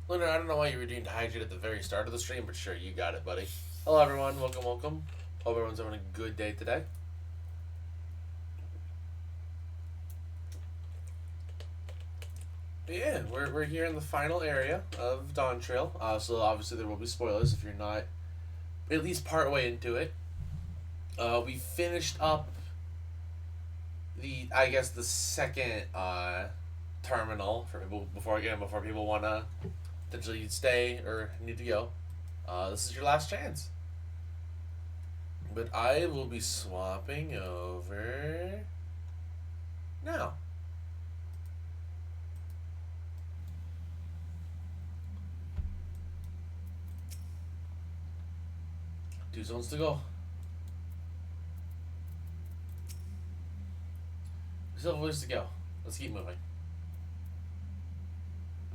Lunar, I don't know why you redeemed Hydrate at the very start of the stream, but sure, you got it, buddy. Hello, everyone. Welcome, welcome. Hope everyone's having a good day today. But yeah, we're here in the final area of Dawntrail. So obviously there will be spoilers if you're not at least part way into it. We finished up the second terminal for people before people wanna potentially stay or need to go. This is your last chance. But I will be swapping over now. Two zones to go. We still have a ways to go. Let's keep moving.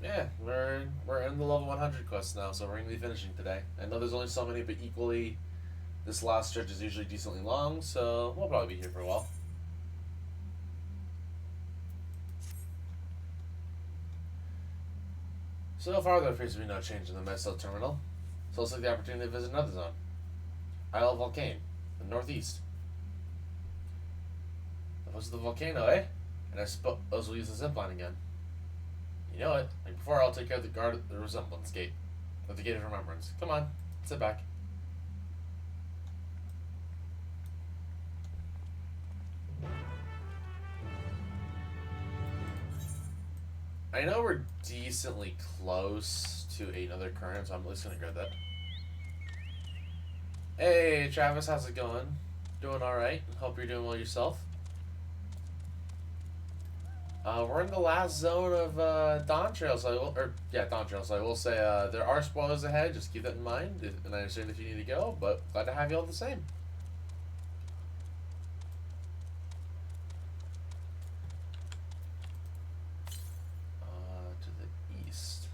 Yeah, we're in the level 100 quest now, so we're gonna be finishing today. I know there's only so many, but equally, this last stretch is usually decently long, so we'll probably be here for a while. So far, there appears to be no change in the MSQ terminal, so let's take the opportunity to visit another zone. Isle Volcane, the northeast. The host of the volcano, eh? And I suppose we'll use the zipline again. You know it. Like before, I'll take care of the guard at the resemblance gate. With the gate of remembrance. Come on, sit back. I know we're decently close to another current, so I'm at least gonna grab that. Hey, Travis, how's it going? Doing alright? Hope you're doing well yourself. We're in the last zone of Dawntrail, Dawntrail, so I will say there are spoilers ahead, just keep that in mind, and I understand if you need to go, but glad to have you all the same. To the east.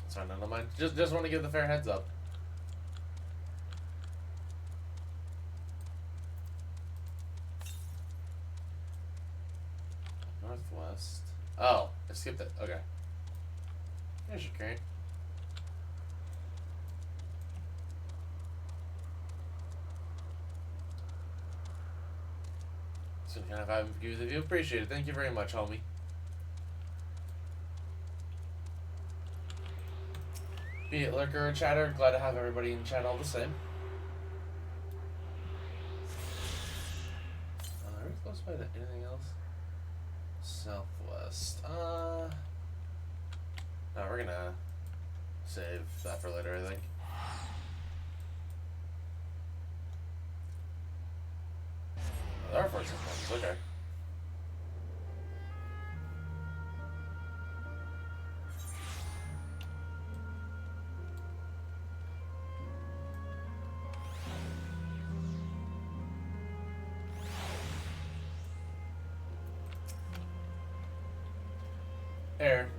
Sorry, none of mine. Just want to give the fair heads up. Northwest. Oh, I skipped it. Okay. There's your current. Some kind of MSQ with you. Appreciate it. Thank you very much, homie. Be it lurker or chatter, glad to have everybody in chat all the same. Are we close by to anything else? Southwest. No, we're gonna save that for later, I think. Oh, there are forces ones, okay.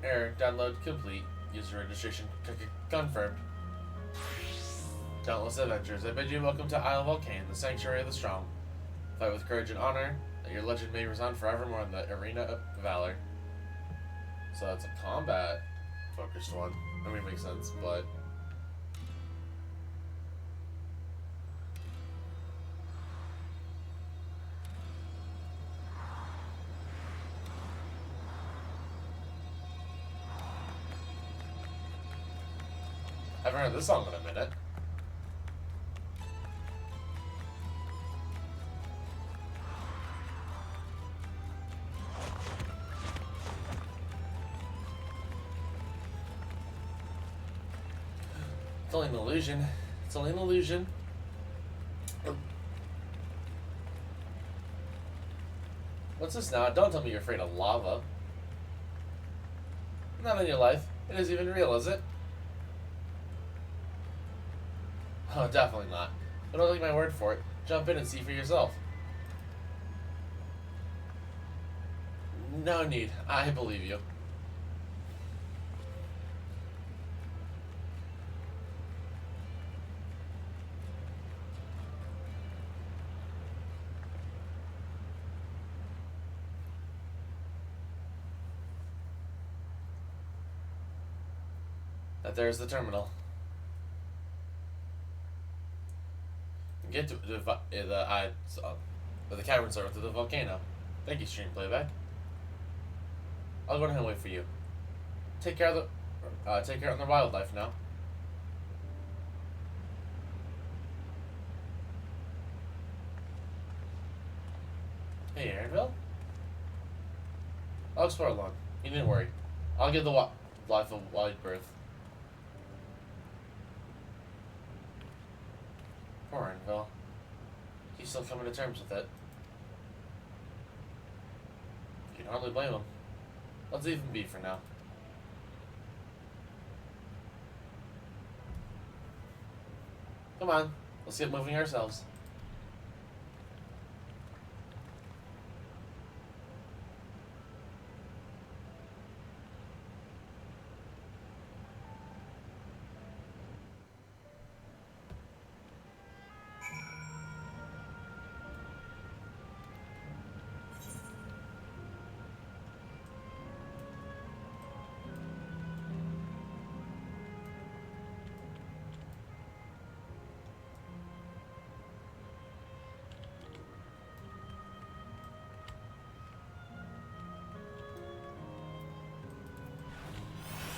Error, download complete. User registration confirmed. Dauntless adventures, I bid you welcome to Isle Volcane, the sanctuary of the strong. Fight with courage and honor, that your legend may resound forevermore in the arena of valor. So that's a combat-focused one. I mean, it makes sense, but... I haven't heard this song in a minute. It's only an illusion. It's only an illusion. What's this now? Don't tell me you're afraid of lava. Not in your life. It isn't even real, is it? Oh, definitely not. But don't take my word for it. Jump in and see for yourself. No need. I believe you. That there's the terminal. Get to the cavern server through the volcano. Thank you, stream playback. I'll go ahead and wait for you. Take care of the wildlife now. Hey, Aaronville. I'll explore along. You needn't worry. I'll give the life a wide berth. Poor Aaronville. He's still coming to terms with it. You can hardly blame him. Let's leave him be for now. Come on, let's get moving ourselves.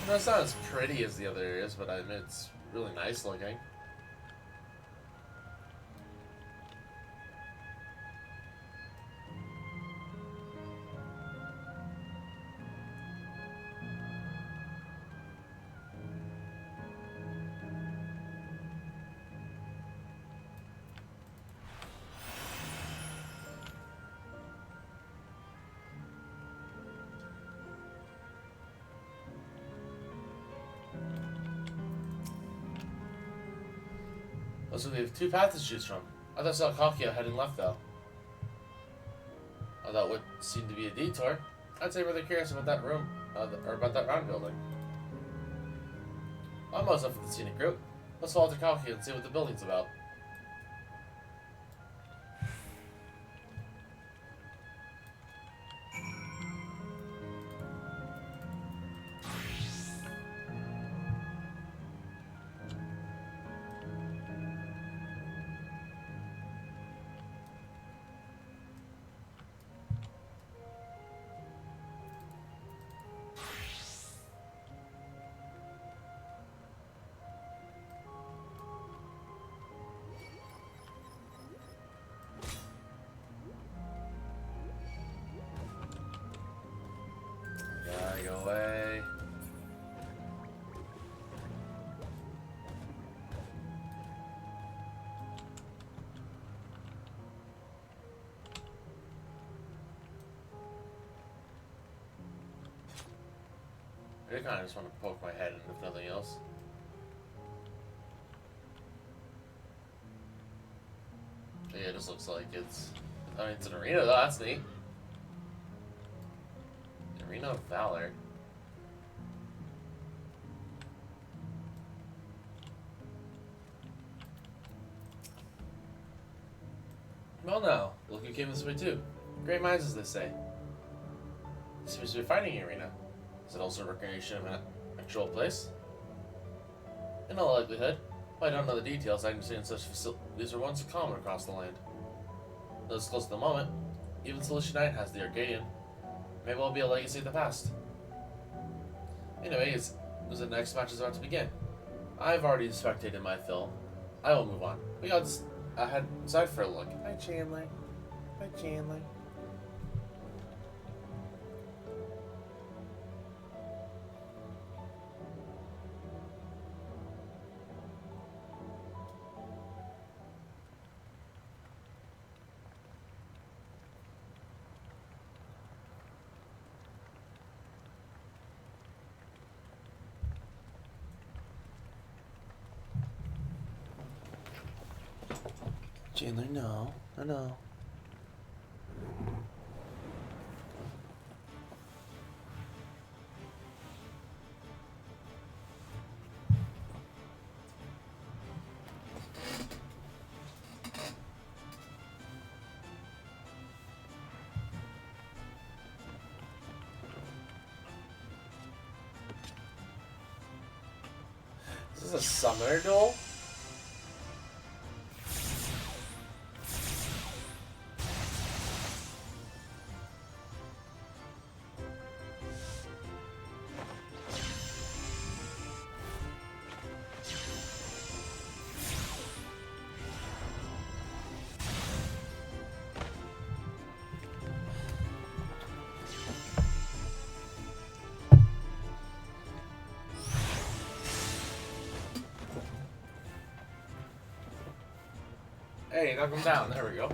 No, it's not as pretty as the other areas, but I admit it's really nice looking. So we have two paths to choose from. I thought I saw Kakia heading left, though. Although it would seem to be a detour, I'd say rather curious about that room, or about that round building. I'm almost up for the scenic route. Let's follow to Kakia and see what the building's about. Go away. I kind of just want to poke my head in, if nothing else. Yeah, it just looks like it's... I mean, it's an arena, though. That's neat. Arena of Valor. Well, now, look who came this way, too. Great minds, as they say. This seems to be a fighting arena. Is it also a recreation of an actual place? In all likelihood, while I don't know the details, I can see in such facilities were once common across the land. Though it's close to the moment, even Solution 9 has the Arcadian. Maybe it'll be a legacy of the past. Anyway, the next match is about to begin. I've already spectated my fill. I will move on. We got head inside for a look. Hi, Chandler. Hi, Chandler. Chandler, no. No. This is a summoner duel? Hey, knock him down. There we go.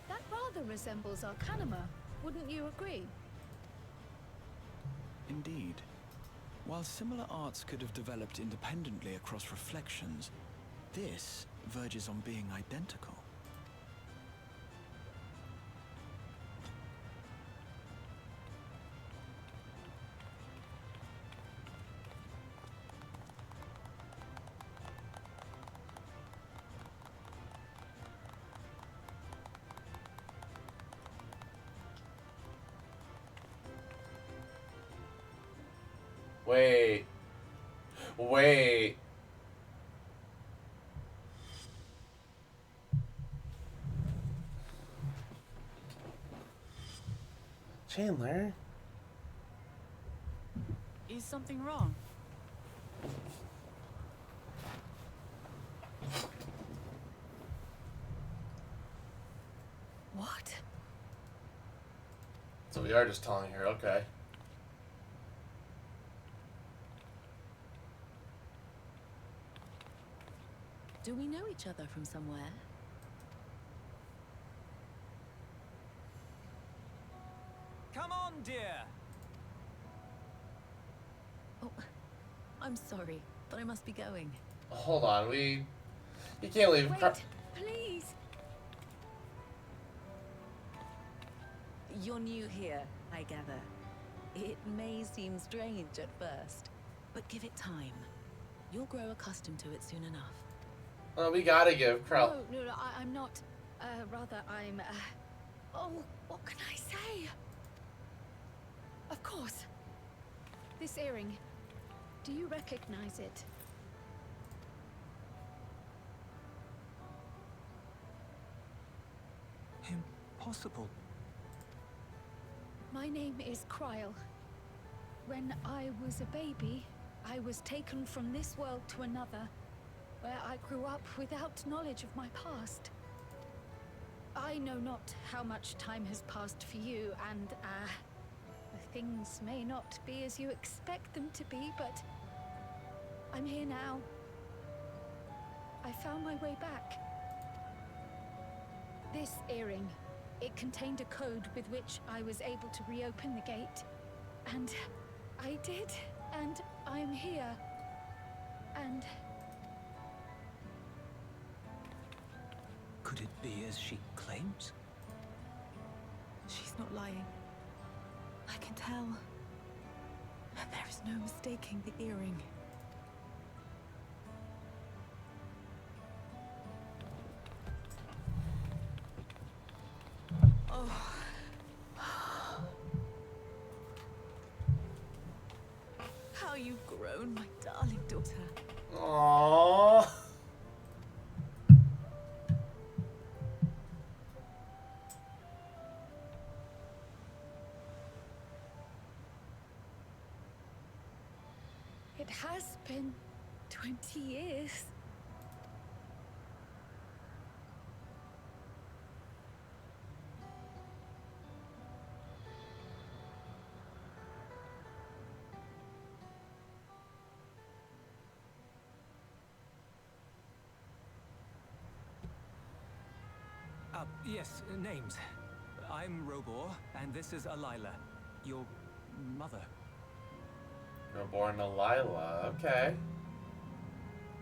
That rather resembles Arcanima, wouldn't you agree? Indeed. While similar arts could have developed independently across reflections, this verges on being identical. Wait. Wait. Chandler? Is something wrong? What? So we are just telling her, okay. Do we know each other from somewhere? Come on, dear. Oh, I'm sorry, but I must be going. Hold on, you can't leave. Wait, please. You're new here, I gather. It may seem strange at first, but give it time. You'll grow accustomed to it soon enough. Well, we gotta give Krell. No, I'm not. Rather, I'm. Oh, what can I say? Of course. This earring. Do you recognize it? Impossible. My name is Kryle. When I was a baby, I was taken from this world to another, where I grew up without knowledge of my past. I know not how much time has passed for you, and, things may not be as you expect them to be, but I'm here now. I found my way back. This earring, it contained a code with which I was able to reopen the gate. And I did, and I'm here. And... Could it be as she claims? She's not lying. I can tell. And there is no mistaking the earring. Oh. How you've grown, my darling daughter. Aww. it has been 20 years. Yes, names. I'm Robor, and this is Alila, your mother. You're born Lila. Okay.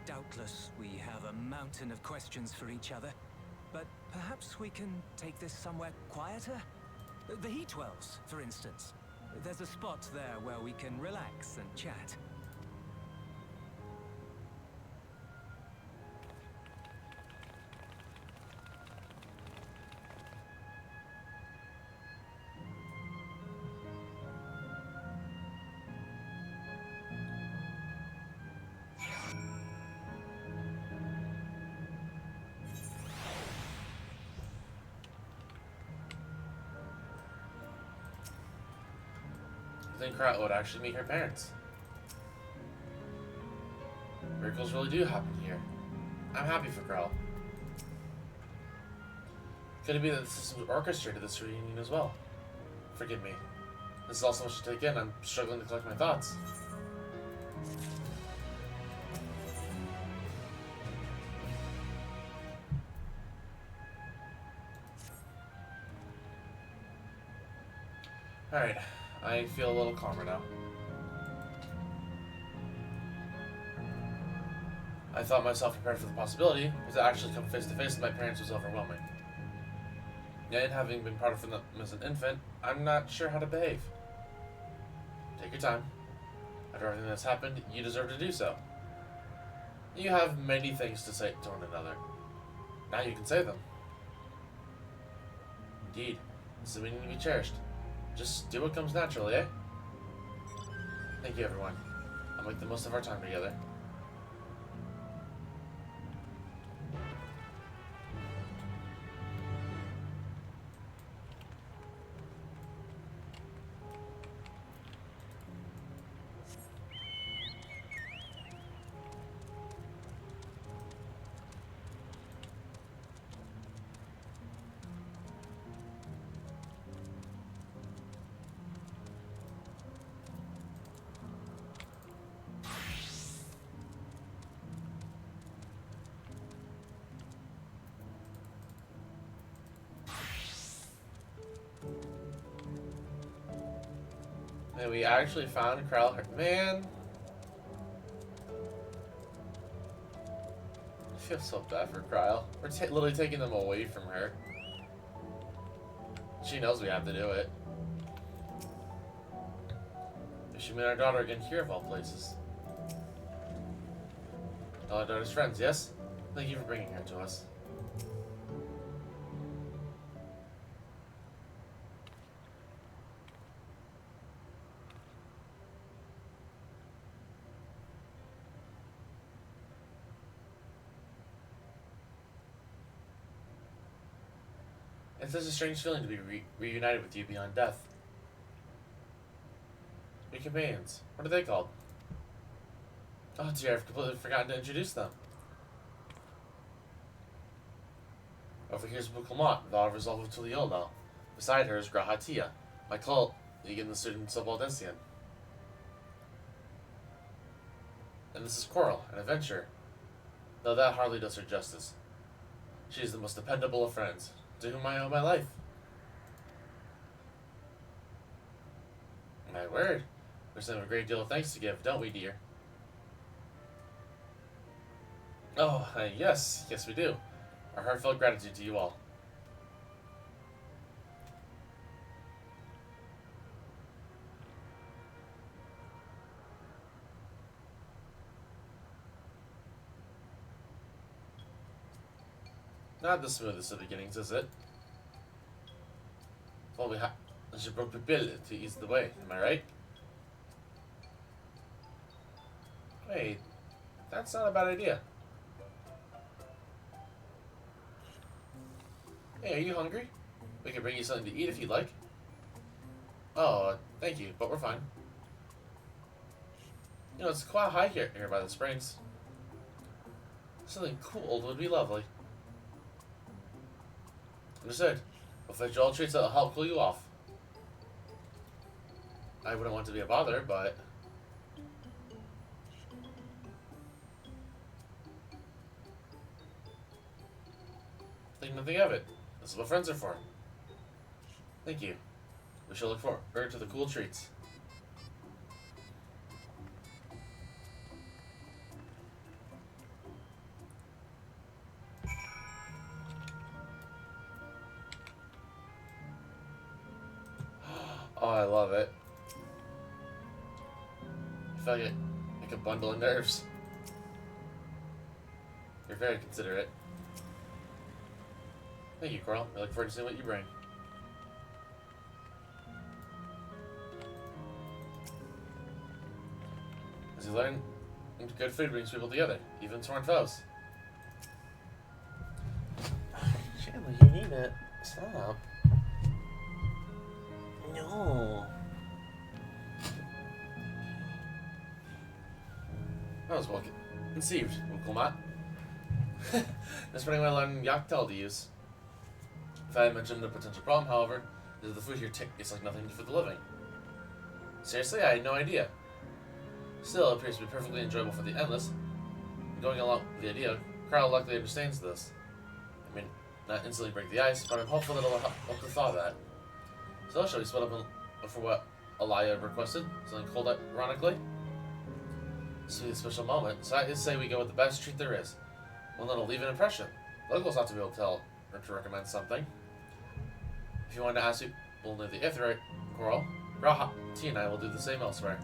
Doubtless, we have a mountain of questions for each other, but perhaps we can take this somewhere quieter? The Heat Wells, for instance. There's a spot there where we can relax and chat. I think Krell would actually meet her parents. Miracles really do happen here. I'm happy for Krell. Could it be that the system orchestrated this reunion as well? Forgive me. This is all so much to take in. I'm struggling to collect my thoughts. Alright, I feel a little calmer now. I thought myself prepared for the possibility, but to actually come face to face with my parents was overwhelming. Yet, having been part of them as an infant, I'm not sure how to behave. Take your time. After everything that's happened, you deserve to do so. You have many things to say to one another. Now you can say them. Indeed, this is a meaning to be cherished. Just do what comes naturally, eh? Thank you, everyone. I'll make the most of our time together. And we actually found Krell. Man. I feel so bad for Krell. We're literally taking them away from her. She knows we have to do it. We should meet our daughter again here of all places. All our daughter's friends, yes? Thank you for bringing her to us. It's such a strange feeling to be reunited with you beyond death. Your companions. What are they called? Oh dear, I've completely forgotten to introduce them. Over here's Bukalmat, the daughter of Resolve of Tuliolda. Beside her is Grahatia, my colleague in the students of Aldesian. And this is Coral, an adventurer. Though that hardly does her justice. She is the most dependable of friends, to whom I owe my life. My word. We still have a great deal of thanks to give, don't we, dear? Oh, yes. Yes, we do. Our heartfelt gratitude to you all. Not the smoothest of beginnings, is it? Well, we should broke the bill to ease the way, am I right? Wait, that's not a bad idea. Hey, are you hungry? We can bring you something to eat if you'd like. Oh, thank you, but we're fine. You know, it's quite high here by the springs. Something cool would be lovely. Understood. We'll fetch you all treats that'll help cool you off. I wouldn't want to be a bother, but... think nothing of it. This is what friends are for. Thank you. We shall look forward to the cool treats. Oh, I love it. I feel like a bundle of nerves. You're very considerate. Thank you, Coral. I look forward to seeing what you bring. As you learn, good food brings people together, even sworn foes. Chandler, you need it. Stop. No. That was well conceived, Uncle Despite what I learned Yaktel to use. If I had mentioned a potential problem, however, is that the food here tastes like nothing for the living. Seriously, I had no idea. Still, it appears to be perfectly enjoyable for the endless. Going along with the idea, Carl likely understands this. I mean, not instantly break the ice, but I'm hopeful that it'll help the thaw that. So, shall we split up and look for what Alaya requested? Something cold, ironically? This will be a special moment, so I say we go with the best treat there is. One that'll leave an impression. Locals ought to be able to tell or to recommend something. If you want to ask people near the Ithra Coral, Graha, T and I will do the same elsewhere.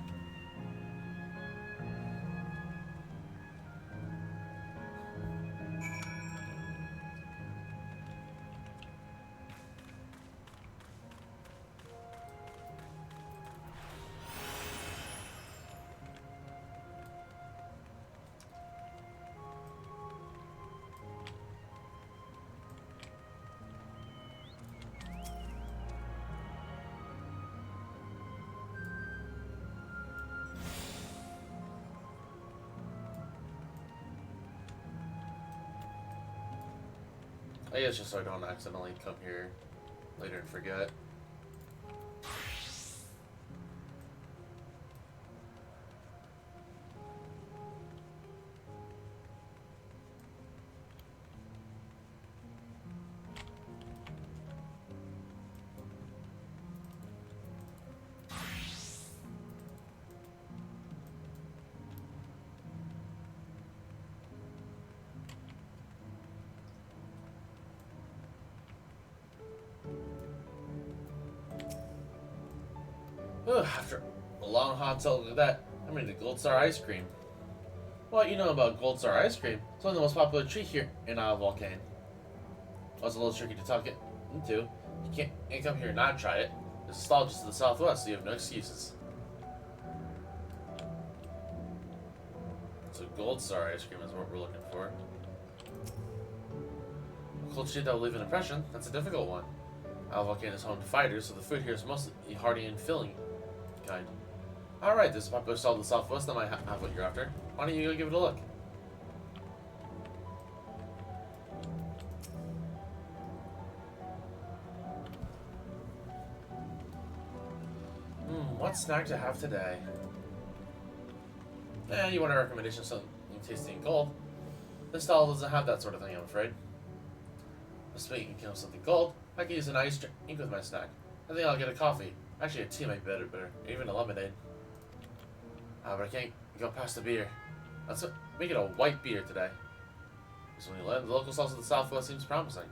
I guess just so I don't accidentally come here later and forget. Ugh, after a long hot tub like that, I'm ready to Gold Star ice cream. What you know about Gold Star ice cream? It's one of the most popular treat here in Isle Volcane. Well, it's a little tricky to tuck it into. You can't come here and not try it. There's a stall just to the southwest, so you have no excuses. So Gold Star ice cream is what we're looking for. A cold treat that will leave an impression, that's a difficult one. Isle Volcane is home to fighters, so the food here is mostly hearty and filling kind. Alright, there's a popular stall to the southwest that might have what you're after. Why don't you go give it a look? What snack to have today? You want a recommendation of something tasty and cold? This stall doesn't have that sort of thing, I'm afraid. Speaking of something cold, I could use an iced drink with my snack. I think I'll get a coffee. Actually, a tea might be better, even a lemonade. But I can't go past the beer. Let's make it a white beer today. So when you land, the local sauce of the southwest seems promising.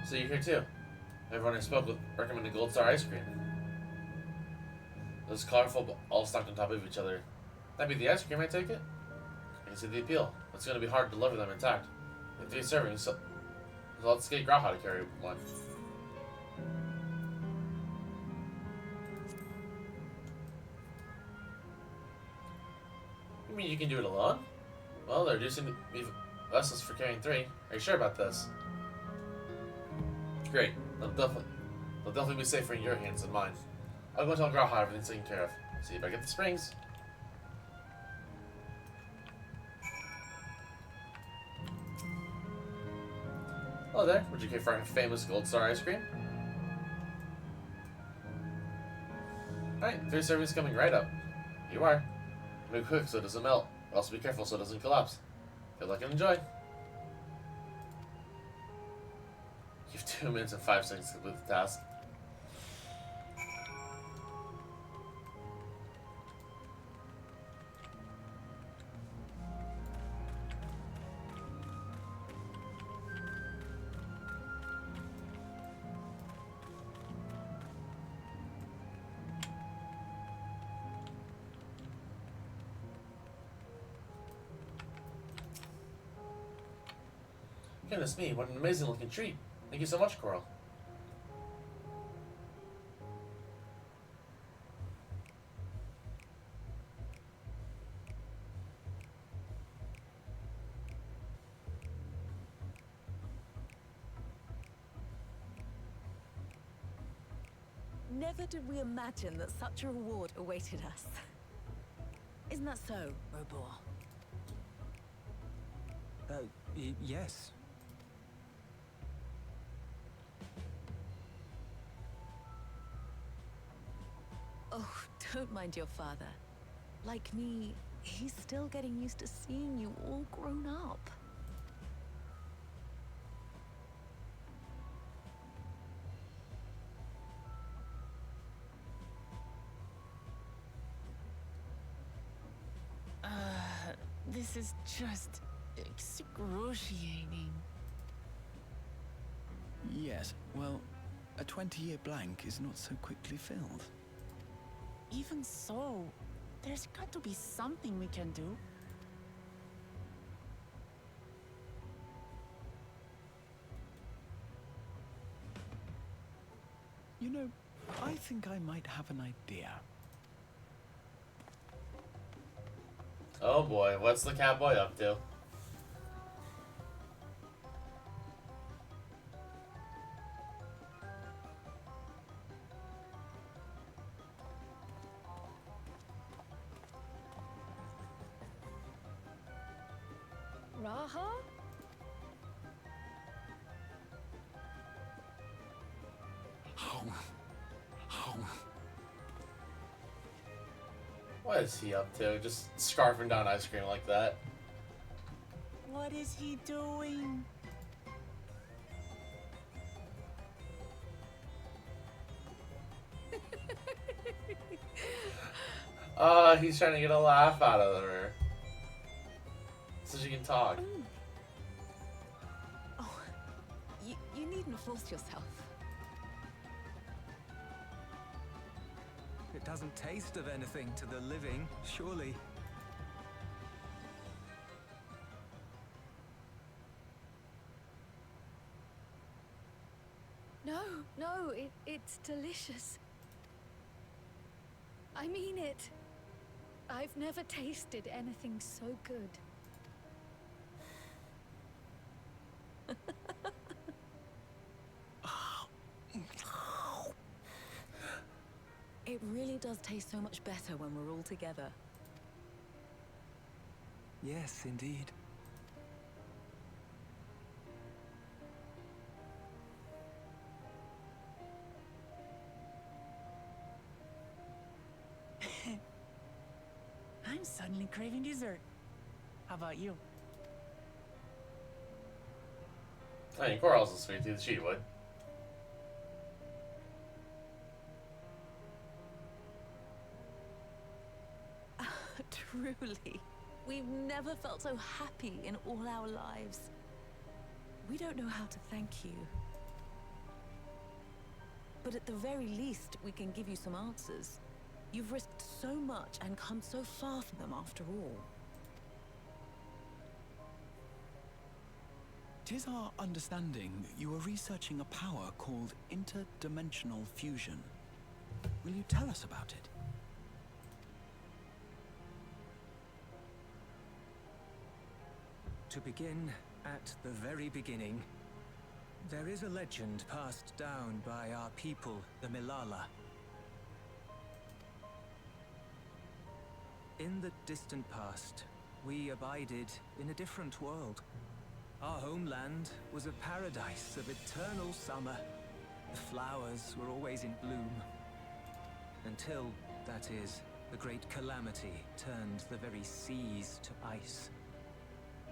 So you're here too. Everyone I spoke with recommended Gold Star ice cream. Those colorful, but all stacked on top of each other. That'd be the ice cream, I take it? I can see the appeal. It's going to be hard to deliver them intact. In 3 servings, so let's get Graha to carry one. You mean you can do it alone? Well, they're reducing the vessels for carrying 3. Are you sure about this? Great. They'll definitely be safer in your hands than mine. I'll go tell Graha everything's taken care of. See if I get the springs. Hello there. Would you care for our famous Gold Star ice cream? Alright, 3 servings coming right up. Here you are. Move quick so it doesn't melt. But also be careful so it doesn't collapse. Good luck and enjoy. You have 2 minutes and 5 seconds to complete the task. Goodness me, what an amazing looking treat. Thank you so much, Coral. Never did we imagine that such a reward awaited us. Isn't that so, Robor? Yes. Oh, don't mind your father. Like me, he's still getting used to seeing you all grown up. This is just excruciating. Yes, well, a 20-year blank is not so quickly filled. Even so, there's got to be something we can do. You know, I think I might have an idea. Oh boy, what's the cowboy up to? Raha? What is he up to? Just scarfing down ice cream like that. What is he doing? He's trying to get a laugh out of her. So she can talk. Oh, you needn't force yourself. It doesn't taste of anything to the living, surely. No, it's delicious. I mean it. I've never tasted anything so good. It really does taste so much better when we're all together. Yes, indeed. I'm suddenly craving dessert. How about you? I mean, Coral's a sweet tooth, she would. Truly, we've never felt so happy in all our lives. We don't know how to thank you. But at the very least, we can give you some answers. You've risked so much and come so far from them after all. 'Tis our understanding that you are researching a power called interdimensional fusion. Will you tell us about it? To begin at the very beginning, there is a legend passed down by our people, the Milala. In the distant past, we abided in a different world. Our homeland was a paradise of eternal summer. The flowers were always in bloom. Until, that is, the great calamity turned the very seas to ice.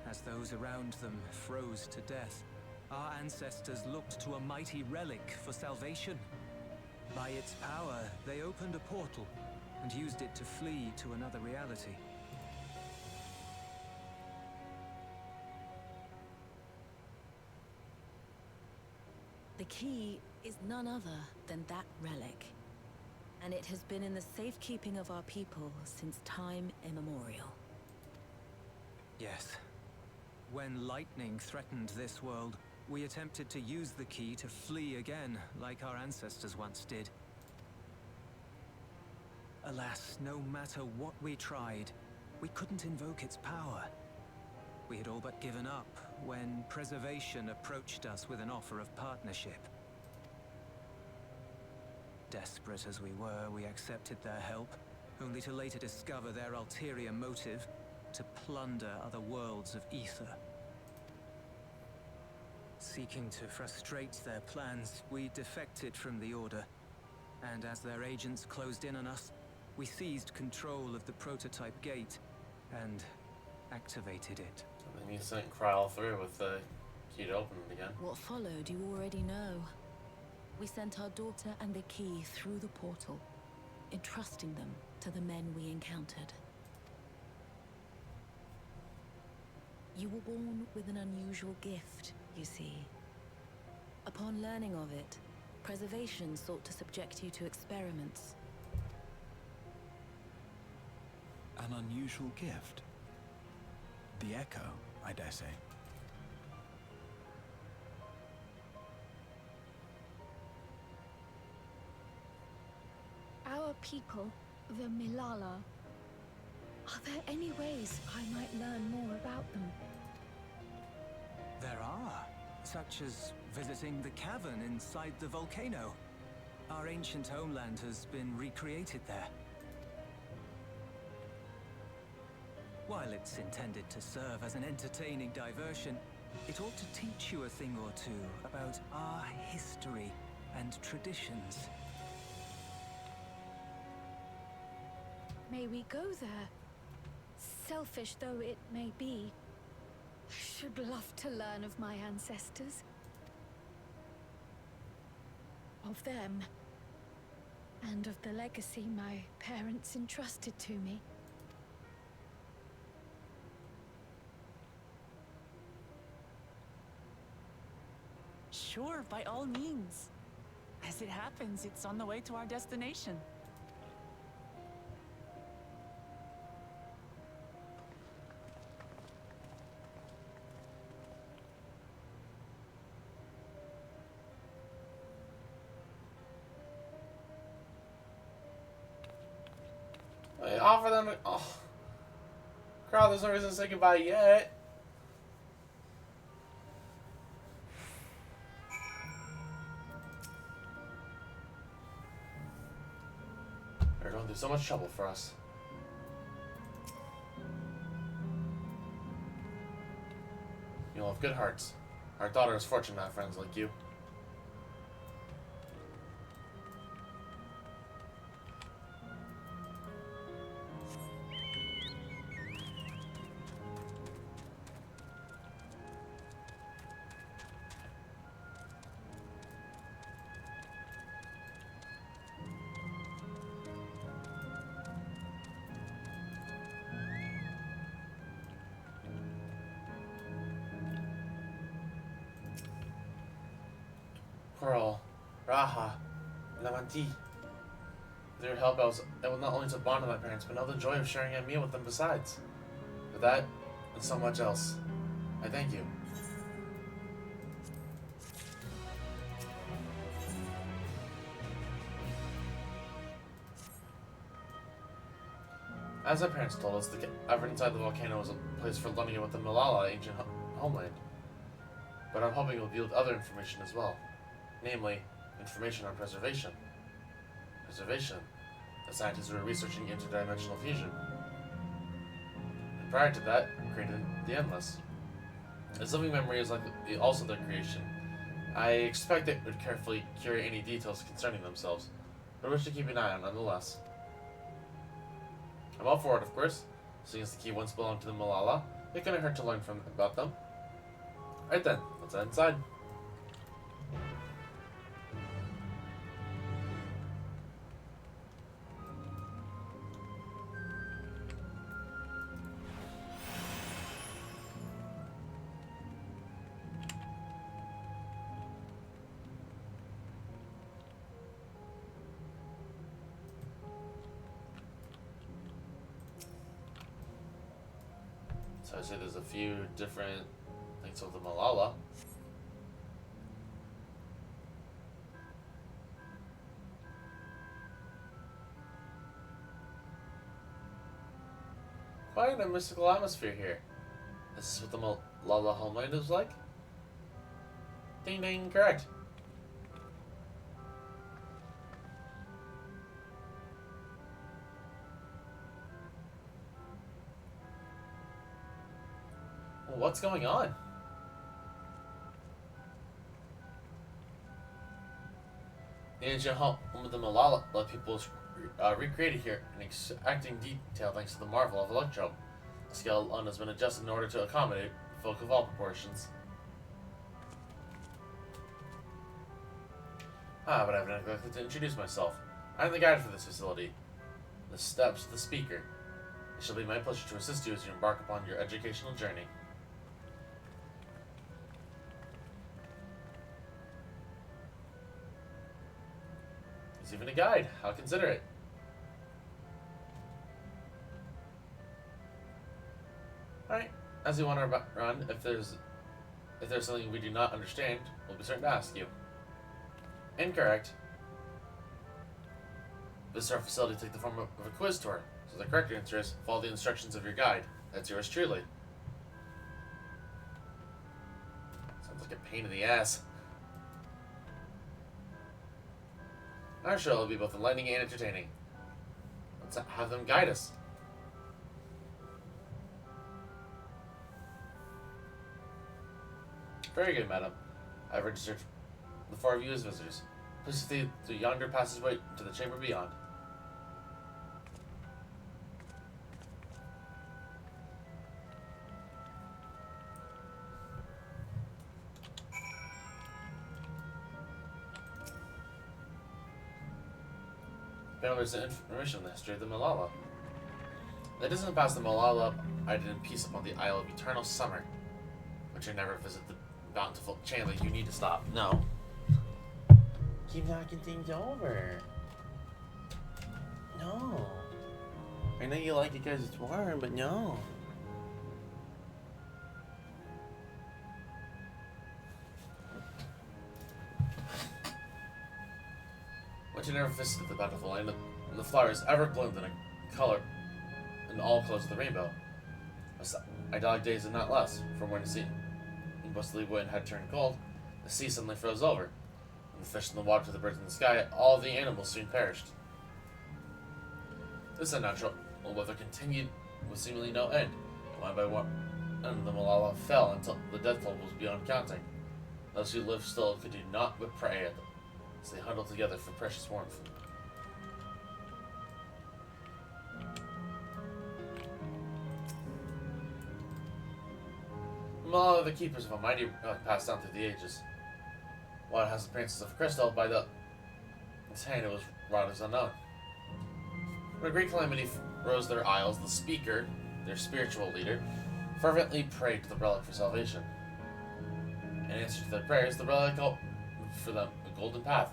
As those around them froze to death, our ancestors looked to a mighty relic for salvation. By its power, they opened a portal and used it to flee to another reality. The key is none other than that relic. And it has been in the safekeeping of our people since time immemorial. Yes. When lightning threatened this world, we attempted to use the key to flee again, like our ancestors once did. Alas, no matter what we tried, we couldn't invoke its power. We had all but given up when Preservation approached us with an offer of partnership. Desperate as we were, we accepted their help, only to later discover their ulterior motive: to plunder other worlds of ether. Seeking to frustrate their plans, we defected from the Order, and as their agents closed in on us, we seized control of the prototype gate and activated it. And then you sent Kryl through with the key to open it again. What followed, you already know. We sent our daughter and the key through the portal, entrusting them to the men we encountered. You were born with an unusual gift, you see. Upon learning of it, Preservation sought to subject you to experiments. An unusual gift? The Echo, I dare say. Our people, the Milala. Are there any ways I might learn more about them? There are, such as visiting the cavern inside the volcano. Our ancient homeland has been recreated there. While it's intended to serve as an entertaining diversion, it ought to teach you a thing or two about our history and traditions. May we go there? Selfish though it may be, I should love to learn of my ancestors. Of them. And of the legacy my parents entrusted to me. Sure, by all means. As it happens, it's on the way to our destination. Wait, offer them. Oh. Kryl, there's no reason to say goodbye yet. They're going through so much trouble for us. You'll have good hearts. Our daughter is fortunate to have friends like you. Pearl, Raha, Lamanti. With your help, I was able not only to bond with my parents, but know the joy of sharing a meal with them besides. For that, and so much else, I thank you. As our parents told us, the cavern inside the volcano was a place for learning about the Milala ancient homeland. But I'm hoping it will yield other information as well. Namely, information on preservation. Preservation, the scientists who were researching interdimensional fusion. And prior to that, created the Endless. As living memory is like also their creation, I expect it would carefully curate any details concerning themselves, but wish to keep an eye on nonetheless. I'm all for it, of course, seeing as the key once belonged to the Milala. It couldn't hurt to learn about them. Right then, let's head inside. So I say there's a few different links with the Malala. Quite a mystical atmosphere here. This is what the Malala homeland is like? Ding ding, correct. Well, what's going on? The ancient home of the Malala people was recreated here in exacting detail thanks to the marvel of electro. The skeleton has been adjusted in order to accommodate folk of all proportions. But I've neglected to introduce myself. I'm the guide for this facility. The steps to the speaker. It shall be my pleasure to assist you as you embark upon your educational journey. There's even a guide. How considerate. Alright, as we wander around, if there's something we do not understand, we'll be certain to ask you. Incorrect. Visit our facility take the form of a quiz tour. So the correct answer is follow the instructions of your guide. That's yours truly. Sounds like a pain in the ass. Our show will be both enlightening and entertaining. Let's have them guide us. Very good, madam. I've registered the 4 of you as visitors. Please proceed through yonder passageway to the chamber beyond. Now there's information on the history of the Malala. That doesn't pass the Malala I did in peace upon the Isle of Eternal Summer, which I never visit the bountiful Chandler. You need to stop. No. Keep knocking things over. No. I know you like it because it's warm, but no. But you never visited the bountiful land, and the flowers ever bloomed in a color, in all colors of the rainbow. Idyllic days and not less, from when the sea, mostly wind had turned cold, the sea suddenly froze over. And the fish in the water, the birds in the sky, all the animals soon perished. This unnatural weather continued with seemingly no end. One by one, and the Malala fell until the death toll was beyond counting. Those who lived still could do naught but pray at them, as they huddled together for precious warmth. Malala, the keepers of a mighty relic passed down through the ages. While it has the appearances of crystal, by its hand it was wrought as unknown. When a great calamity rose their isles, the speaker, their spiritual leader, fervently prayed to the relic for salvation. In answer to their prayers, the relic opened for them a golden path,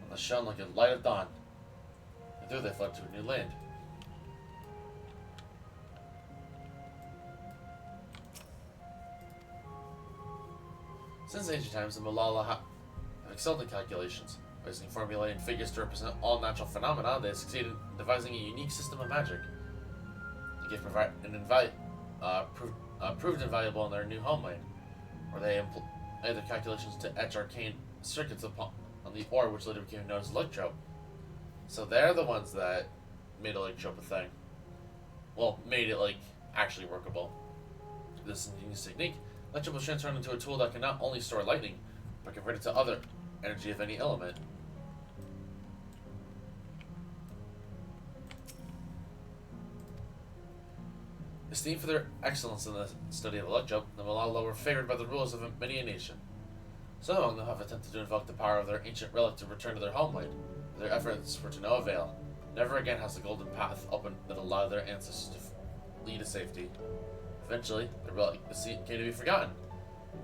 and that shone like a light of dawn. And through they fled to a new land. Since ancient times, the Malala have excelled in calculations. By using formulae and figures to represent all natural phenomena, they succeeded in devising a unique system of magic. The gift proved invaluable in their new homeland, where they employed their calculations to etch arcane circuits on the ore, which later became known as electrope. So they're the ones that made electrope a thing. Well, made it actually workable. This ingenious technique, electrope was transformed into a tool that can not only store lightning, but convert it to other energy of any element. Esteemed for their excellence in the study of electrope, the Malala were favored by the rulers of many a nation. Some among them have attempted to invoke the power of their ancient relic to return to their homeland, but their efforts were to no avail. Never again has the golden path opened that allowed their ancestors to lead to safety. Eventually, the relic came to be forgotten,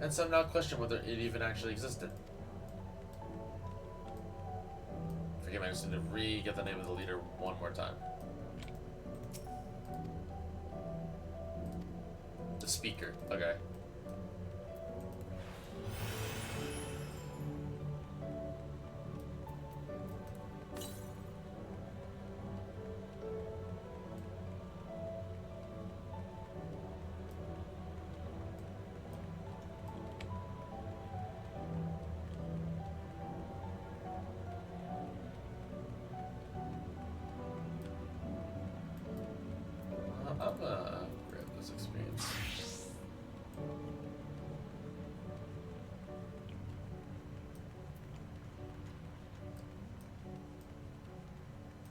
and some now question whether it even actually existed. Forgive me, I just need to get the name of the leader one more time. The speaker, okay.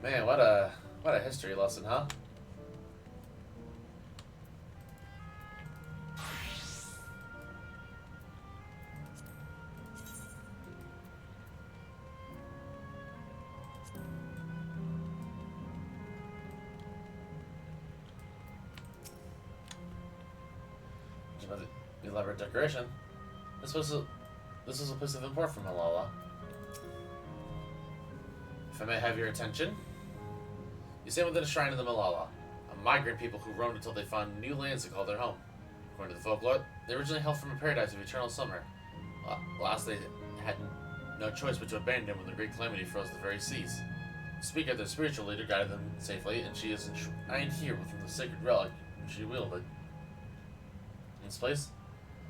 Man, what a history lesson, huh? Elaborate decoration. This was a place of import from Malala. If I may have your attention, you stand within a shrine of the Malala, a migrant people who roamed until they found new lands to call their home. According to the folklore, they originally hailed from a paradise of eternal summer. Last, they had no choice but to abandon when the great calamity froze the very seas. The speaker, their spiritual leader, guided them safely, and she is enshrined here within the sacred relic she wielded. In this place,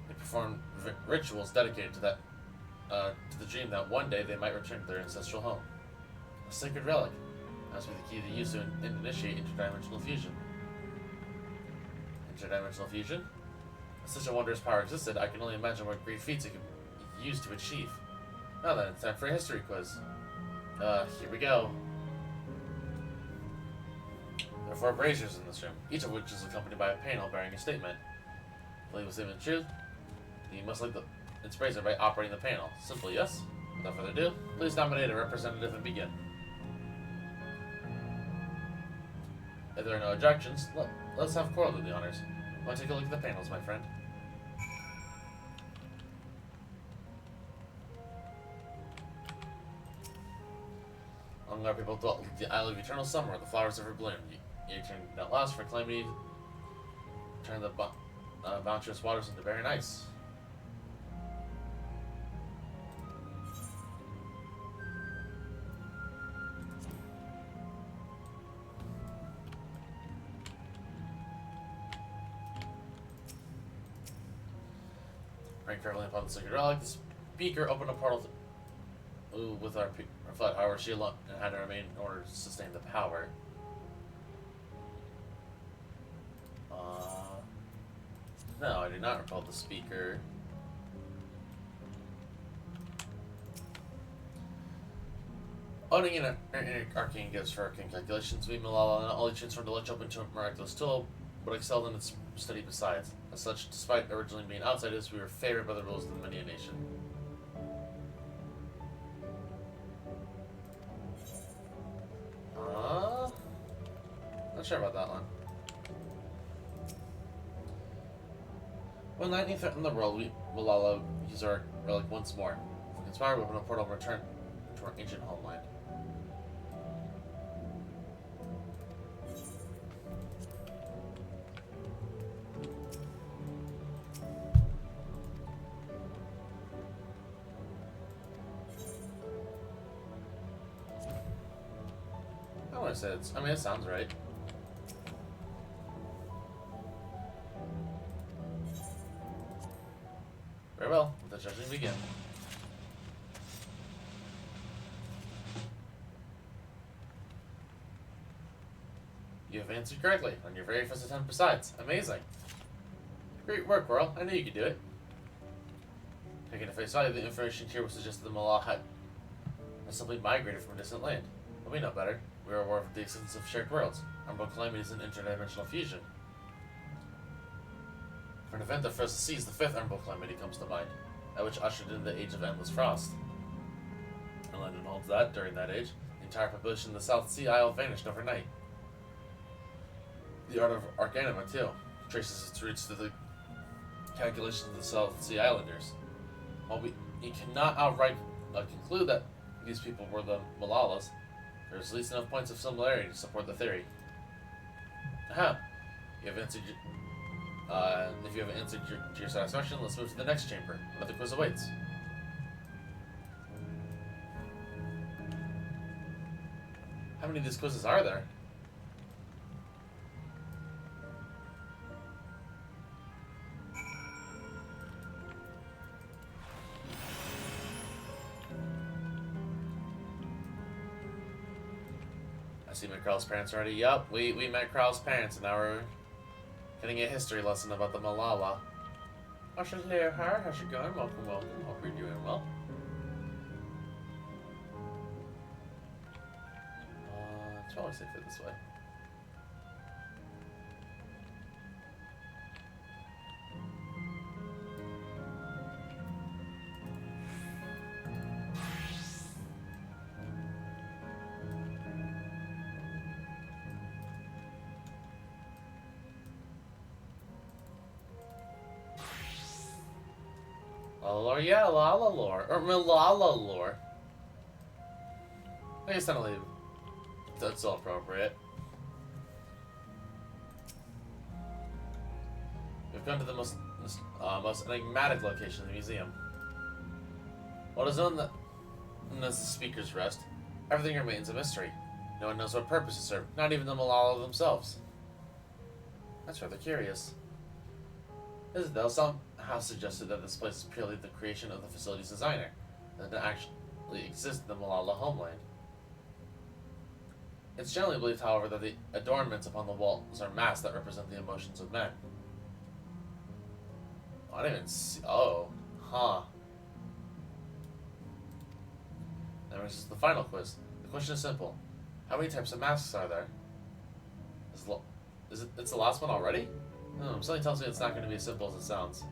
they performed rituals dedicated to the dream that one day they might return to their ancestral home. A sacred relic must be the key they use to initiate interdimensional fusion. Interdimensional fusion? If such a wondrous power existed, I can only imagine what great feats it could be used to achieve. Now then, it's time for a history quiz. Here we go. There are 4 braziers in this room, each of which is accompanied by a panel bearing a statement. Believe the statement true? You must light its brazier by operating the panel. Simple, yes? Without further ado, please nominate a representative and begin. If there are no objections, let's have Coral do the honors. Want to take a look at the panels, my friend? Among our people dwelt the Isle of Eternal Summer, where the flowers ever bloom. You turned not last for calamity, turn the bounteous waters into barren ice. Praying fervently upon the sacred relic, the speaker opened a portal with our flood. However, she alone had to remain in order to sustain the power. No, I do not recall the speaker. Owning an arcane gifts for arcane calculations, we Malala not only transformed the lich up into a miraculous tool, but excelled in its study besides. As such, despite originally being outsiders, we were favored by the rules of the many a nation. Not sure about that one. When lightning threatened the world, we Malala used our relic once more. If we conspire, we open a portal and return to our ancient homeland. I want to say it's. I mean, it sounds right. Very well. Let the judging begin. You have answered correctly on your very first attempt. Besides, amazing. Great work, Coral. I knew you could do it. Taking at face value, the information here would suggest that the Malala had simply migrated from a distant land. But we know better. We are aware of the existence of shared worlds. Unbroken calamities and interdimensional fusion. For an event that froze the seas, the 5th Unbroken calamity comes to mind, that which ushered in the age of endless frost. And legend holds that, during that age, the entire population of the South Sea Isle vanished overnight. The art of Arcanima, too, traces its roots to the calculations of the South Sea Islanders. While we cannot outright conclude that these people were the Malalas, there is at least enough points of similarity to support the theory. Aha! You have answered if you have answered to your satisfaction, let's move to the next chamber. Another quiz awaits. How many of these quizzes are there? I see met Carl's parents already. Yup, we met Carl's parents and now we're getting a history lesson about the Malala. I should hear her. How's it going? Welcome, welcome. Hope you're doing well. It's probably safer this way. Lore, yeah, Lala lore. Or Malala lore. I guess not leave. That's all appropriate. We've come to the most enigmatic location of the museum. What is known as the Speaker's Rest, everything remains a mystery. No one knows what purpose it served, not even the Malala themselves. That's rather curious. Isabel somehow suggested that this place is purely the creation of the facility's designer, and that it actually exists in the Malala homeland. It's generally believed, however, that the adornments upon the walls are masks that represent the emotions of men. I don't even see. Oh, huh. Now this is the final quiz. The question is simple: how many types of masks are there? It's the last one already? Something tells me it's not going to be as simple as it sounds.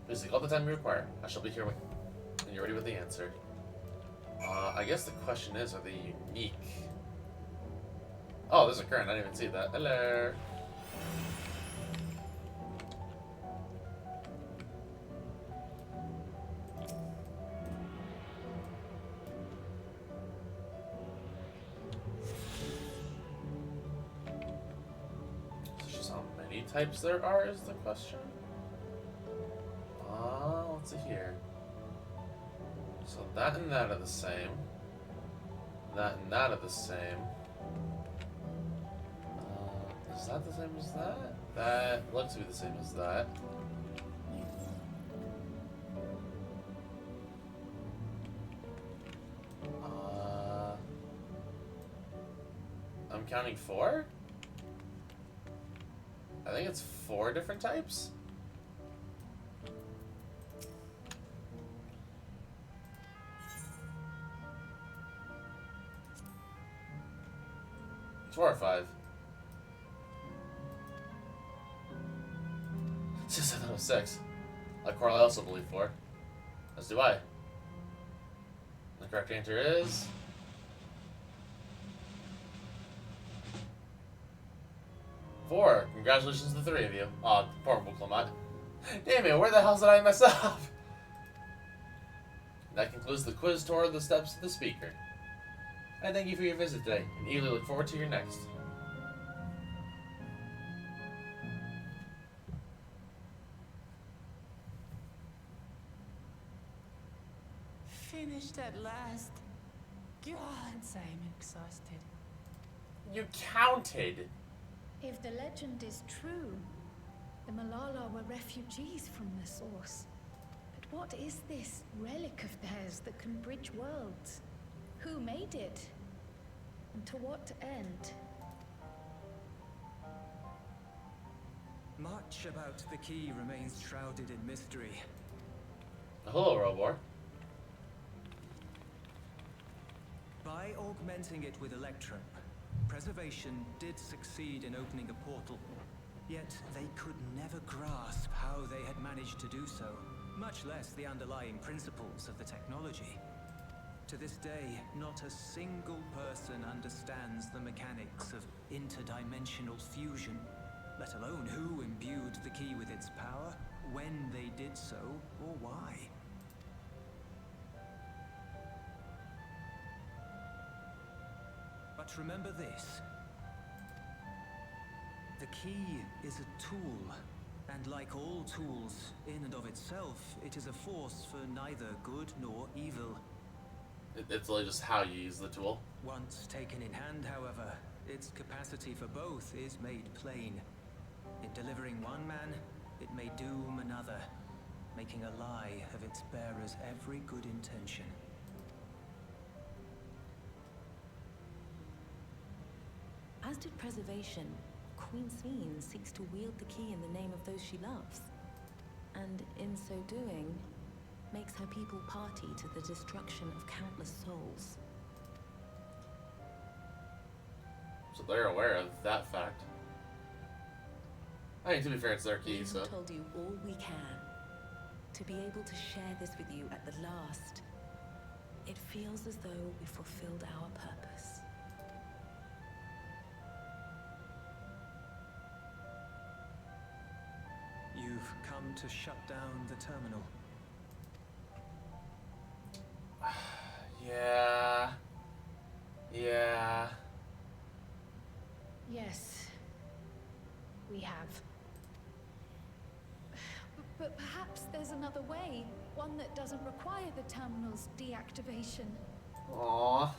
Please take all the time you require. I shall be here when you're ready with the answer. I guess the question is, are they unique? Oh, there's a current. I didn't even see that. Hello. Types there are is the question. Let's see here. So that and that are the same. That and that are the same. Is that the same as that? That looks to be the same as that. I'm counting 4? I think it's 4 different types. It's 4 or 5. Just I thought it was 6. Like Carl, I also believe 4. As do I. The correct answer is 4. Congratulations to the 3 of you. Aw, poor Clement. Damn it, where the hell did I mess up? That concludes the quiz tour of the steps of the speaker. I thank you for your visit today, and eagerly look forward to your next. Finished at last. God, I'm exhausted. You counted. If the legend is true, the Malala were refugees from the source. But what is this relic of theirs that can bridge worlds? Who made it? And to what end? Much about the key remains shrouded in mystery. Hello, Robor. By augmenting it with Electrum, Preservation did succeed in opening a portal, yet they could never grasp how they had managed to do so, much less the underlying principles of the technology. To this day, not a single person understands the mechanics of interdimensional fusion, let alone who imbued the key with its power, when they did so, or why. But remember this. The key is a tool, and like all tools, in and of itself, it is a force for neither good nor evil. It's really just how you use the tool. Once taken in hand, however, its capacity for both is made plain. In delivering one man, it may doom another, making a lie of its bearer's every good intention. As did Preservation, Queen Sveen seeks to wield the key in the name of those she loves. And in so doing, makes her people party to the destruction of countless souls. they're aware of that fact. I mean, to be fair, it's their key, We so. have told you all we can. To be able to share this with you at the last, it feels as though we fulfilled our purpose. You've come to shut down the terminal. Yeah. Yeah. Yes, we have. But perhaps there's another way, one that doesn't require the terminal's deactivation. Aww.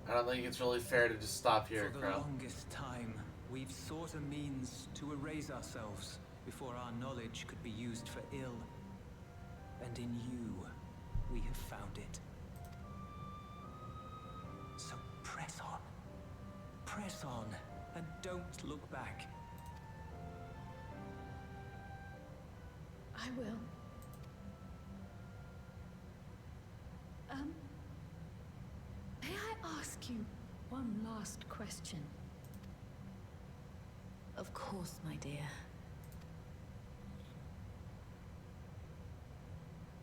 I don't think it's really fair to just stop here, For the Crow. longest time, we've sought a means to erase ourselves before our knowledge could be used for ill. And in you, we have found it. So press on. Press on, and don't look back. I will. May I ask you one last question? Of course, my dear.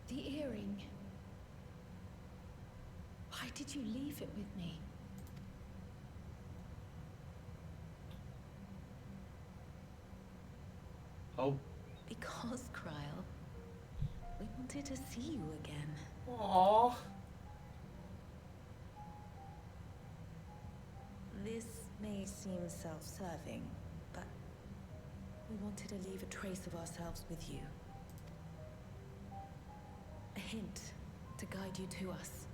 The earring. Why did you leave it with me? Oh. Because, Kryl, we wanted to see you again. Aww. This may seem self-serving, but we wanted to leave a trace of ourselves with you. A hint to guide you to us,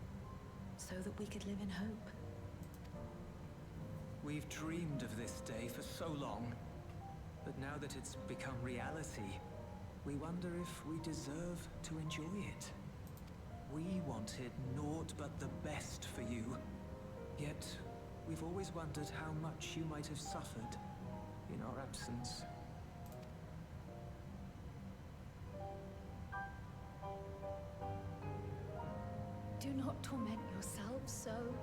so that we could live in hope. We've dreamed of this day for so long, but now that it's become reality, we wonder if we deserve to enjoy it. We wanted naught but the best for you, yet we've always wondered how much you might have suffered in our absence. Do not torment yourselves so.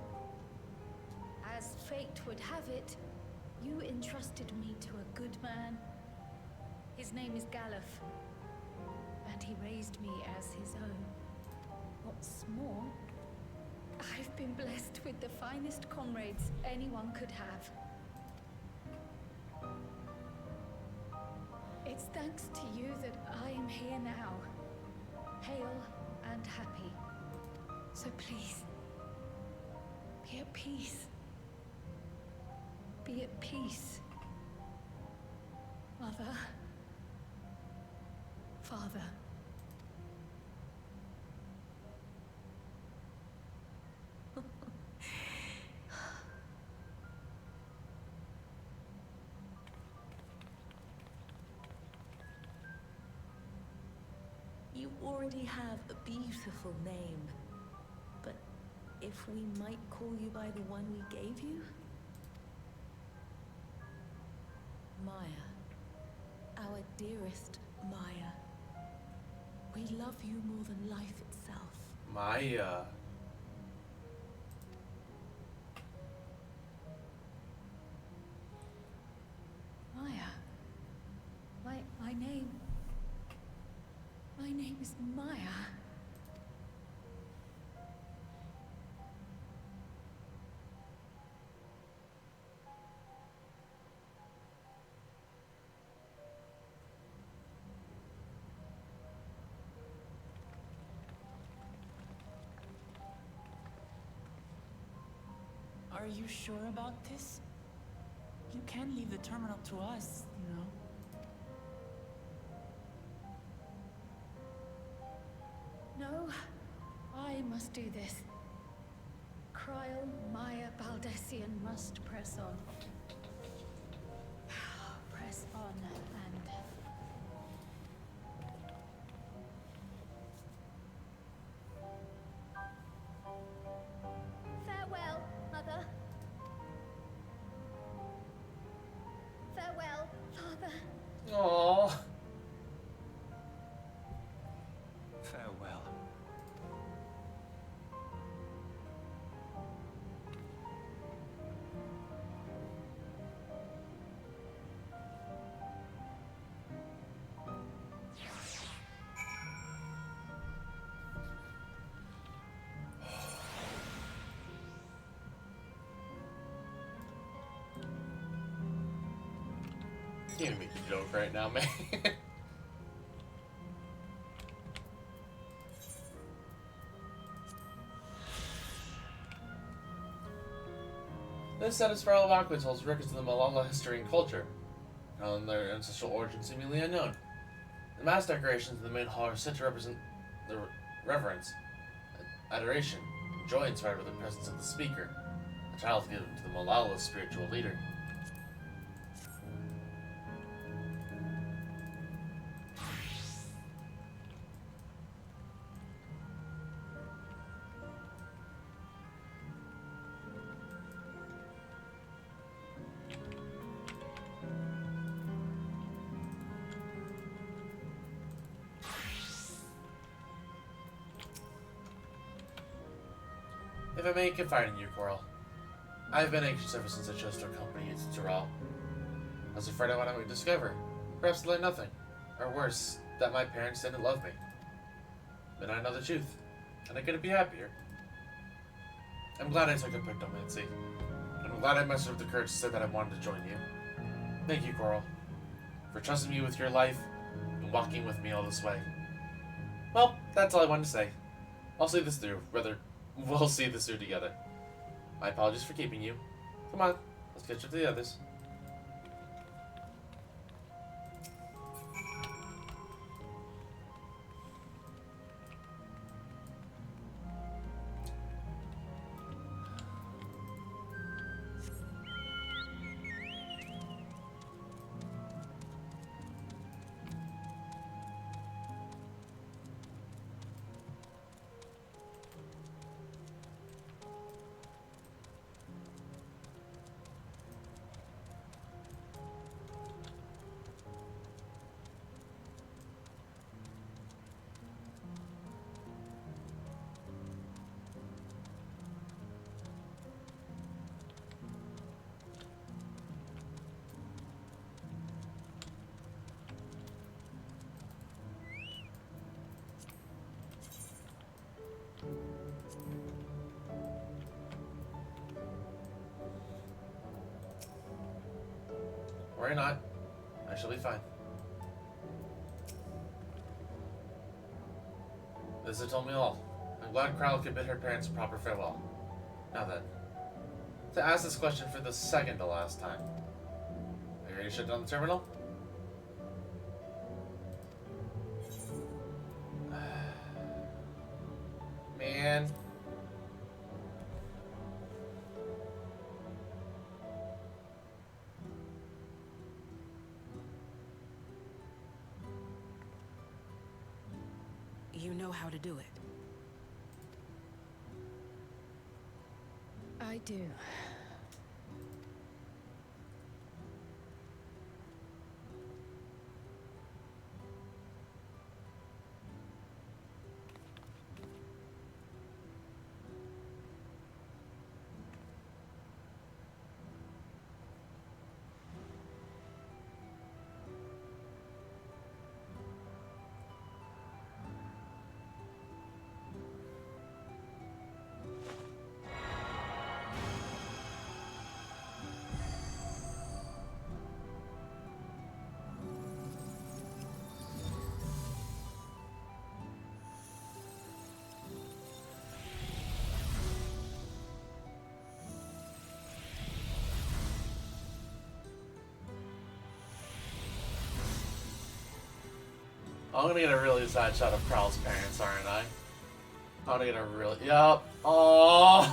As fate would have it, you entrusted me to a good man. His name is Galuf, and he raised me as his own. What's more, I've been blessed with the finest comrades anyone could have. It's thanks to you that I am here now, hale and happy. So please, be at peace. Be at peace. Mother. Father. You already have a beautiful name, but if we might call you by the one we gave you? Maya. Our dearest Maya. We love you more than life itself. Maya. Maya. My name. My name is Maya. Are you sure about this? You can leave the terminal to us, you know. No, I must do this. Kryl, Maya, Baldessian must press on. Press on and... Farewell, Mother. Farewell, Father. Aww. Farewell. can't even make a joke right now, man. This set of spiral walkways holds records of the Malala history and culture, and their ancestral origins seemingly unknown. The mass decorations in the main hall are said to represent the reverence, adoration, and joy inspired by the presence of the speaker, a child given to the Malala's spiritual leader. If I may confide in you, Coral, I've been anxious ever since I chose to accompany you to Tural. I was afraid of what I would discover, perhaps to learn nothing, or worse, that my parents didn't love me. But I know the truth, and I couldn't be happier. I'm glad I took a pictomancy, and I'm glad I mustered up the courage to say that I wanted to join you. Thank you, Coral, for trusting me with your life and walking with me all this way. Well, that's all I wanted to say. I'll see this through, we'll see this through together. My apologies for keeping you. Come on, let's catch up to the others. Worry not. I shall be fine. This has told me all. I'm glad Crowell could bid her parents a proper farewell. Now then, to ask this question for the second to last time. Are you ready to shut down the terminal? Man. You know how to do it. I do. I'm gonna get a really sad shot of Crowell's parents, aren't I? I'm gonna get a really... Yup. Aww.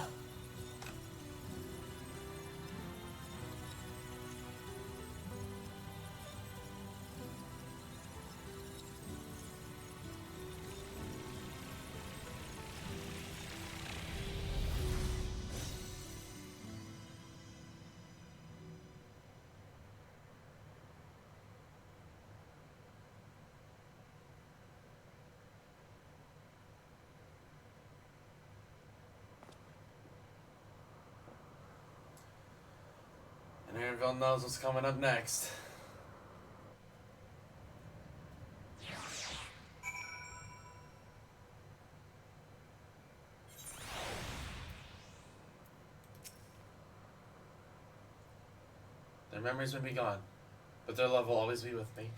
And Aaronville knows what's coming up next. Their memories may be gone, But their love will always be with me.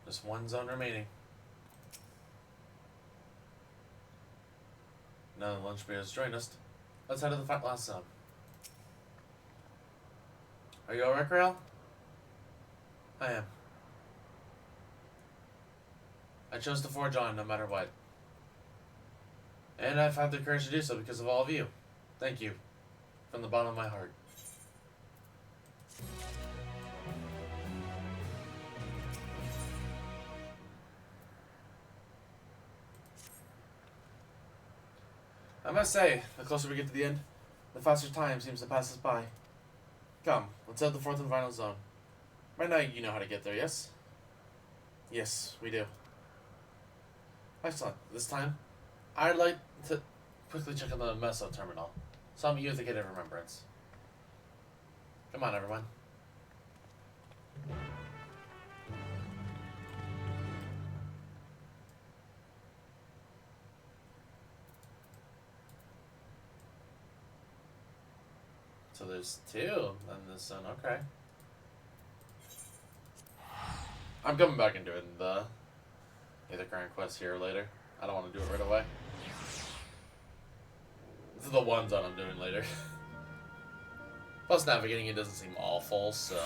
Just one zone remaining. Now the lunch break has joined us. Let's head to the last zone. Are you alright, Grail? I am. I chose to forge on no matter what. And I've had the courage to do so because of all of you. Thank you. From the bottom of my heart. I must say, the closer we get to the end, the faster time seems to pass us by. Come, let's head to the fourth and final zone. Right now you know how to get there, yes? Yes, we do. Excellent. This time, I'd like to quickly check on the MSQ terminal. Some years to get a remembrance. Come on, everyone. So there's two in this zone, okay. I'm coming back and doing the either current quest here or later. I don't want to do it right away. This is the one zone I'm doing later. Plus navigating it doesn't seem awful, so...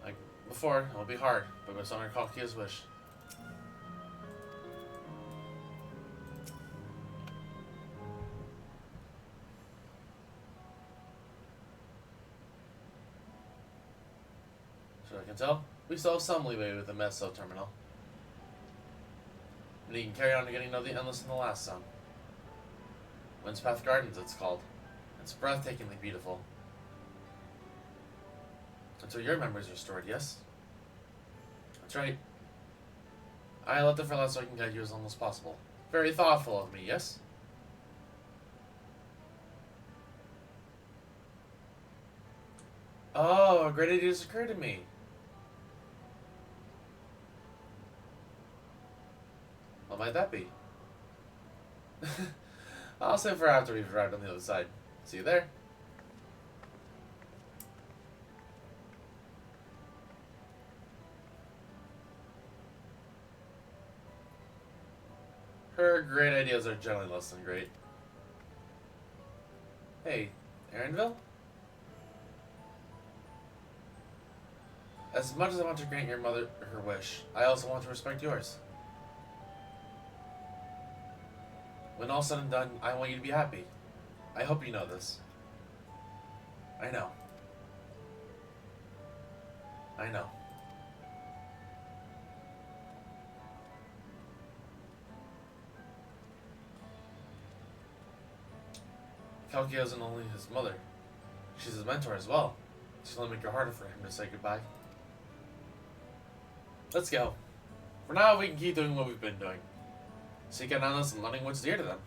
Like before, it'll be hard, but it's on Kalkia's wish. So I can tell, we still have some leeway with the MSQ terminal. And you can carry on to getting to know the Endless in the last zone. Windspath Gardens, it's called. It's breathtakingly beautiful. Until your memories are stored, yes? That's right. I left it for last so I can guide you as long as possible. Very thoughtful of me, yes? Oh, a great idea just occurred to me. What might that be? I'll save for after we've arrived on the other side. See you there. Her great ideas are generally less than great. Hey, Erinville? As much as I want to grant your mother her wish, I also want to respect yours. When all's said and done, I want you to be happy. I hope you know this. I know. I know. Kalkia isn't only his mother. She's his mentor as well. She'll only make it harder for him to say goodbye. Let's go. For now, we can keep doing what we've been doing. Seeking on us and learning what's dear to them.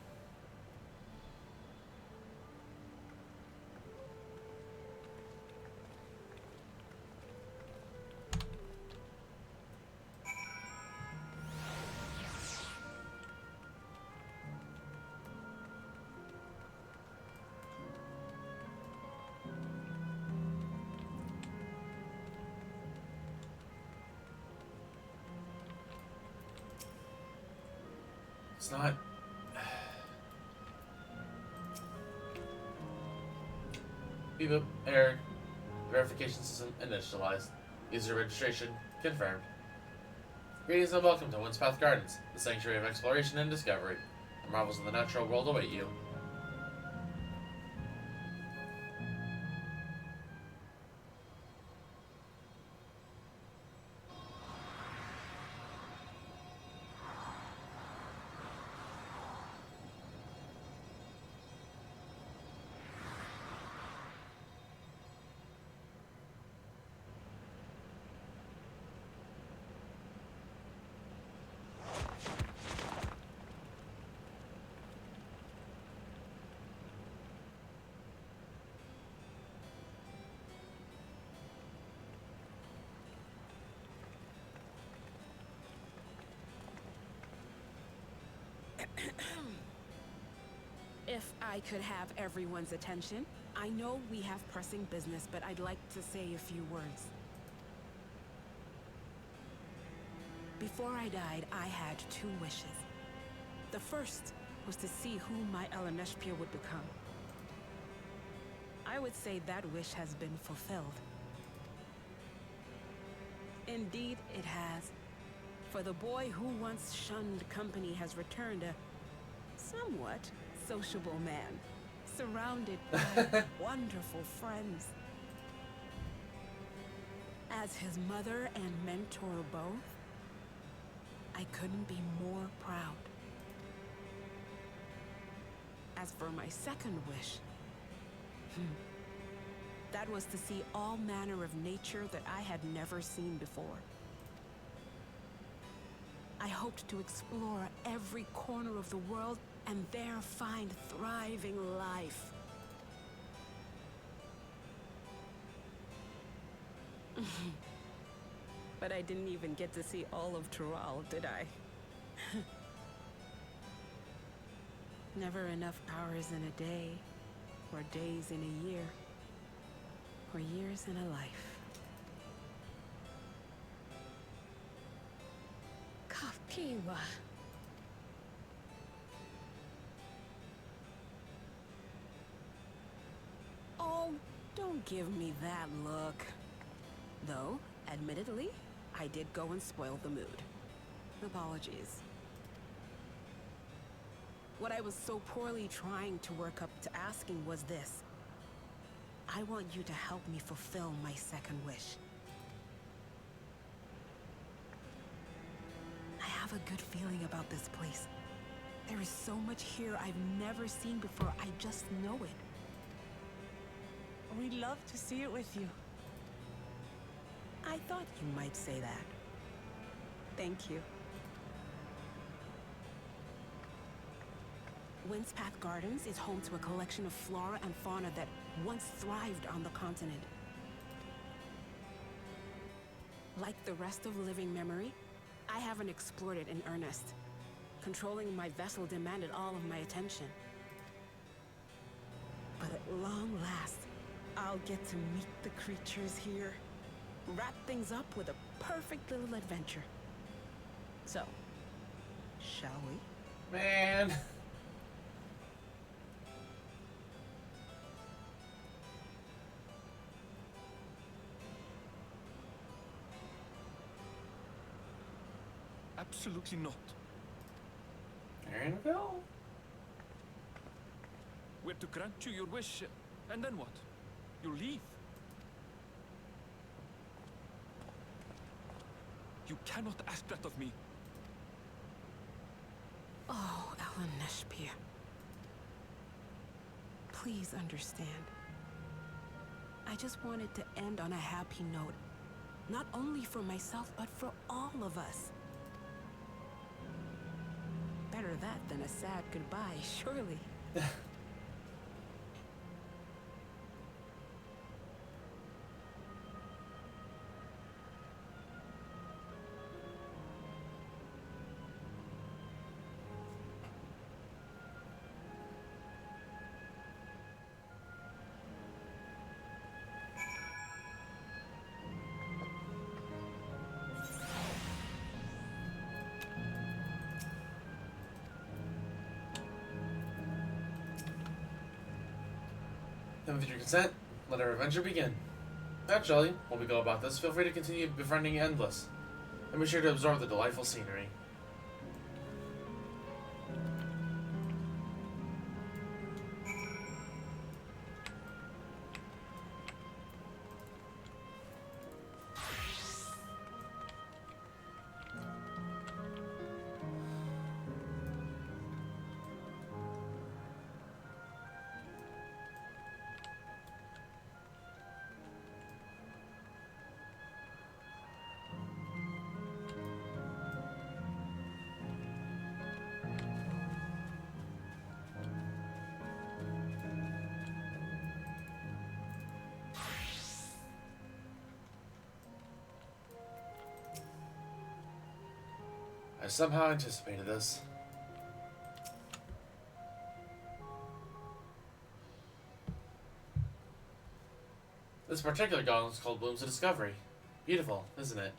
It's not... Beep boop. Error. Verification system initialized. User registration confirmed. Greetings and welcome to Windspath Gardens, the sanctuary of exploration and discovery. The marvels of the natural world await you. If I could have everyone's attention, I know we have pressing business, but I'd like to say a few words. Before I died, I had 2 wishes. The first was to see who my Eleneshpia would become. I would say that wish has been fulfilled. Indeed, it has. For the boy who once shunned company has returned a somewhat sociable man, surrounded by wonderful friends. As his mother and mentor both, I couldn't be more proud. As for my second wish, that was to see all manner of nature that I had never seen before. I hoped to explore every corner of the world and there find thriving life. But I didn't even get to see all of Tural, did I? Never enough hours in a day, or days in a year, or years in a life. Kapiwa. Oh, don't give me that look. Though, admittedly, I did go and spoil the mood. Apologies. What I was so poorly trying to work up to asking was this. I want you to help me fulfill my second wish. I have a good feeling about this place. There is so much here I've never seen before, I just know it. We'd love to see it with you. I thought you might say that. Thank you. Windspath Gardens is home to a collection of flora and fauna that once thrived on the continent. Like the rest of living memory, I haven't explored it in earnest. Controlling my vessel demanded all of my attention. But at long last, I'll get to meet the creatures here. Wrap things up with a perfect little adventure. So, shall we? Man. Absolutely not. Aaronville? We're to grant you your wish, and then what? You leave? You cannot ask that of me. Oh, Eleneshpia. Please understand. I just wanted to end on a happy note. Not only for myself, but for all of us. Better that than a sad goodbye, surely. Then with your consent, let our adventure begin. Naturally, while we go about this, feel free to continue befriending Endless, and be sure to absorb the delightful scenery. I somehow anticipated this. This particular garland is called Blooms of Discovery. Beautiful, isn't it?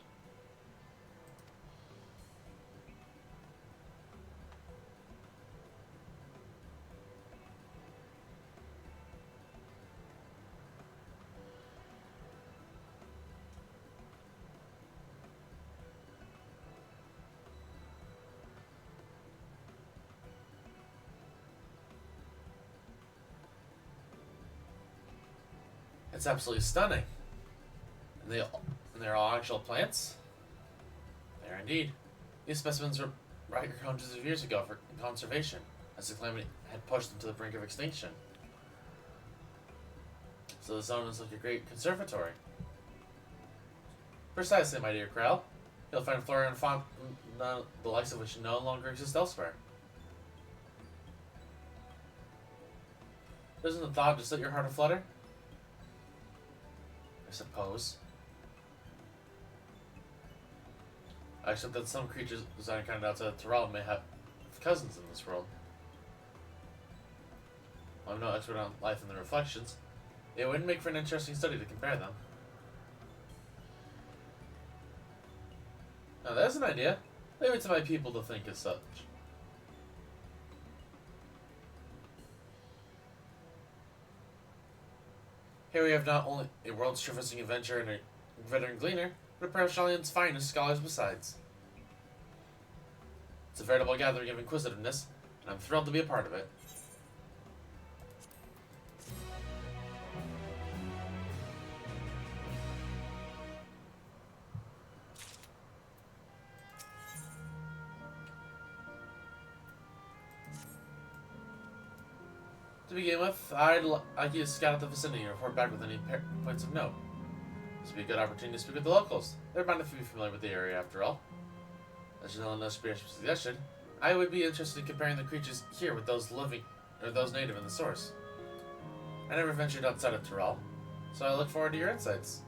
It's absolutely stunning. And they're all actual plants? They are indeed. These specimens were brought here hundreds of years ago for conservation, as the calamity had pushed them to the brink of extinction. So the zone is like a great conservatory. Precisely, my dear Krell. You'll find flora and fauna, the likes of which no longer exist elsewhere. Doesn't the thought just let your heart aflutter? I suppose. I accept that some creatures designed kind of outside of Terrell may have cousins in this world. I'm no expert on life and the reflections. It wouldn't make for an interesting study to compare them. Now there's an idea. Leave it to my people to think as such. Here we have not only a world-traversing adventurer and a veteran gleaner, but a pair of Shalion's finest scholars besides. It's a veritable gathering of inquisitiveness, and I'm thrilled to be a part of it. To begin with, I'd like you to scout out the vicinity and report back with any points of note. This would be a good opportunity to speak with the locals. They're bound to be familiar with the area after all. As no spirit suggestion, I would be interested in comparing the creatures here with those living, or those native in the source. I never ventured outside of Tyrell, so I look forward to your insights.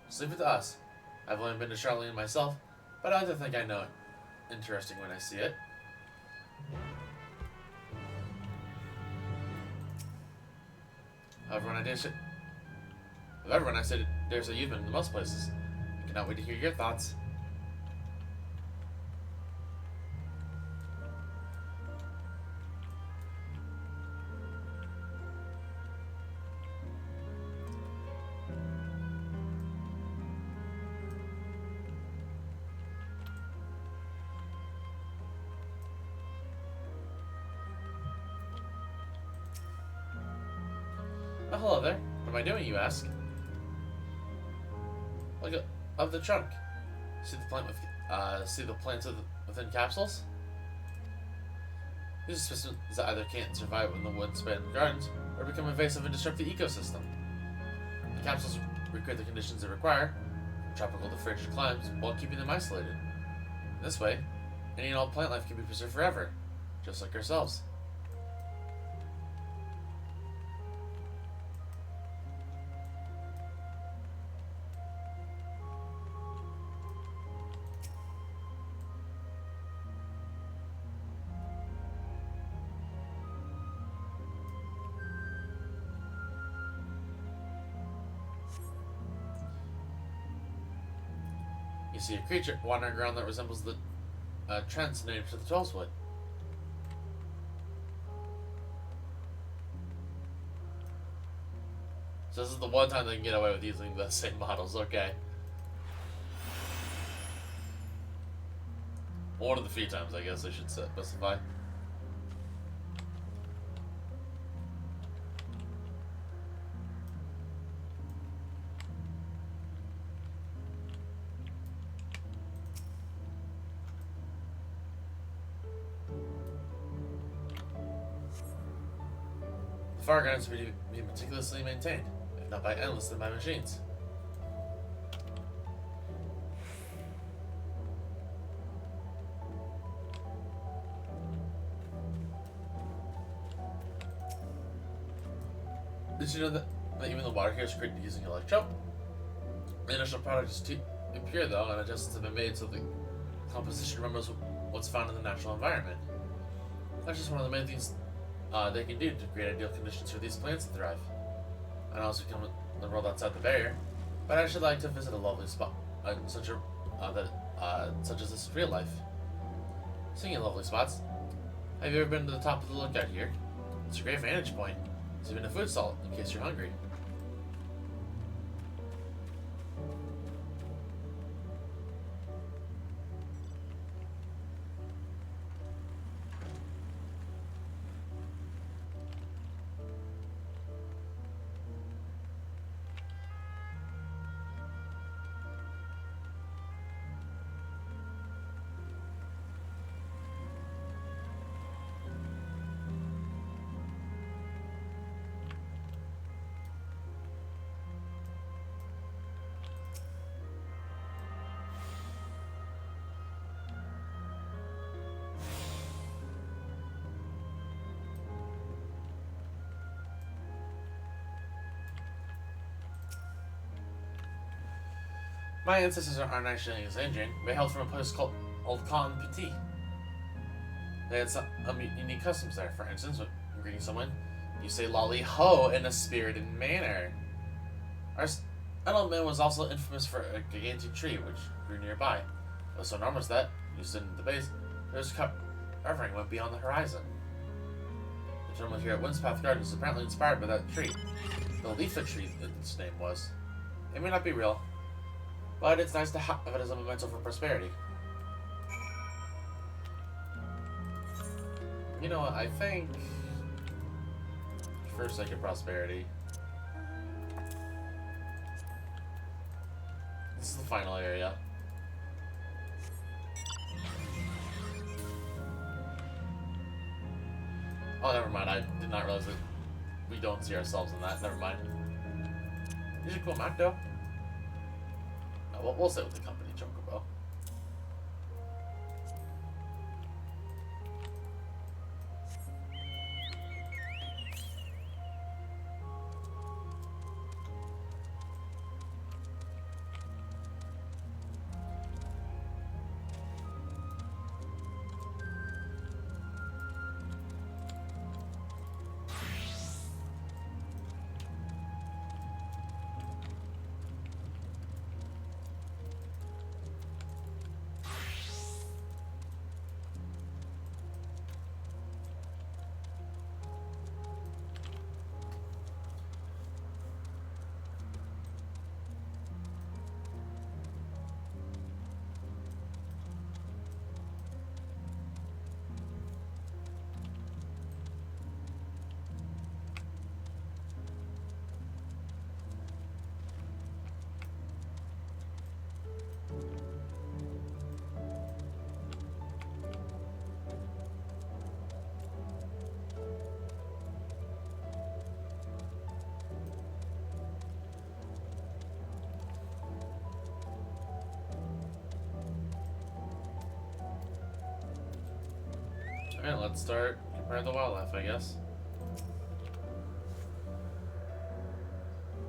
Just leave it to us. I've only been to Charlene myself, but I like to think I know it. Interesting when I see it. However, when I said there's a you've been in most places, I cannot wait to hear your thoughts. Oh, hello there. What am I doing, you ask? Look up the trunk. See the plant within capsules? These are specimens that either can't survive in the wood span gardens or become invasive and disrupt the ecosystem. The capsules recreate the conditions they require, from tropical to frigid climes, while keeping them isolated. In this way, any and all plant life can be preserved forever, just like ourselves. You see a creature wandering around that resembles the trends native to the Trollswood. So this is the one time they can get away with using the same models, okay. One of the few times, I guess I should specify. The fire gardens would be meticulously maintained, if not by endless, then by machines. Did you know that even the water here is created using electro? The initial product is too impure though, and adjustments have been made so the composition remembers what's found in the natural environment. That's just one of the main things they can do to create ideal conditions for these plants to thrive. And also the world outside the barrier, but I should like to visit a lovely spot, such as this real life. Speaking of lovely spots, have you ever been to the top of the lookout here? It's a great vantage point. There's even a food stall in case you're hungry. My ancestors aren't actually Xandrian. They hailed from a place called Old Cotton Petit. They had some unique customs there. For instance, when greeting someone, you say "lolly ho" in a spirited manner. Our settlement was also infamous for a gigantic tree which grew nearby. It was so enormous that, you stood at the base, there's covering went beyond the horizon. The gentleman here at Windspath Gardens is apparently inspired by that tree. The leaflet tree, its name was. It may not be real, but it's nice to have it as a memento for prosperity. You know what, I think for sake of prosperity, this is the final area. Oh, never mind, I did not realize that we don't see ourselves in that. Never mind. These are cool map though. We'll stay with the company Chocobo. Alright, let's start comparing the wildlife, I guess.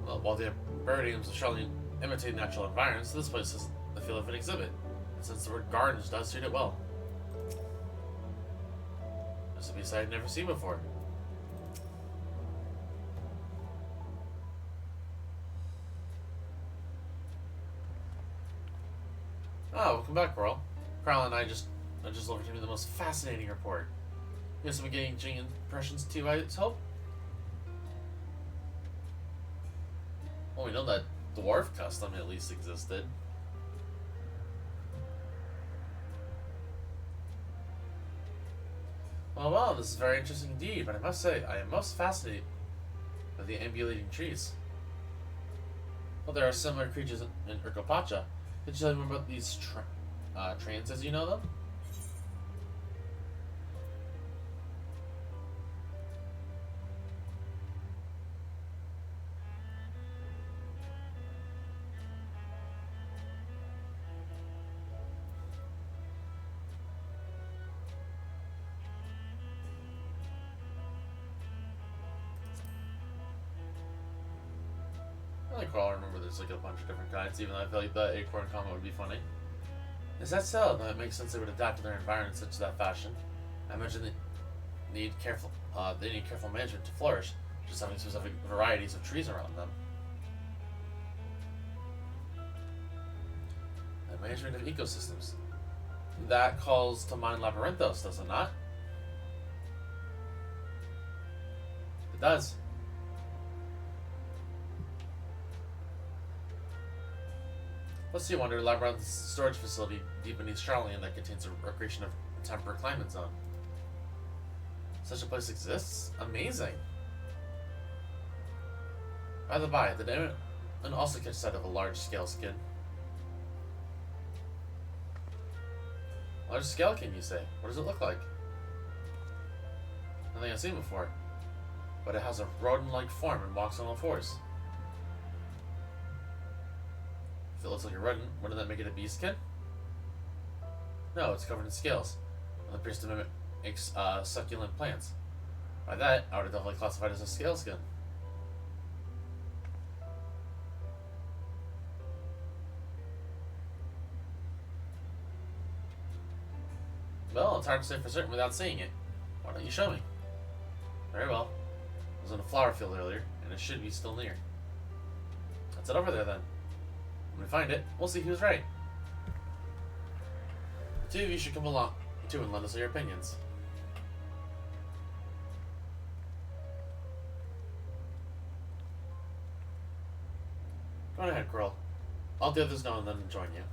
Well, while the birdiums will surely imitate natural environments, this place is the feel of an exhibit, since the word gardens does suit it well. This would be a sight I've never seen before. Ah, welcome back, Coral. Carl and I just delivered to me the most fascinating report. You guys have been getting genuine impressions too, I hope? Well, we know that dwarf custom at least existed. Well, this is very interesting indeed, but I must say, I am most fascinated by the ambulating trees. Well, there are similar creatures in Urkopacha. Could you tell me more about these trans as you know them? I like Crawl, remember there's like a bunch of different kinds, even though I feel like the acorn comment would be funny. Is that so? Then it makes sense they would adapt to their environment in such that fashion. I imagine they need careful management to flourish, just having specific varieties of trees around them. Management of ecosystems. That calls to mind Labyrinthos, does it not? It does. Let's see, wonder Labyrinth's storage facility deep beneath Charlian that contains a recreation of temperate climate zone. Such a place exists? Amazing. By the by, did anyone also catch sight of a large-scale skin? Large scale, can you say? What does it look like? Nothing I've seen before. But it has a rodent-like form and walks on all fours. If it looks like a rodent, wouldn't that make it a bee skin? No, it's covered in scales. And appears to mimic succulent plants. By that, I would have definitely classified it as a scale skin. Well, it's hard to say for certain without seeing it. Why don't you show me? Very well. I was in a flower field earlier, and it should be still near. Let's head over there then. When we find it, we'll see who's right. The two of you should come along too and let us know your opinions. Go on ahead, Quirrell. I'll let the others know and then join you.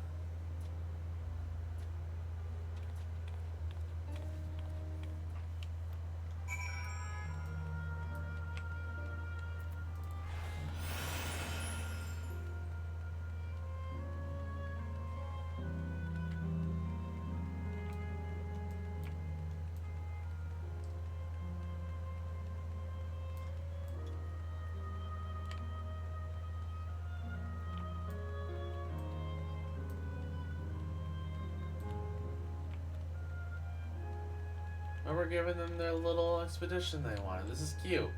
And we're giving them their little expedition they wanted. This is cute.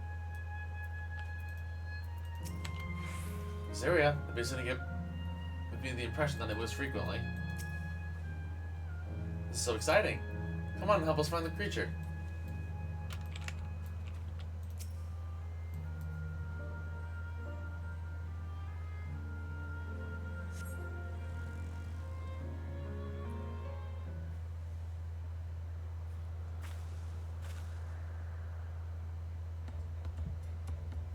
This area, the base getting it would be the impression that it was frequently. This is so exciting. Come on and help us find the creature.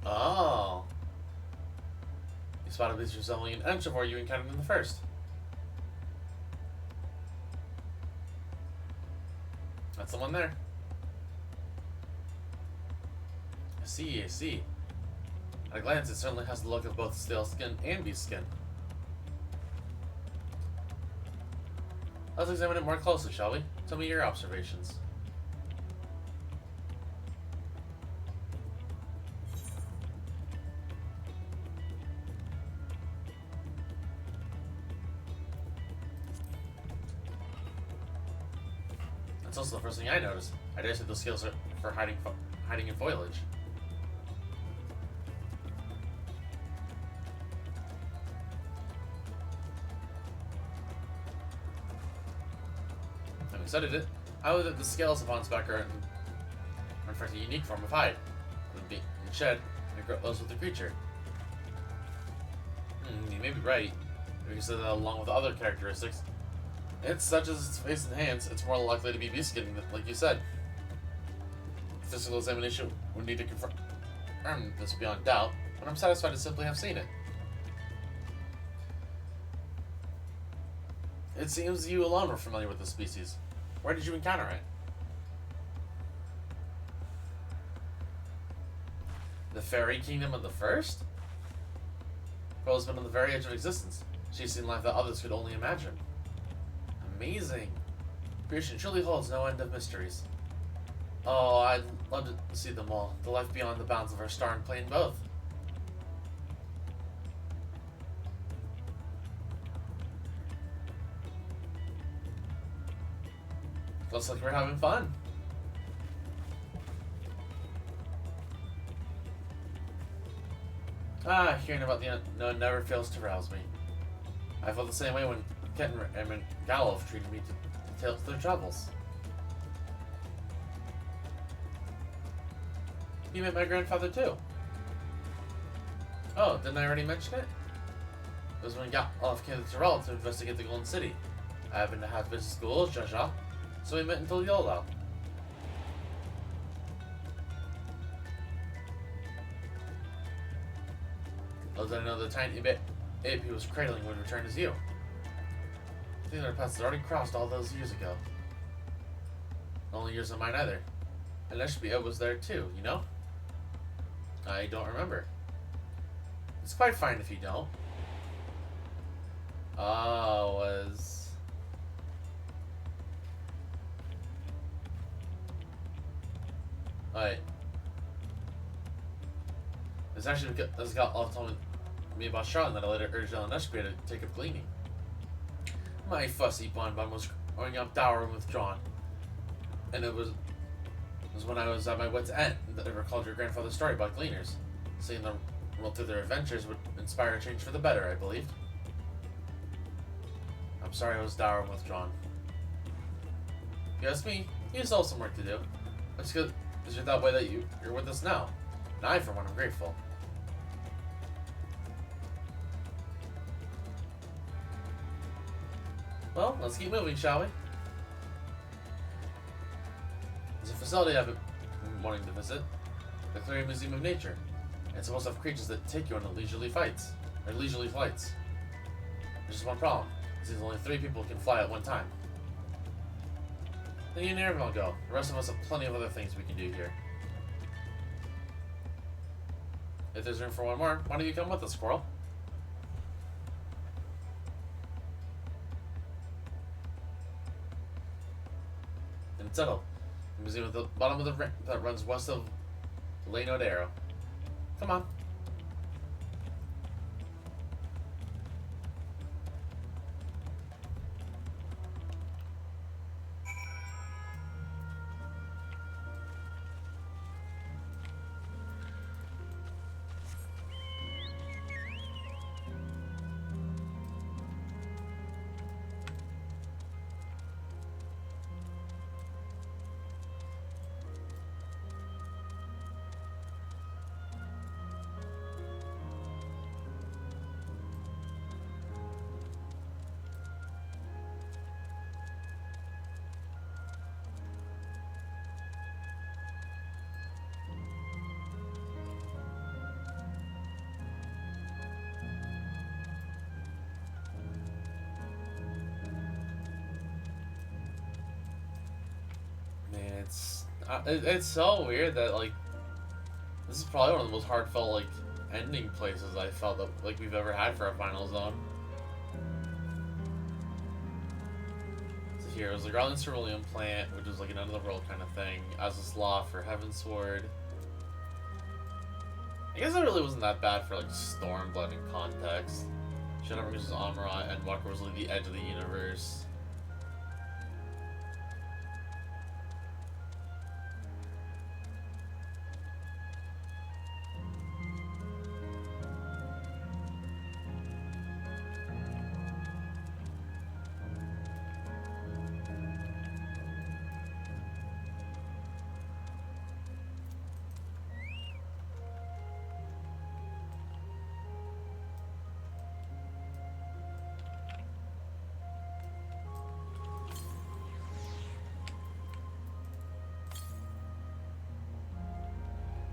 Oh. You spotted these resembling an entomore you encountered in the first. That's the one there. I see, I see. At a glance, it certainly has the look of both stale skin and beast skin. Let's examine it more closely, shall we? Tell me your observations. That's also the first thing I noticed. I dare say those scales are for hiding in foliage. Having studied it, I know that the scales upon its back are in fact a unique form of hide. When being shed, it grows with the creature. You may be right. If you consider that along with other characteristics, it's such as its face and hands, it's more likely to be beast skin, like you said. Physical examination would need to confirm this beyond doubt, but I'm satisfied to simply have seen it. It seems you alone were familiar with the species. Where did you encounter it? The fairy kingdom of the first? Pearl has been on the very edge of existence. She's seen life that others could only imagine. Amazing. Creation truly holds no end of mysteries. Oh, I'd love to see them all. The life beyond the bounds of our star and plane both. Looks like we're having fun. Hearing about the unknown never fails to rouse me. I felt the same way when Kent and Gallof treated me to tales of their travels. You met my grandfather too. Oh, didn't I already mention it? It was when we got off campus to Terrell to investigate the Golden City. I happened to have business school, Jaja, so we met until Yola. Little did I know the tiny bit ape he was cradling would return as you. I think their paths had already crossed all those years ago. Only yours and mine either. And Leshbia was there too, you know? I don't remember. It's quite fine if you don't. Was... Alright. It's actually because this guy all told me about Charlotte that I later urged Ellen Leshbia to take up gleaning. My fussy bonbon was growing up dour and withdrawn. And it was when I was at my wit's end that I recalled your grandfather's story about gleaners. Seeing them roll through their adventures would inspire a change for the better, I believed. I'm sorry I was dour and withdrawn. If you ask me, you still have some work to do. It's good because you're that way that you're with us now. And I, for one, am grateful. Well, let's keep moving, shall we? There's a facility I've been wanting to visit. The Clarion Museum of Nature. It's supposed to have creatures that take you on leisurely flights. There's just one problem. There's only 3 people who can fly at one time. Then you and Aaron will go. The rest of us have plenty of other things we can do here. If there's room for one more, why don't you come with us, Squirrel? And it's settled. The museum at the bottom of the ramp that runs west of Leno Darrow. Come on. It's so weird that, like, this is probably one of the most heartfelt, like, ending places I felt that, like, we've ever had for a final zone. So here was the Garland Cerulean plant, which is like an end-of-the-world kind of thing. Az's Law for Heavensward. I guess it really wasn't that bad for, like, Stormblood in context. Shadowrun versus Amurat, and Walker was like the edge of the universe.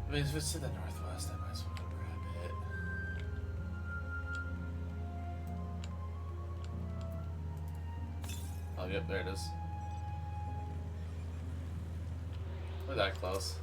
I mean, if it's to the northwest, I might as well go grab it. Oh, yep, there it is. We're that close.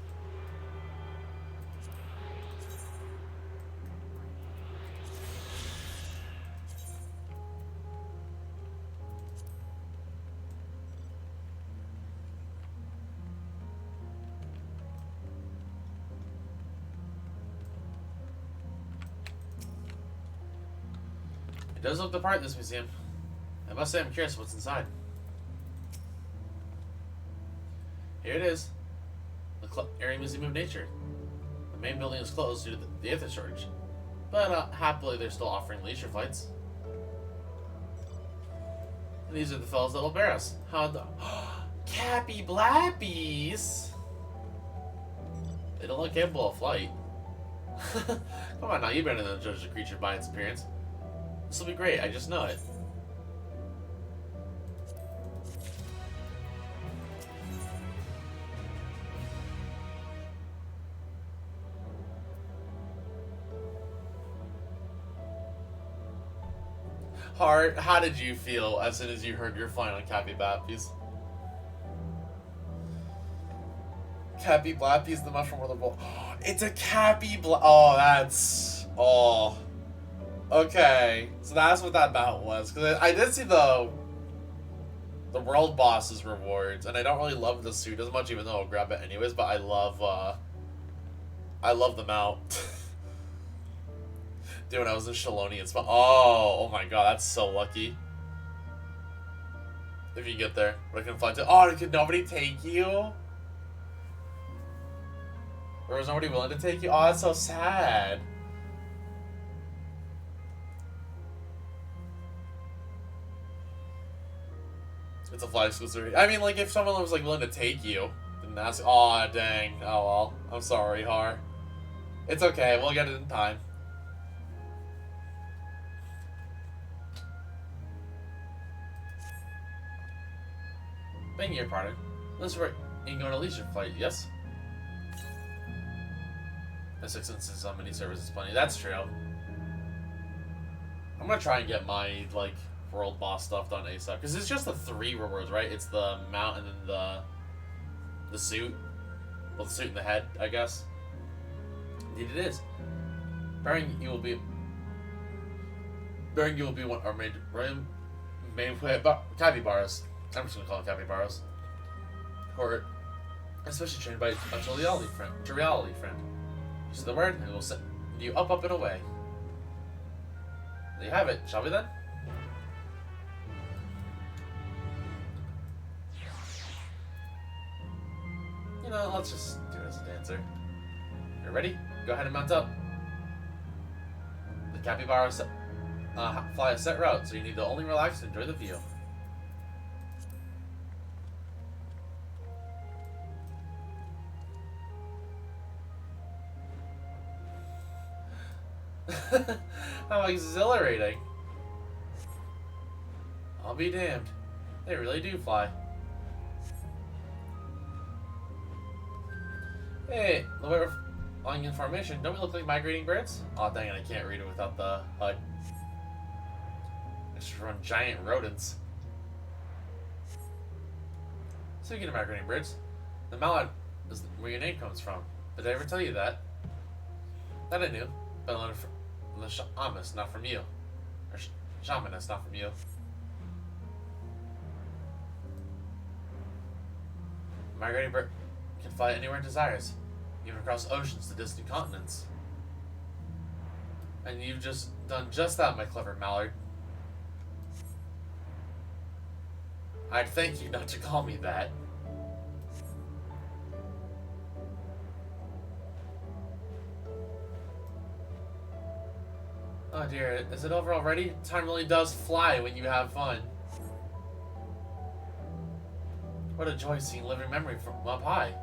It does look the part in this museum. I must say I'm curious what's inside. Here it is. The Area Museum of Nature. The main building is closed due to the ether shortage. But happily they're still offering leisure flights. And these are the fellows that will bear us. How the... Cappy Blappies! They don't look capable of flight. Come on now, you better than judge the creature by its appearance. This will be great, I just know it. Heart, how did you feel as soon as you heard your final Cappy Blappies? Cappy Blappies, the mushroom world of bowl. It's a Cappy Oh, that's... Oh. Okay. So that's what that mount was. Because I did see the world boss's rewards, and I don't really love the suit as much, even though I'll grab it anyways, but I love the mount. Dude, when I was in Shaloni, it's fun. Oh my god, that's so lucky. If you get there. But I can fly to. Oh, could nobody take you? Or was nobody willing to take you? Oh, that's so sad. It's a fly exclusive. I mean, like, if someone was, like, willing to take you, then that's. Oh, dang. Oh, well. I'm sorry, Har. It's okay. We'll get it in time. Begging your pardon. This is where you can go on a leisure flight, yes? The 6 instances on mini service is plenty. That's true. I'm gonna try and get my, like, world boss stuff done ASAP. Because it's just the 3 rewards, right? It's the mount and then the suit. Well, the suit and the head, I guess. Indeed it is. Bearing you will be one of our main capybaras. I'm just gonna call them capybaras. Or especially trained by a Triviality friend. Use the word, and it will send you up and away. There you have it. Shall we then? You know, let's just do it as a dancer. You're ready? Go ahead and mount up. The capybaras fly a set route, so you need to only relax and enjoy the view. How exhilarating. I'll be damned. They really do fly. Hey, the way we're flying in formation, don't we look like migrating birds? Aw, dang it, I can't read it without the HUD. I should run giant rodents. Speaking of migrating birds, the mallard is where your name comes from. Did I ever tell you that? That I knew, but I learned from the shamanist, not from you. Or shamanist, not from you. Migrating bird can fly anywhere it desires, even across oceans to distant continents. And you've just done just that, my clever mallard. I'd thank you not to call me that. Oh dear, is it over already? Time really does fly when you have fun. What a joy seeing living memory from up high.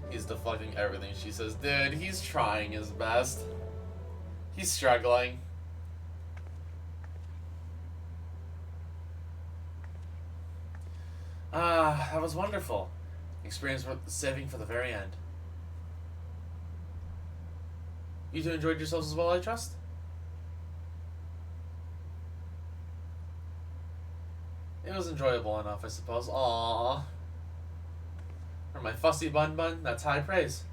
He's deflecting everything she says. Dude, he's trying his best. He's struggling. Ah, that was wonderful. Experience worth saving for the very end. You two enjoyed yourselves as well, I trust? It was enjoyable enough, I suppose. Aww. For my fussy bun, that's high praise.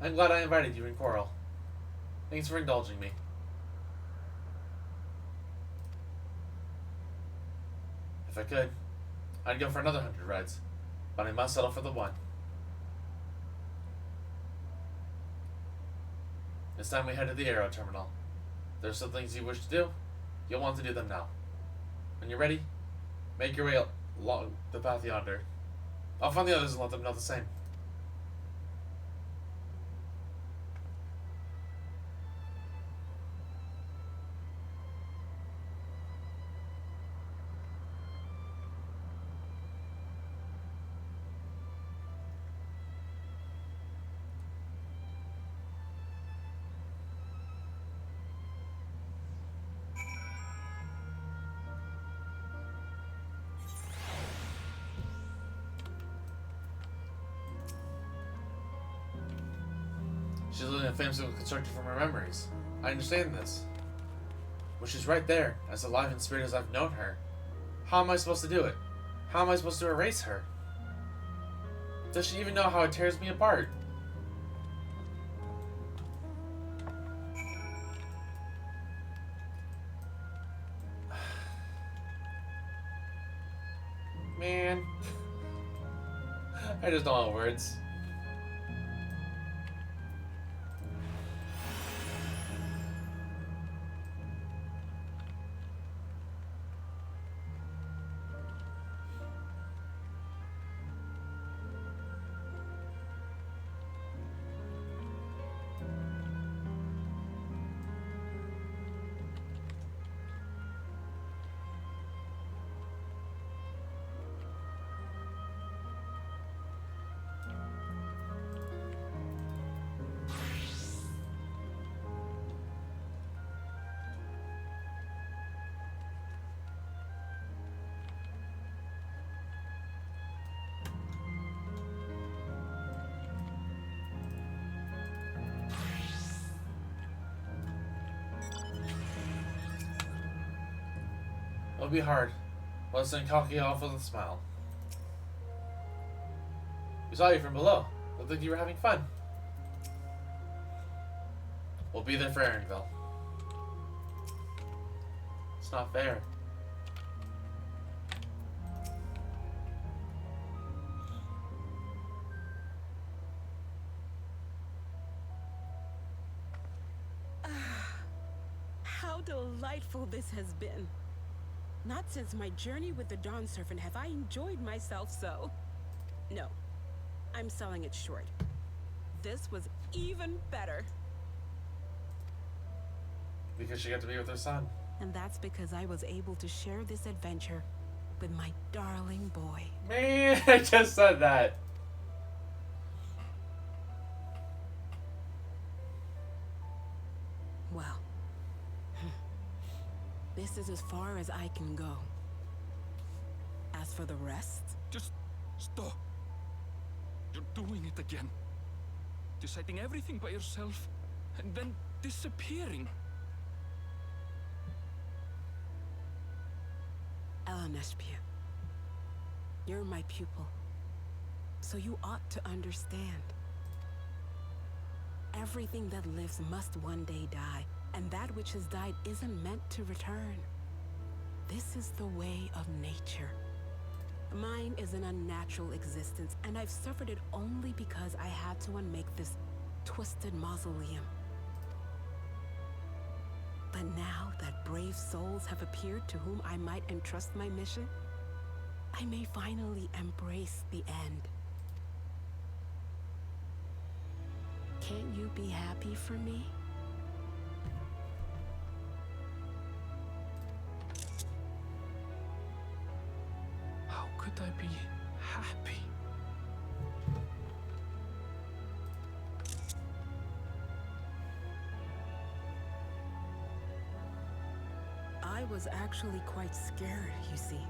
I'm glad I invited you and Coral. Thanks for indulging me. If I could, I'd go for another 100 rides, but I must settle for the one. It's time we head to the Aero Terminal. There's some things you wish to do. You'll want to do them now. When you're ready, make your way along the path yonder. I'll find the others and let them know the same. She's living in flames constructed from her memories. I understand this. But she's right there, as alive in spirit as I've known her. How am I supposed to do it? How am I supposed to erase her? Does she even know how it tears me apart? Man. I just don't have words. It'll be hard. Let's then calculate off with a smile. We saw you from below. Looked like you were having fun. We'll be there for Erinville. It's not fair. How delightful this has been. Not since my journey with the Dawn Servant have I enjoyed myself so. No, I'm selling it short. This was even better. Because she got to be with her son. And that's because I was able to share this adventure with my darling boy. Man, I just said that. Well, this is as far as I can go. As for the rest... Just stop. You're doing it again. Deciding everything by yourself, and then disappearing. Elenespia, you're my pupil, so you ought to understand. Everything that lives must one day die, and that which has died isn't meant to return. This is the way of nature. Mine is an unnatural existence, and I've suffered it only because I had to unmake this twisted mausoleum. But now that brave souls have appeared to whom I might entrust my mission, I may finally embrace the end. Can't you be happy for me? How could I be happy? I was actually quite scared, you see.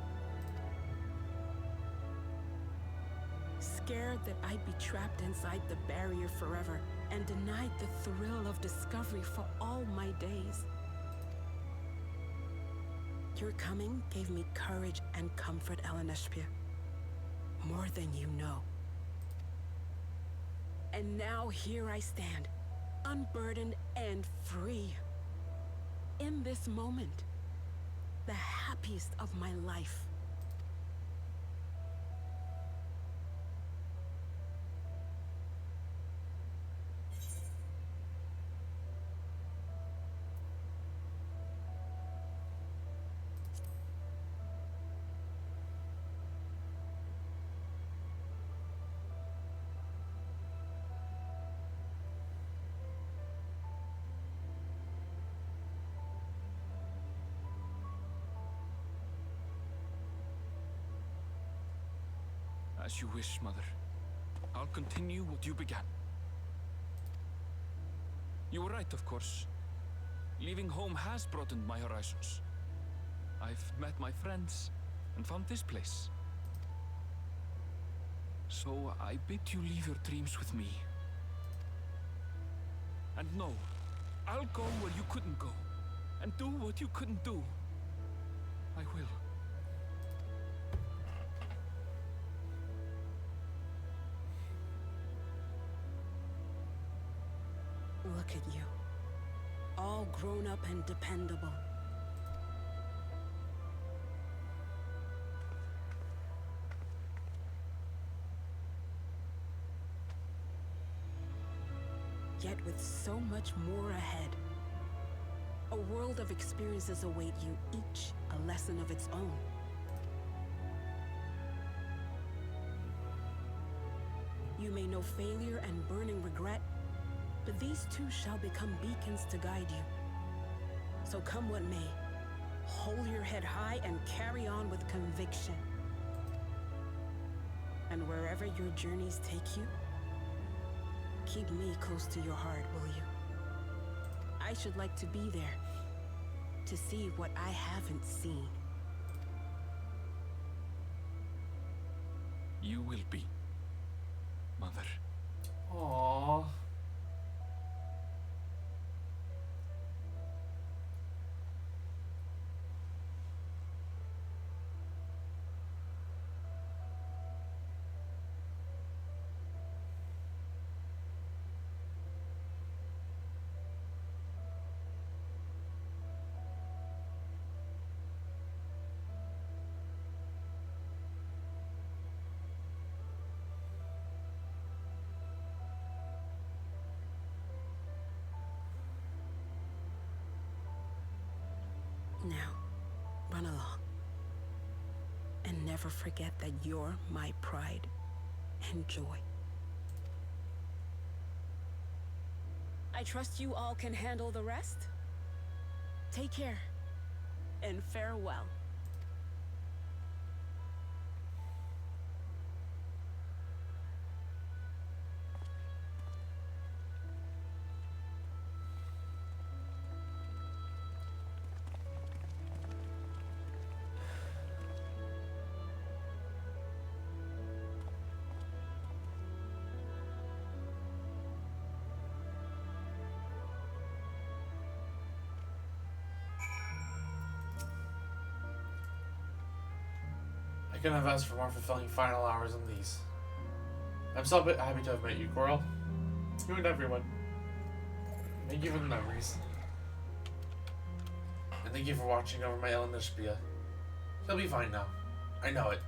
Scared that I'd be trapped inside the barrier forever and denied the thrill of discovery for all my days. Your coming gave me courage and comfort, Elenespia. More than you know. And now here I stand, unburdened and free. In this moment, the happiest of my life. As you wish, Mother. I'll continue what you began. You were right, of course. Leaving home has broadened my horizons. I've met my friends and found this place. So I bid you leave your dreams with me. And no, I'll go where you couldn't go, and do what you couldn't do. I will. Look at you. All grown up and dependable. Yet with so much more ahead. A world of experiences await you, each a lesson of its own. You may know failure and burning regret, but these too shall become beacons to guide you. So come what may, hold your head high and carry on with conviction. And wherever your journeys take you, keep me close to your heart, will you? I should like to be there, to see what I haven't seen. You will be, Mother. Aww. Now, run along. And never forget that you're my pride and joy. I trust you all can handle the rest. Take care, and farewell. I couldn't have asked for more fulfilling final hours than these. I'm so happy to have met you, Coral. You and everyone. Thank you for the memories. And thank you for watching over my Elenishbia. He'll be fine now. I know it.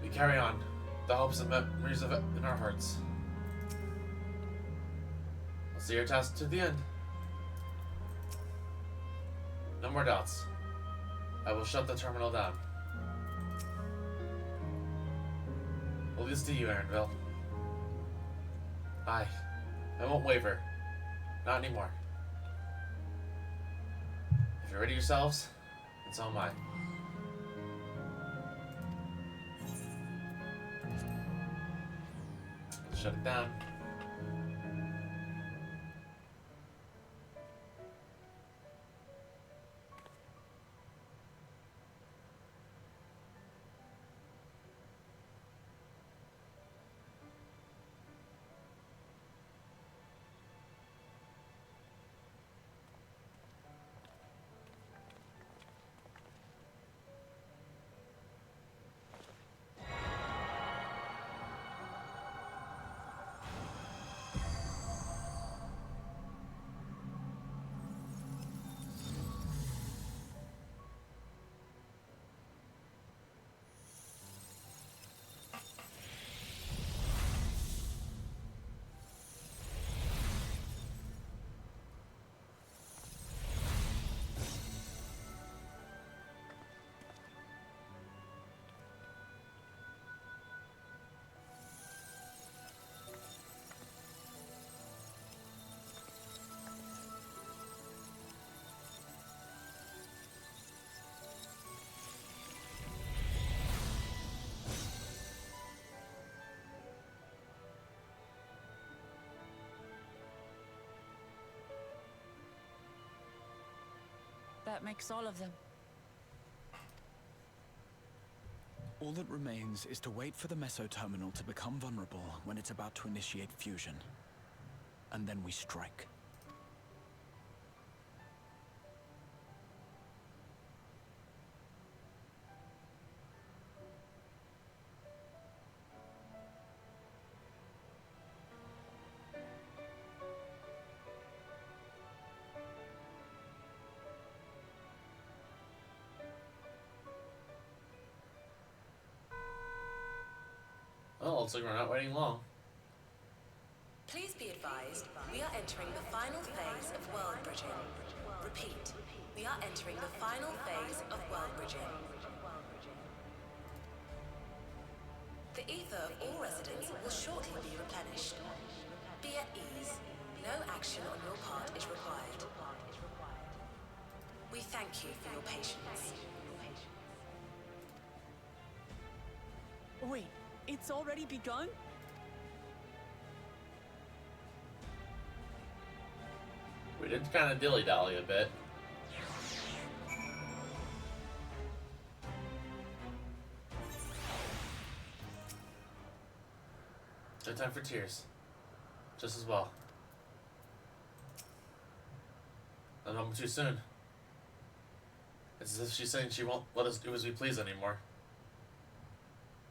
We carry on, the hopes and memories of it in our hearts. I'll see your task to the end. No more doubts. I will shut the terminal down. At least to you, Aaronville. I won't waver. Not anymore. If you're ready yourselves, and so am I. Shut it down. That makes all of them. All that remains is to wait for the meso-terminal to become vulnerable when it's about to initiate fusion. And then we strike. Oh, looks like we're not waiting long. Please be advised, we are entering the final phase of world bridging. Repeat, we are entering the final phase of world bridging. The ether of all residents will shortly be replenished. Be at ease. No action on your part is required. We thank you for your patience. Wait, it's already begun? We did kind of dilly-dally a bit. No time for tears. Just as well. A moment too soon. It's as if she's saying she won't let us do as we please anymore.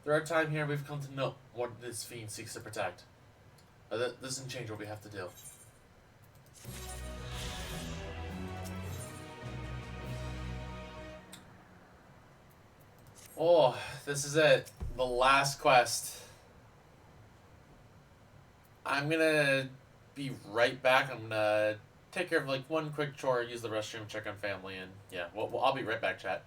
Through our time here, we've come to know what this fiend seeks to protect. But that doesn't change what we have to do. Oh, this is it. The last quest. I'm gonna be right back. I'm gonna take care of like one quick chore, use the restroom, check on family, and yeah, I'll be right back, chat.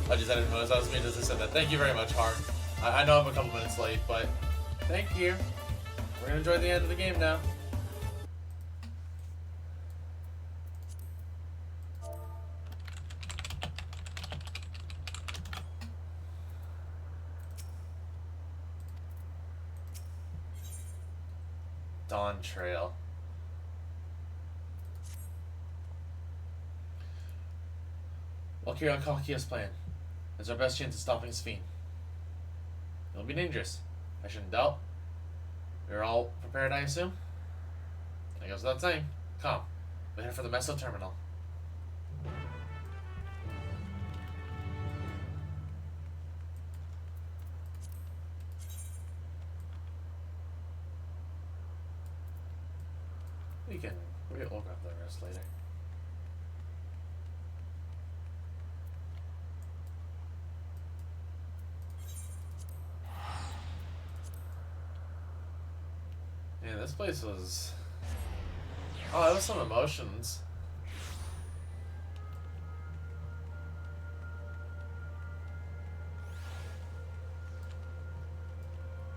I just didn't notice. I was mean as I said that. Thank you very much, Har. I know I'm a couple minutes late, but thank you. We're gonna enjoy the end of the game now. Dawntrail. We'll carry on Kalkia's plan. It's our best chance of stopping his fiend. It'll be dangerous. I shouldn't doubt. We're all prepared, I assume? I goes without saying. Come. We're headed for the Meso terminal. We'll grab the rest later. Yeah, this place was... Oh, it was some emotions.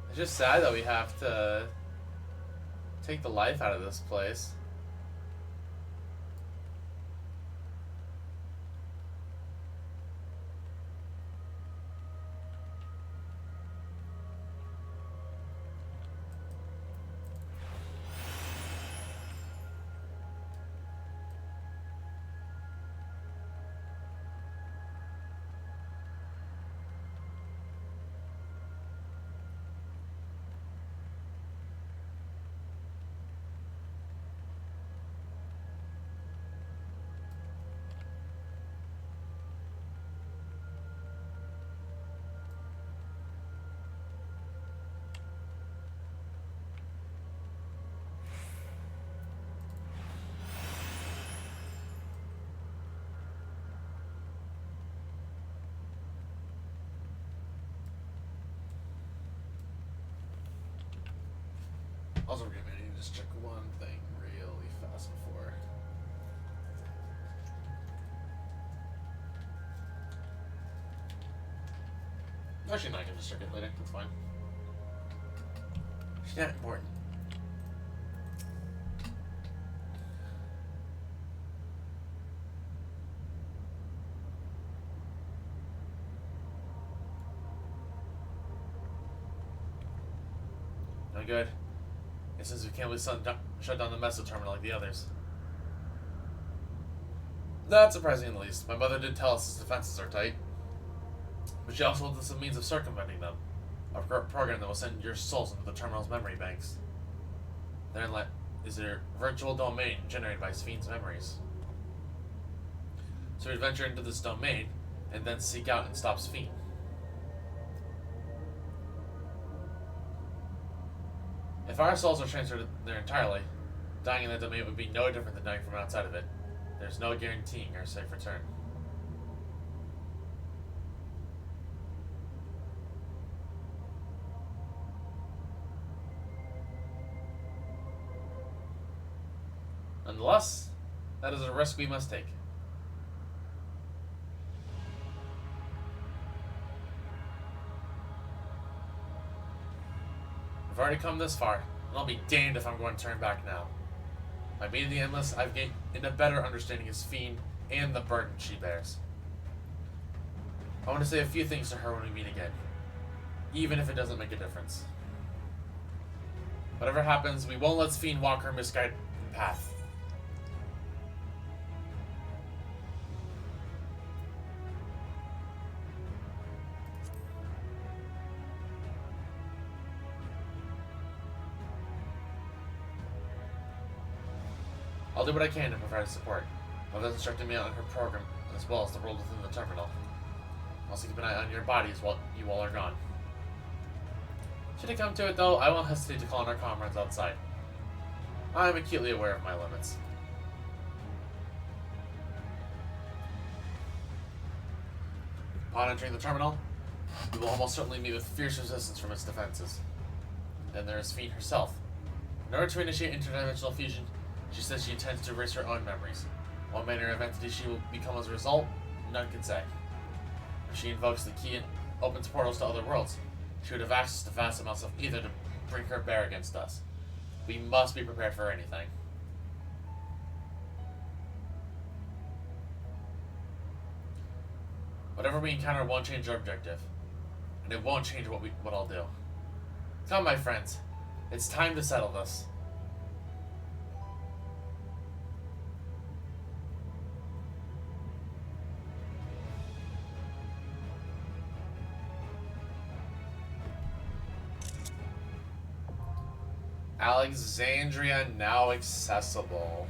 It's just sad that we have to take the life out of this place. Also, we're gonna need to just check one thing really fast before. Actually, no, I can just check it later. That's fine. It's not important. No good. And since we can't really shut down the Meso terminal like the others. Not surprising in the least. My mother did tell us his defenses are tight. But she also told us a means of circumventing them. A program that will send your souls into the terminal's memory banks. Therein is a virtual domain generated by Sphne's memories. So we venture into this domain and then seek out and stop Sphene. If our souls are transferred there entirely, dying in that domain would be no different than dying from outside of it. There's no guaranteeing our safe return. Nonetheless, that is a risk we must take. I've already come this far, and I'll be damned if I'm going to turn back now. By meeting the Endless, I've gained a better understanding of Sphene and the burden she bears. I want to say a few things to her when we meet again, even if it doesn't make a difference. Whatever happens, we won't let Sphene walk her misguided path. I'll do what I can to provide support. Mother's instructed me on her program, as well as the world within the terminal. I'll also keep an eye on your bodies while you all are gone. Should it come to it, though, I won't hesitate to call on our comrades outside. I am acutely aware of my limits. Upon entering the terminal, we will almost certainly meet with fierce resistance from its defenses. Then there is Sphene herself. In order to initiate interdimensional fusion, she says she intends to erase her own memories. What manner of entity she will become as a result, none can say. If she invokes the key and opens portals to other worlds, she would have access to vast amounts of ether to bring her bear against us. We must be prepared for anything. Whatever we encounter won't change our objective, and it won't change what I'll do. Come, my friends. It's time to settle this. Alexandria now accessible.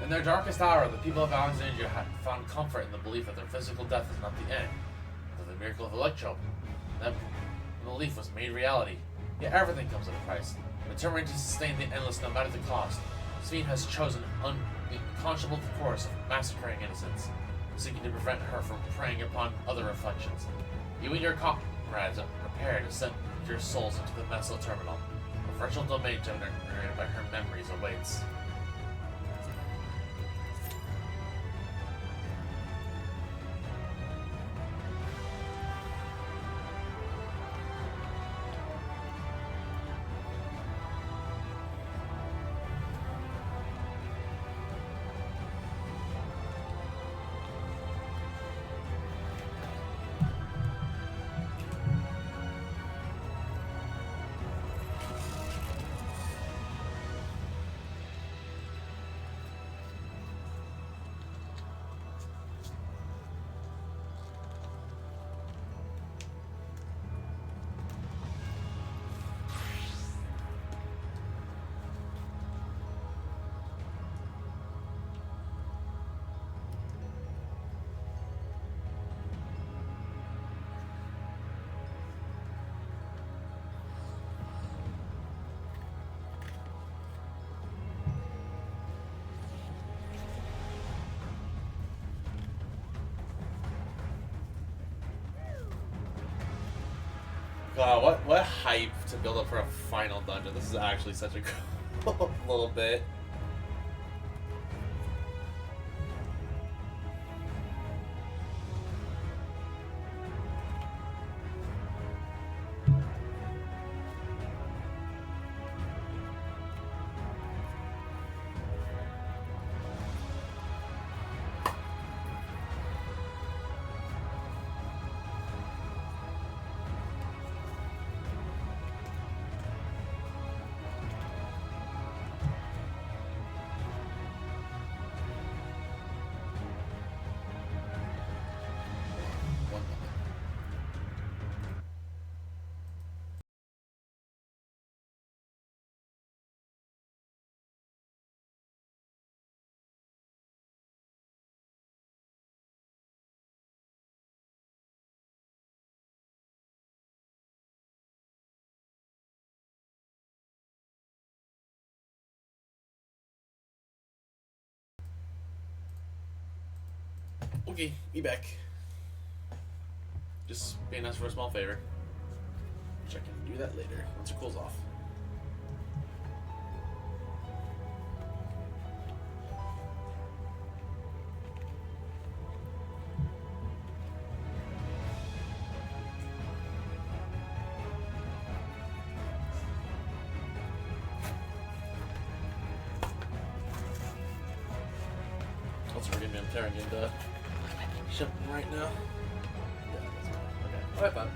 In their darkest hour, the people of Alexandria had found comfort in the belief that their physical death is not the end, but the miracle of Electro. That belief was made reality. Yet everything comes at a price. Determined to sustain the endless no matter the cost, Sveen has chosen an unconscionable course of massacring innocents, seeking to prevent her from preying upon other reflections. You and your comrades prepare to send your souls into the Meso Terminal. A virtual domain generated by her memories awaits. God, what hype to build up for a final dungeon. This is actually such a cool little bit. Okay, be back. Just being asked for a small favor. Which I can do that later, once it cools off. Also, forgive me, I'm tearing into shipping right now. Yeah, that's fine. Okay. Alright, fine.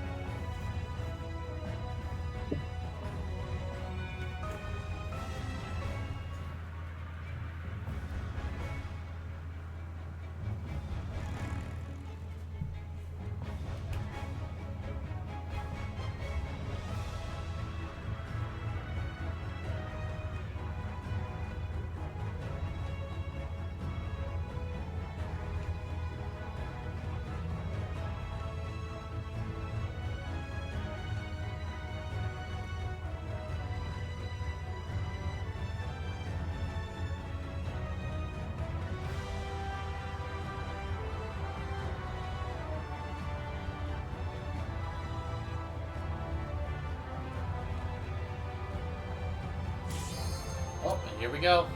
Here we go.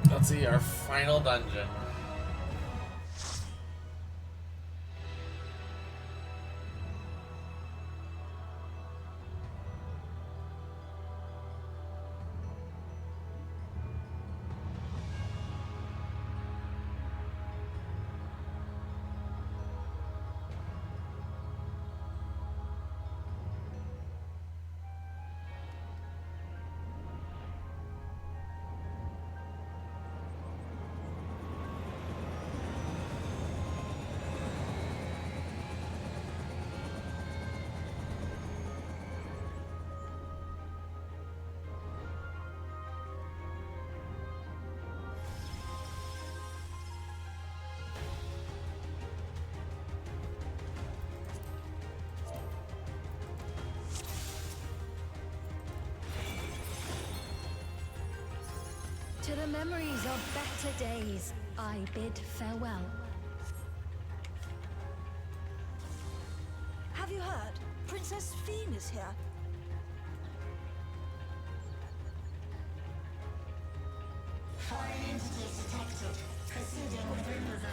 Let's see our final dungeon. To the memories of better days, I bid farewell. Have you heard? Princess Fiend is here. Foreign entities detected. Proceeding with removal.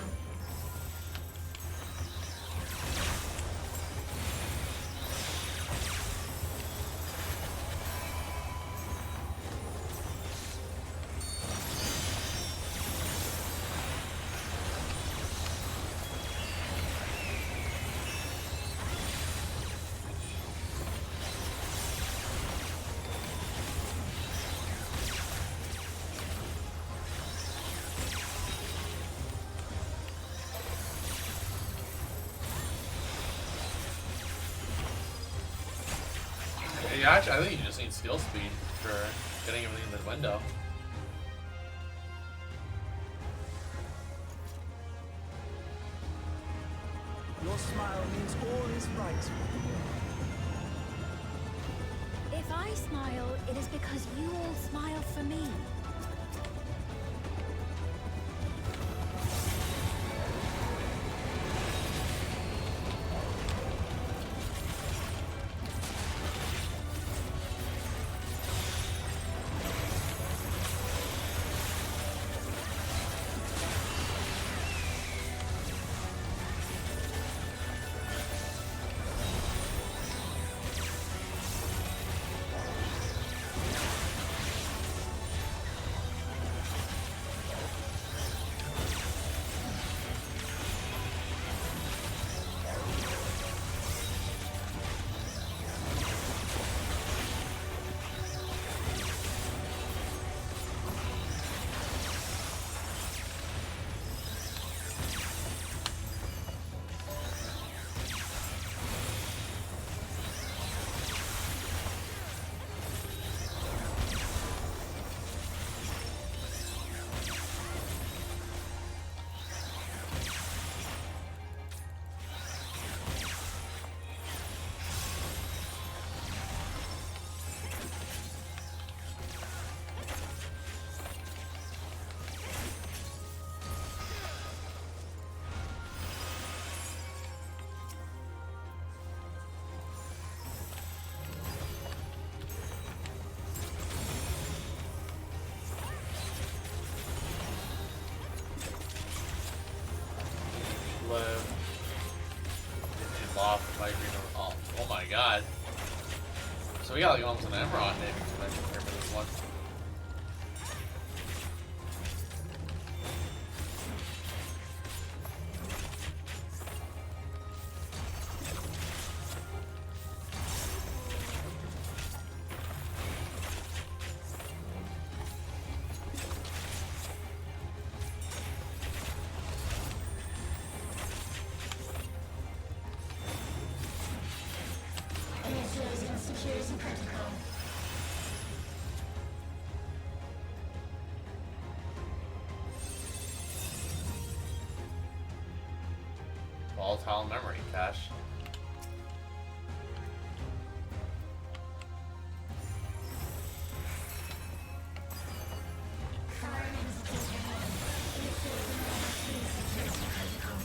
Yeah, actually, I think you just need skill speed for getting everything in the window. Your smile means all is right. If I smile, it is because you all smile for me. Live. Loft, light green. Oh, oh my god. So we got like almost an Emerald naming convention here for this one. Initiating security protocol. Volatile memory cache. Foreign entities detected. Initiating MSQ security protocol.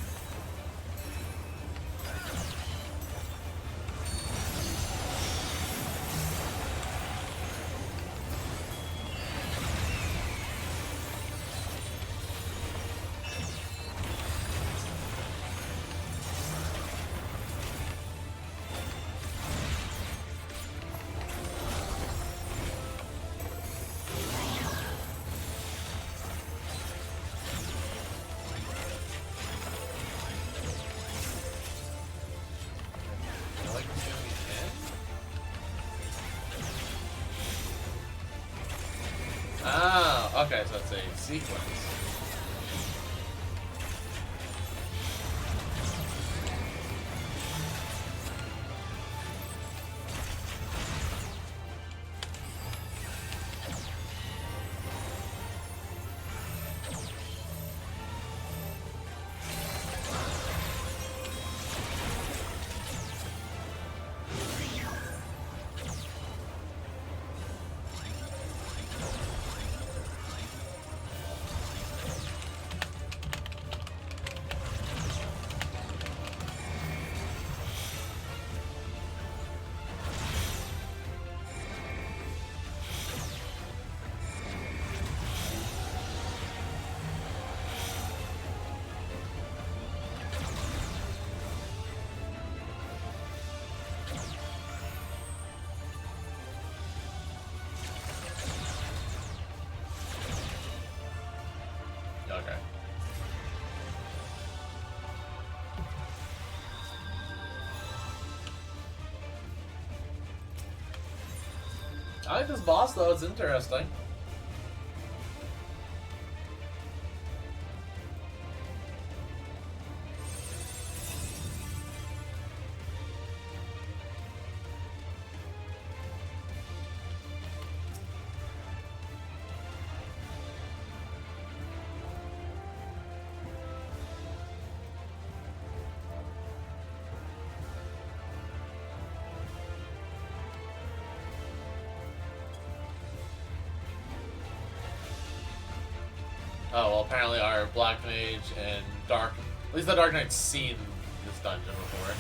Ah, okay, so it's a sequence. Okay. I like this boss though, it's interesting. Oh, well, apparently our Black Mage and Dark... At least the Dark Knight's seen this dungeon before.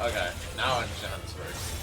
Okay, now I understand how this works.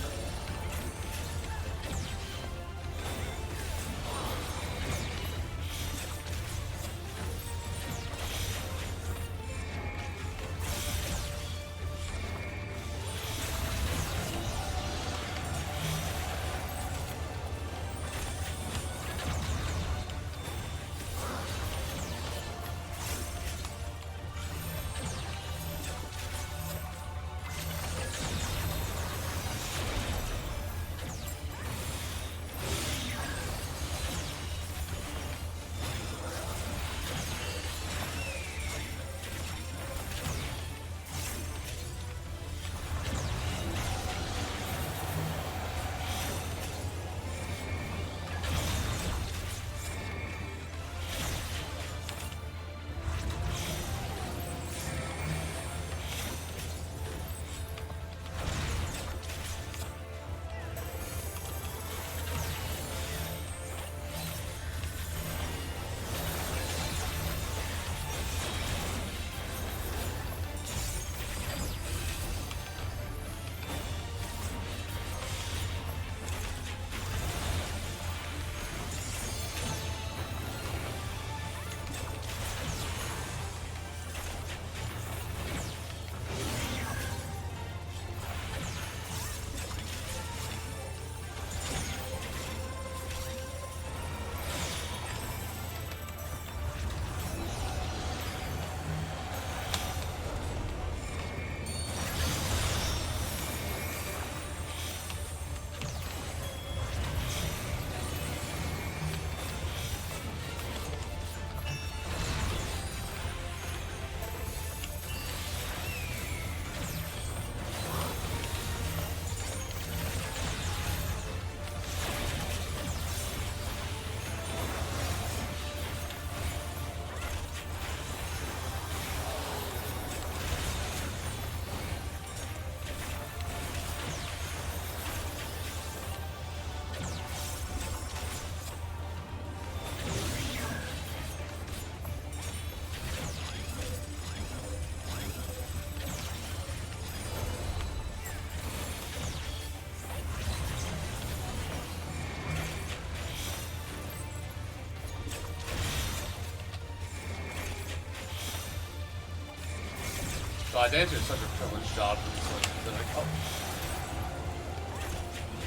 God, dancing is such a privileged job for these sorts of things. Like, oh.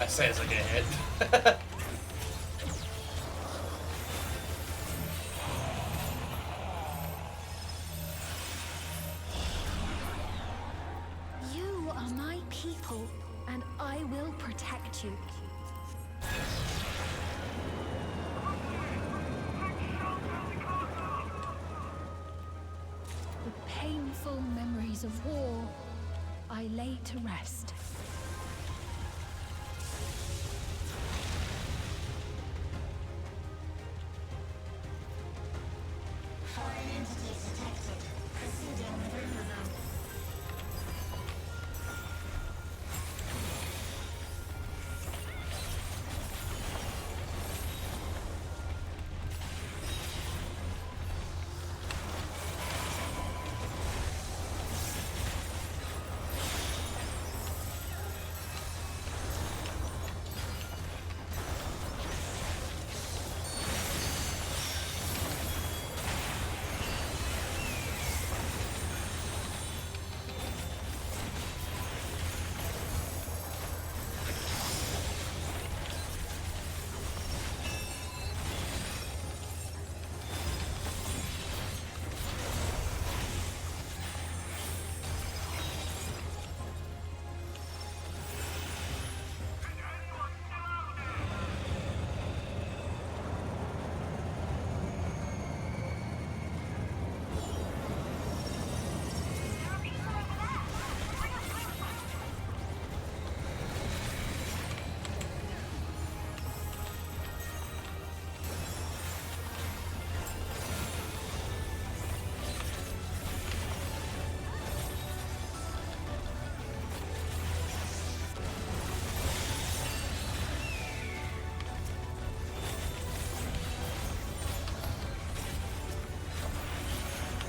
I say as I get hit. You are my people, and I will protect you. The painful memories of war I lay to rest. Foreign entities detected. Proceeding with removal.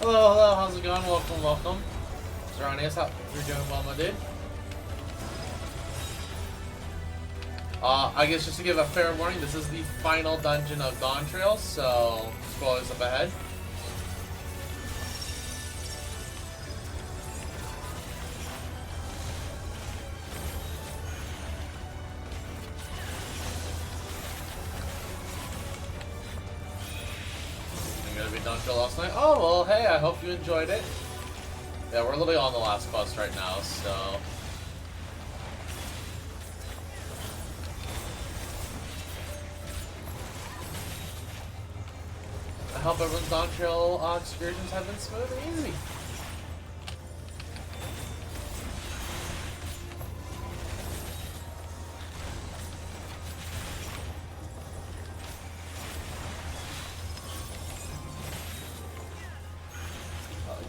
Hello, hello, how's it going? Welcome, welcome. Zeranius, how you're doing well, my dude? I guess just to give a fair warning, this is the final dungeon of Dawntrail, so spoilers up ahead. Dawntrail last night. Oh, well, hey, I hope you enjoyed it. Yeah, we're literally on the last bus right now, so... I hope everyone's Dawntrail excursions have been smooth and easy.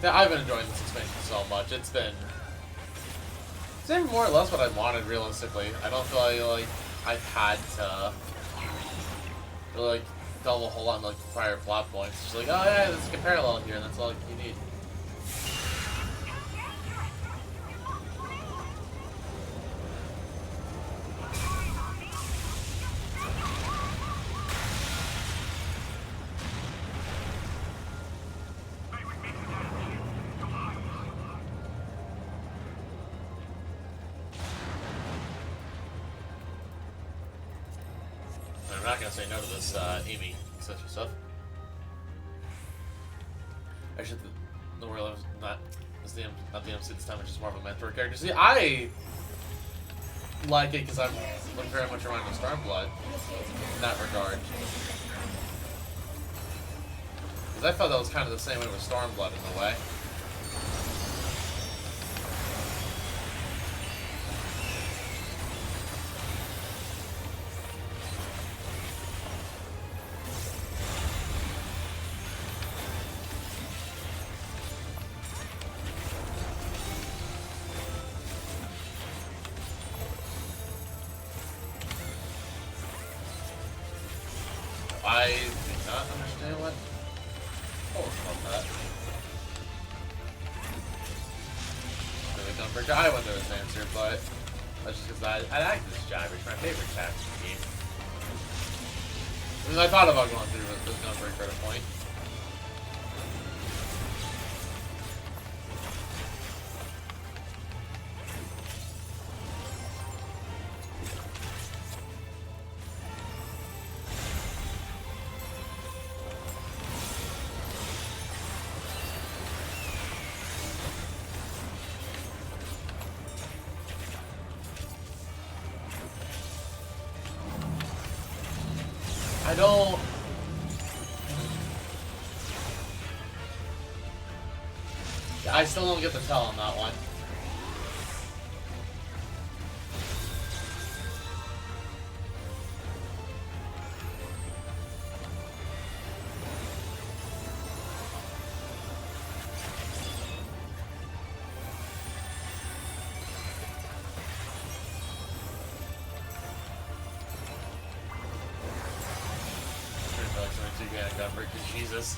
I've been enjoying this expansion so much. It's been more or less what I wanted, realistically. I don't feel like I've had to really like delve a whole lot in like prior plot points. It's just like, oh yeah, there's a parallel here, and that's all you need. I'm not gonna say no to this Amy etc. stuff. Actually, the world is not the MC this time. It's just more of a mentor character. See, I like it because I'm very much around with Stormblood in that regard. Because I felt that was kind of the same way with Stormblood in a way. I do not understand what about that. Really don't break. I wonder this answer, but that's just because I like this jabber. It's my favorite tactic game. I mean, I thought about going through with this Gunbreaker at a point. I don't... I still don't get the tell on that one. Jesus.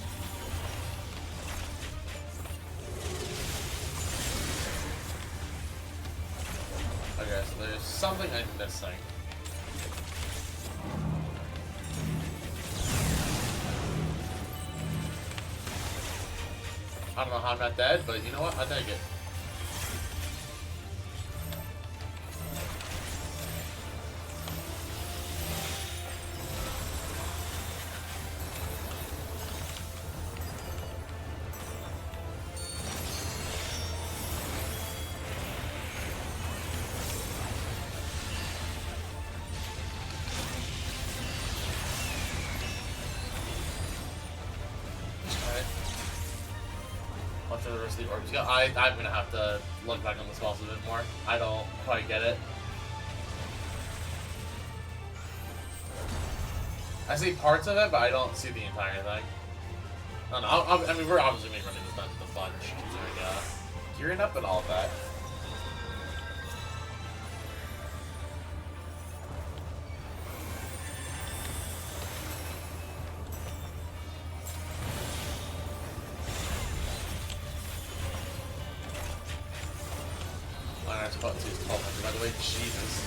Okay, so there's something I'm missing. I don't know how I'm not dead, but you know what? I'll take it. For the rest of the orbs. Yeah, I'm gonna have to look back on the spells a bit more. I don't quite get it. I see parts of it, but I don't see the entire thing. I don't know. I mean, we're obviously running this down to the bunch, considering gearing up and all of that. Button 2 is 1200, by the way, Jesus.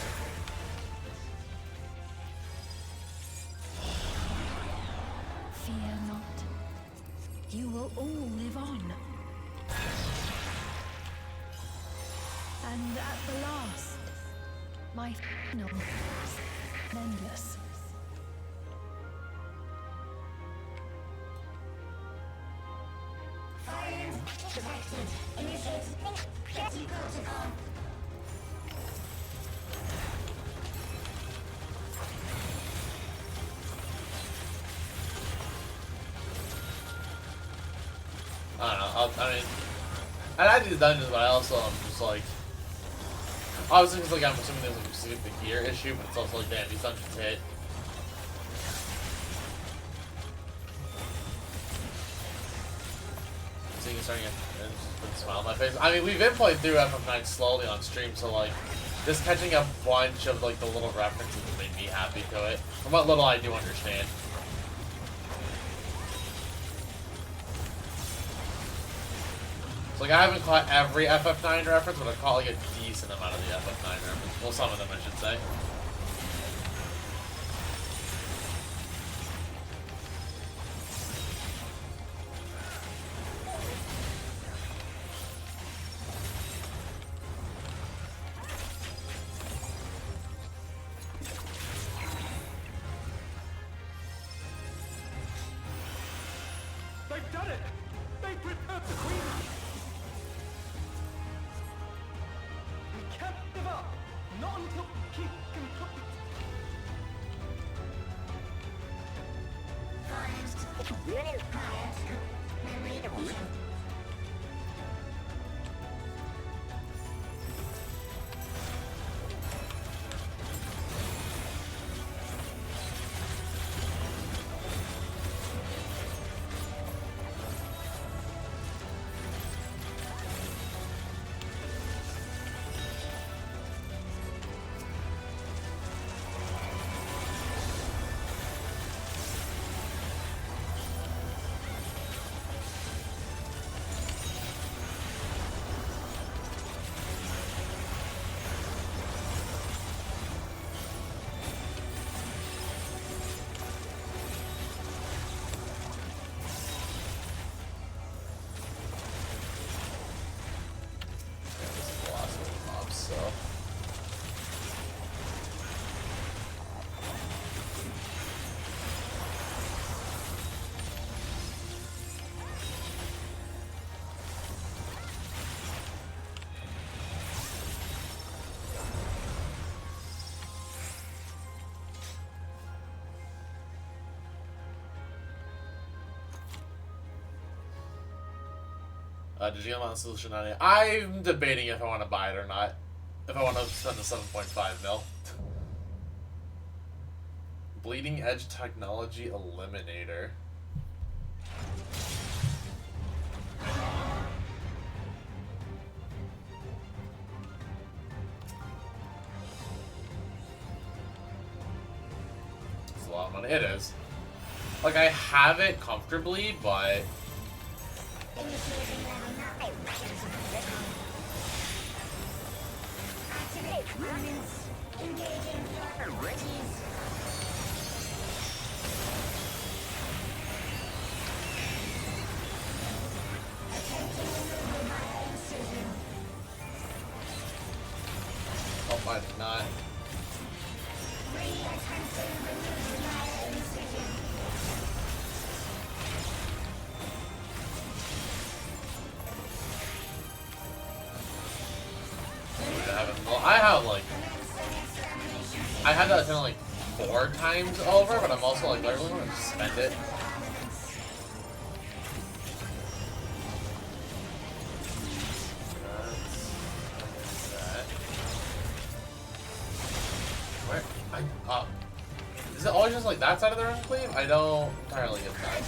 Fear not. You will all live on. And at the last, my final endless. Fire detected. Initiate Petty protocol. I don't know. I mean, I like these dungeons, but I also am just like, obviously, because like I'm assuming there's like a specific gear issue, but it's also like, damn, these dungeons hit. So you're starting to put a smile on my face. I mean, we've been playing through FF9 slowly on stream, so like, just catching a bunch of like the little references made me happy to it. From what little I do understand. So, like, I haven't caught every FF9 reference, but I've caught like a decent amount of the FF9 reference. Well, some of them, I should say. They've done it! They've prepared the queen! We can't give up! Not until we keep complete! Did you get on the solution on it? I'm debating if I want to buy it or not. If I want to spend the 7.5 mil. Bleeding Edge Technology Eliminator. It's a lot of money. It is. Like, I have it comfortably, but... Oh, I did not. Well, I have like, I had that kind of like 4 times over, but I'm also like, do I really want to spend it? Where? Is it always just like that side of the ring cleave? I don't entirely get that.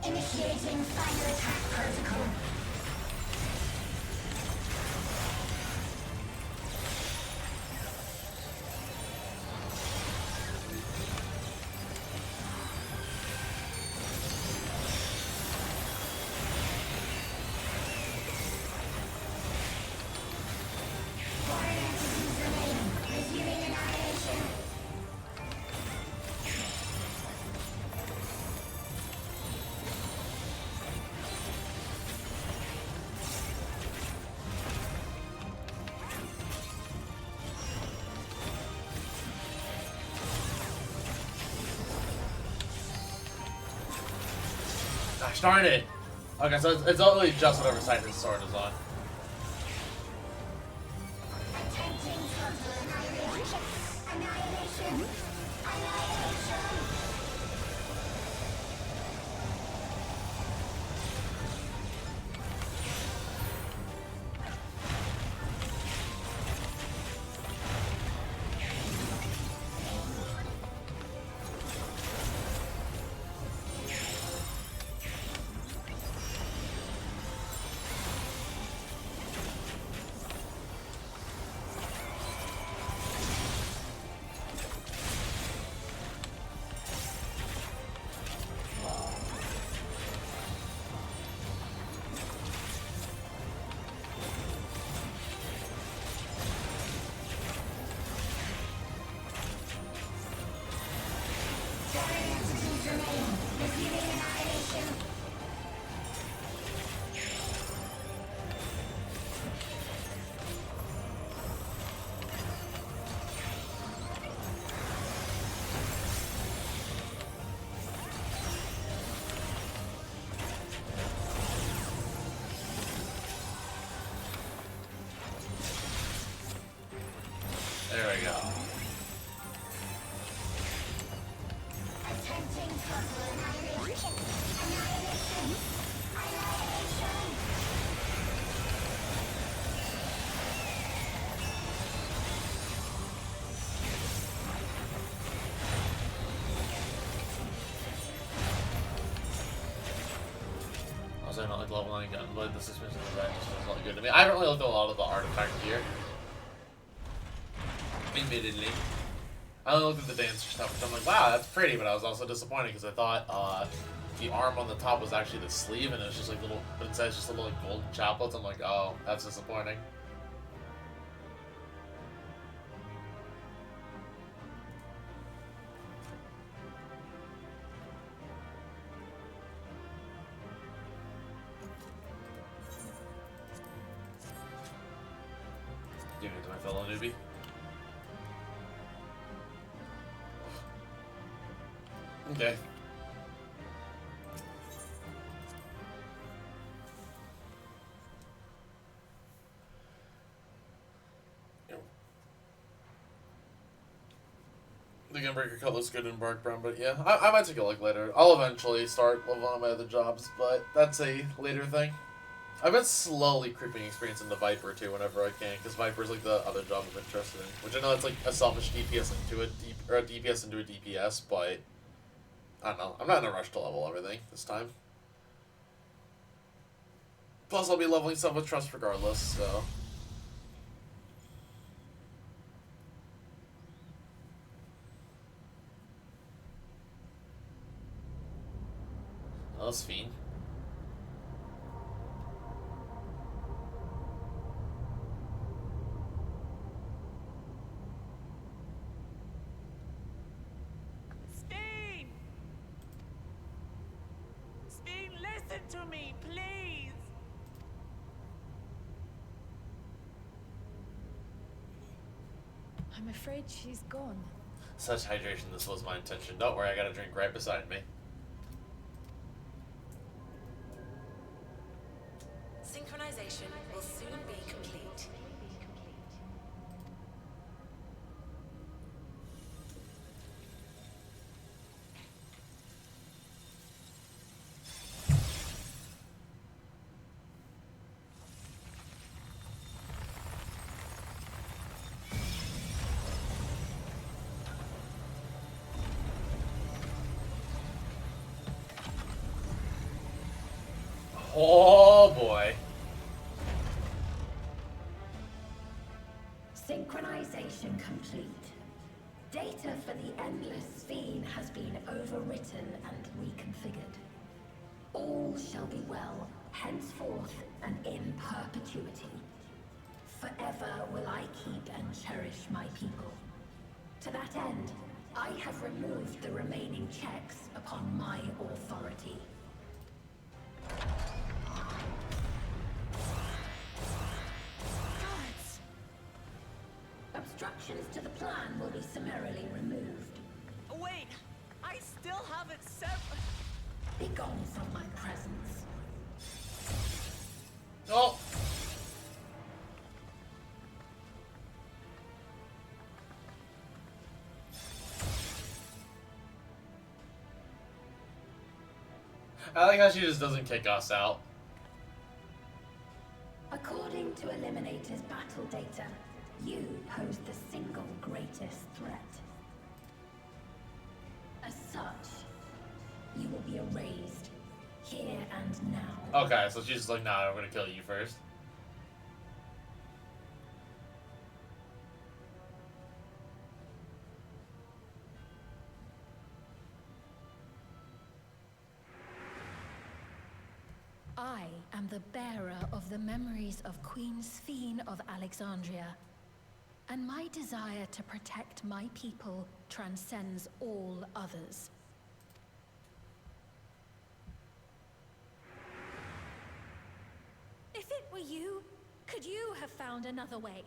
Initiating final attack protocol. Gosh darn it! Okay, so it's only just whatever side his sword is on. There we go. personally don't like leveling gun, but this expansion design just feels really good to me. I haven't really looked at a lot of the artifact gear. Admittedly. I only looked at the dancer stuff, which I'm like, wow, that's pretty, but I was also disappointed because I thought the arm on the top was actually the sleeve, and it was just like little, but instead it's just little like golden chaplets. I'm like, oh, that's disappointing. Give it to my fellow newbie. Okay. The Gunbreaker cut looks good in Bark Brown, but yeah, I might take a look later. I'll eventually start leveling on my other jobs, but that's a later thing. I've been slowly creeping experience into Viper too whenever I can, because Viper's like the other job I'm interested in. Which I know it's like a selfish DPS into a DPS into a DPS, but I don't know. I'm not in a rush to level everything this time. Plus, I'll be leveling stuff with Trust regardless, so. Oh, that's Fiend. Steen! Steen, listen to me, please! I'm afraid she's gone. Such hydration, this was my intention. Don't worry, I got a drink right beside me. Synchronization will soon be complete. Oh boy. Synchronization complete. Data for the Endless Fiend has been overwritten and reconfigured. All shall be well, henceforth and in perpetuity. Forever will I keep and cherish my people. To that end, I have removed the remaining checks upon my authority. Obstructions to the plan will be summarily removed. Wait! I still haven't said... Be gone from my presence. Oh! I like how she just doesn't kick us out. According to Eliminator's battle data, you pose the single greatest threat. As such, you will be erased here and now. Okay, so she's just like, nah, I'm gonna kill you first. I am the bearer of the memories of Queen Sphene of Alexandria, and my desire to protect my people transcends all others. If it were you, could you have found another way?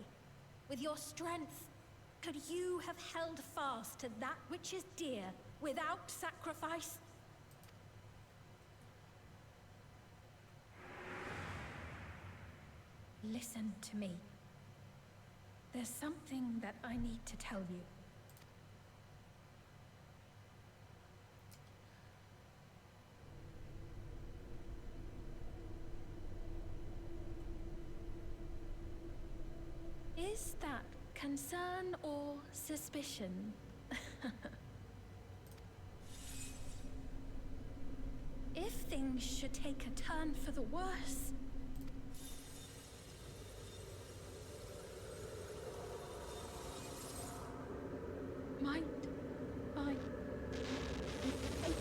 With your strength, could you have held fast to that which is dear without sacrifice? Listen to me. There's something that I need to tell you. Is that concern or suspicion? If things things should take a turn for the worse. Mind my baby.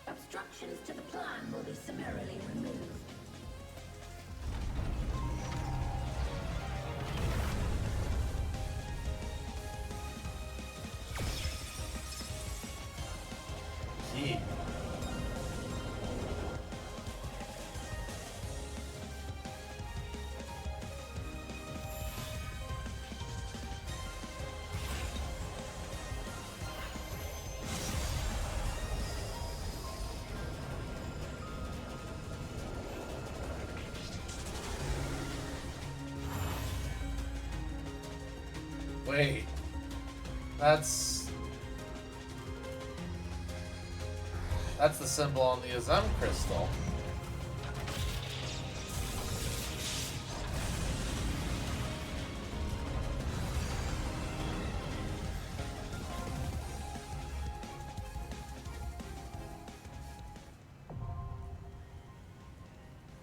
Obstructions to the plan will be summarily removed. Key. Wait, that's the symbol on the Azem crystal.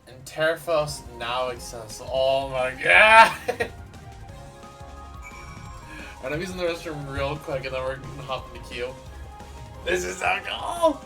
And Terphos now exists. Oh my god! Alright, I'm using the restroom real quick and then we're gonna hop in the queue. This is our goal!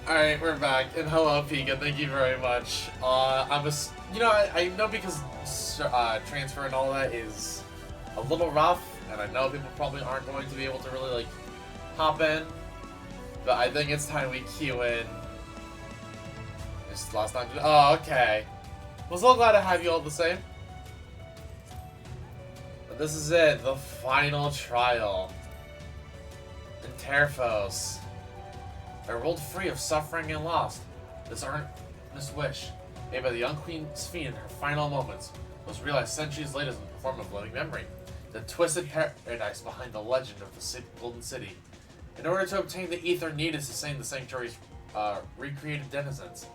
Alright, we're back, and hello Pika, thank you very much. I know because transfer and all that is a little rough, and I know people probably aren't going to be able to really, like, hop in, but I think it's time we queue in. This is the last time to... Oh, okay. Well, so glad to have you all the same. But this is it, the final trial. In Terphos. They're rolled free of suffering and loss. This earnest wish, made by the young Queen Sphene in her final moments, was realized centuries later in the form of living memory. The twisted paradise behind the legend of the Golden City. In order to obtain the ether needed to sustain the sanctuary's recreated denizens,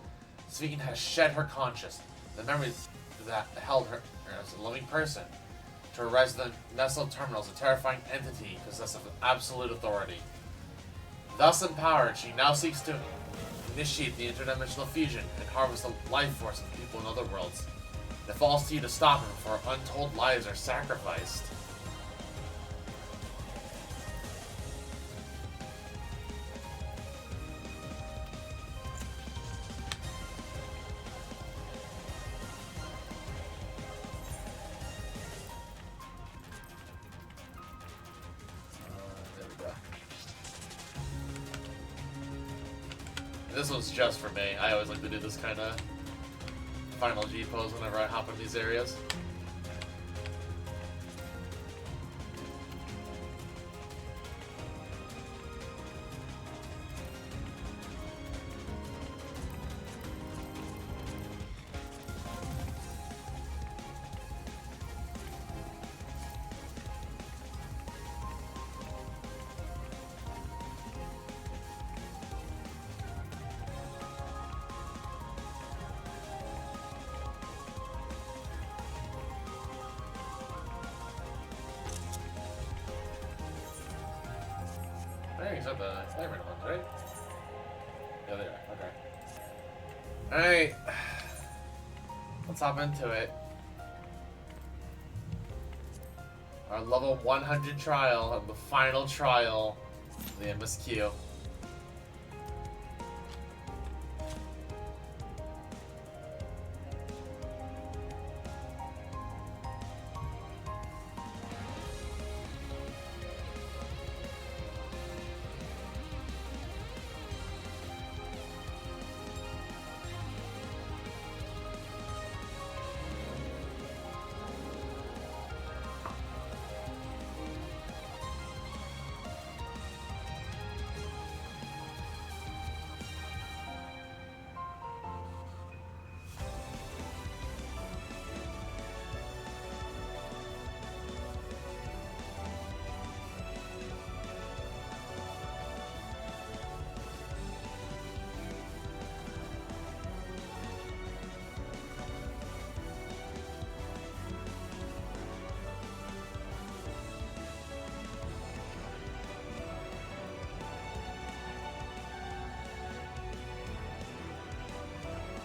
Sphene has shed her conscience, the memory that held her as a living person. To her resident nestled terminals, a terrifying entity possessed of absolute authority. Thus empowered, she now seeks to initiate the interdimensional fusion and harvest the life force of people in other worlds. It falls to you to stop her before untold lives are sacrificed. This one's just for me. I always like to do this kind of final G pose whenever I hop in these areas. Alright, except the sniper ones, right? Yeah, they are. Okay. Alright. Let's hop into it. Our level 100 trial, and the final trial of the MSQ.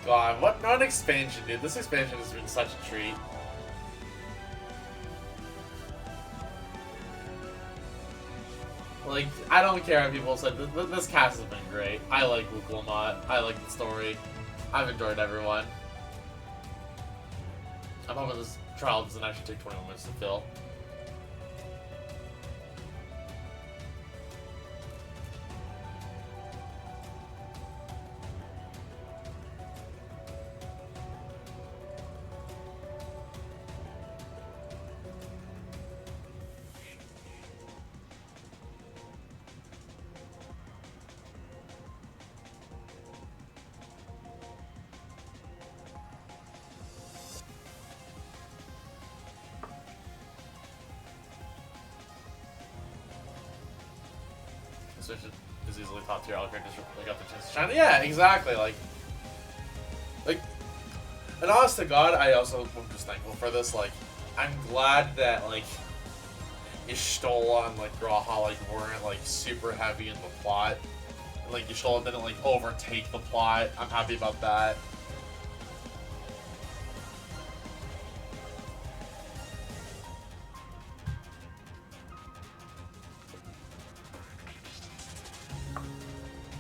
God, what not an expansion, dude. This expansion has been such a treat. Like, I don't care if people said this cast has been great. I like Luke Lamont. I like the story. I've enjoyed everyone. I'm hoping this trial doesn't actually take 21 minutes to fill. Switch is easily top tier. All characters really got the chance to shine. Yeah, exactly. Like, and honest to God, I also am just thankful for this. Like, I'm glad that like Y'shtola and like G'raha like weren't like super heavy in the plot. And, like Y'shtola didn't like overtake the plot. I'm happy about that.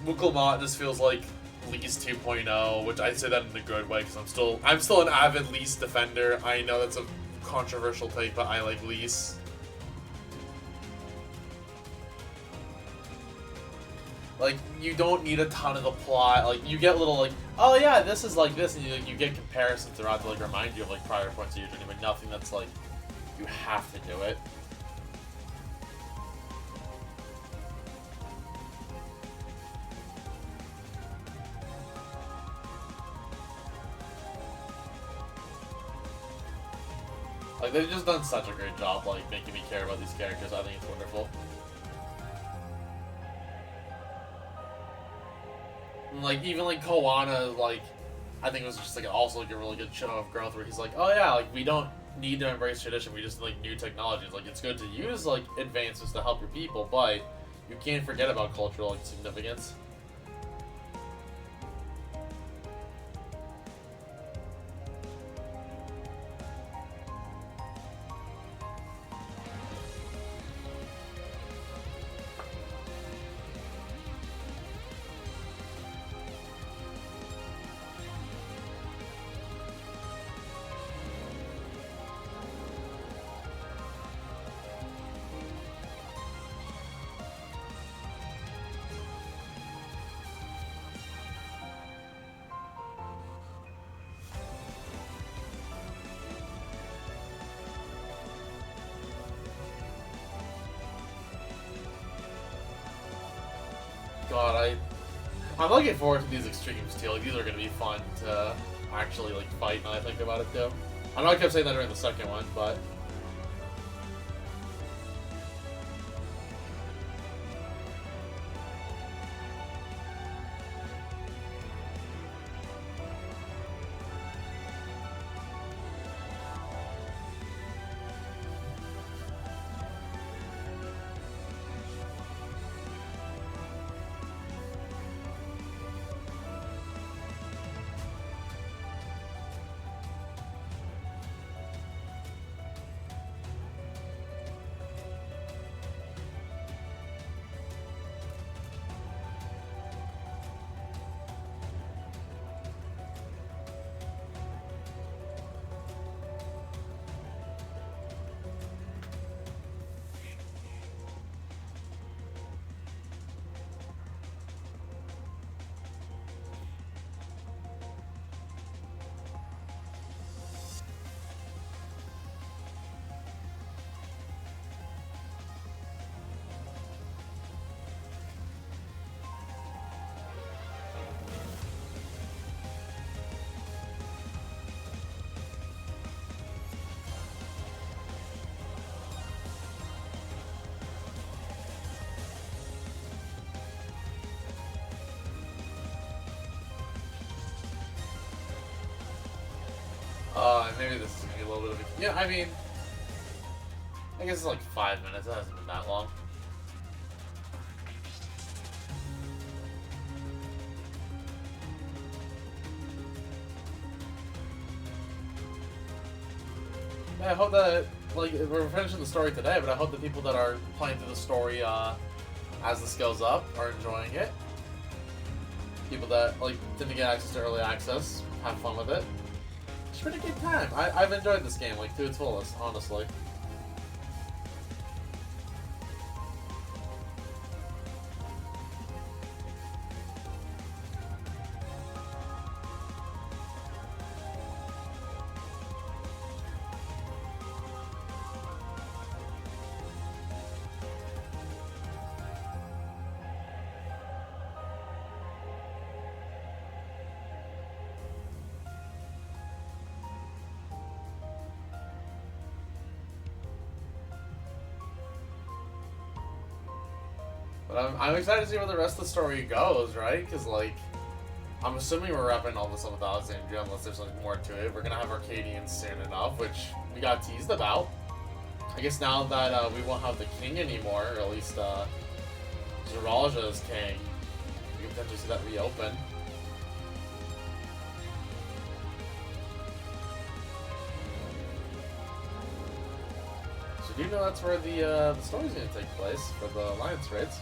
Lamont just feels like Lease 2.0, which I say that in a good way because I'm still an avid Lease defender. I know that's a controversial take, but I like Lease. Like, you don't need a ton of the plot. Like, you get little like, oh yeah, this is like this, and you get comparisons throughout to like remind you of like prior points of your journey, but nothing that's like you have to do it. Like, they've just done such a great job, like, making me care about these characters. I think it's wonderful. And, like, even, like, Koana, like, I think it was just, like, also, like, a really good show of growth where he's like, oh, yeah, like, we don't need to embrace tradition. We just, like, new technologies. Like, it's good to use, like, advances to help your people, but you can't forget about cultural, like, significance. God, I'm looking forward to these extremes too. Like, these are gonna be fun to actually like fight. Now I think about it too. I know I kept saying that during the second one, but fine. Maybe this is gonna be a little bit of a... Yeah, I mean... I guess it's like 5 minutes. It hasn't been that long. Yeah, I hope that, like, we're finishing the story today, but I hope the people that are playing through the story as this goes up are enjoying it. People that, like, didn't get access to early access, have fun with it. It's a pretty good time. I've enjoyed this game, like, to its fullest, honestly. But I'm excited to see where the rest of the story goes, right? Because, like, I'm assuming we're wrapping all this up with Alexandria unless there's something more to it. We're going to have Arcadians soon enough, which we got teased about. I guess now that we won't have the king anymore, or at least Zeralja is king, we can potentially see that reopen. So do you know that's where the story's going to take place for the Alliance raids?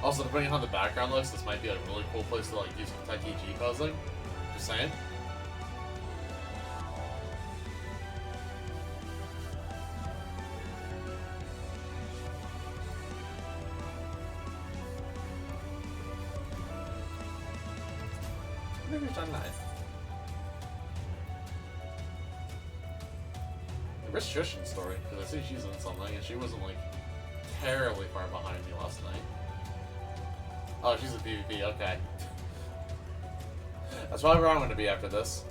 Also, depending on how the background looks, this might be a really cool place to like do some tech EG puzzling. Just saying. Maybe it's done nice. The Rich Trishan story, because I see she's in something, and she wasn't like terribly far behind me last night. Oh, she's a PvP, okay. That's probably where I'm going to be after this.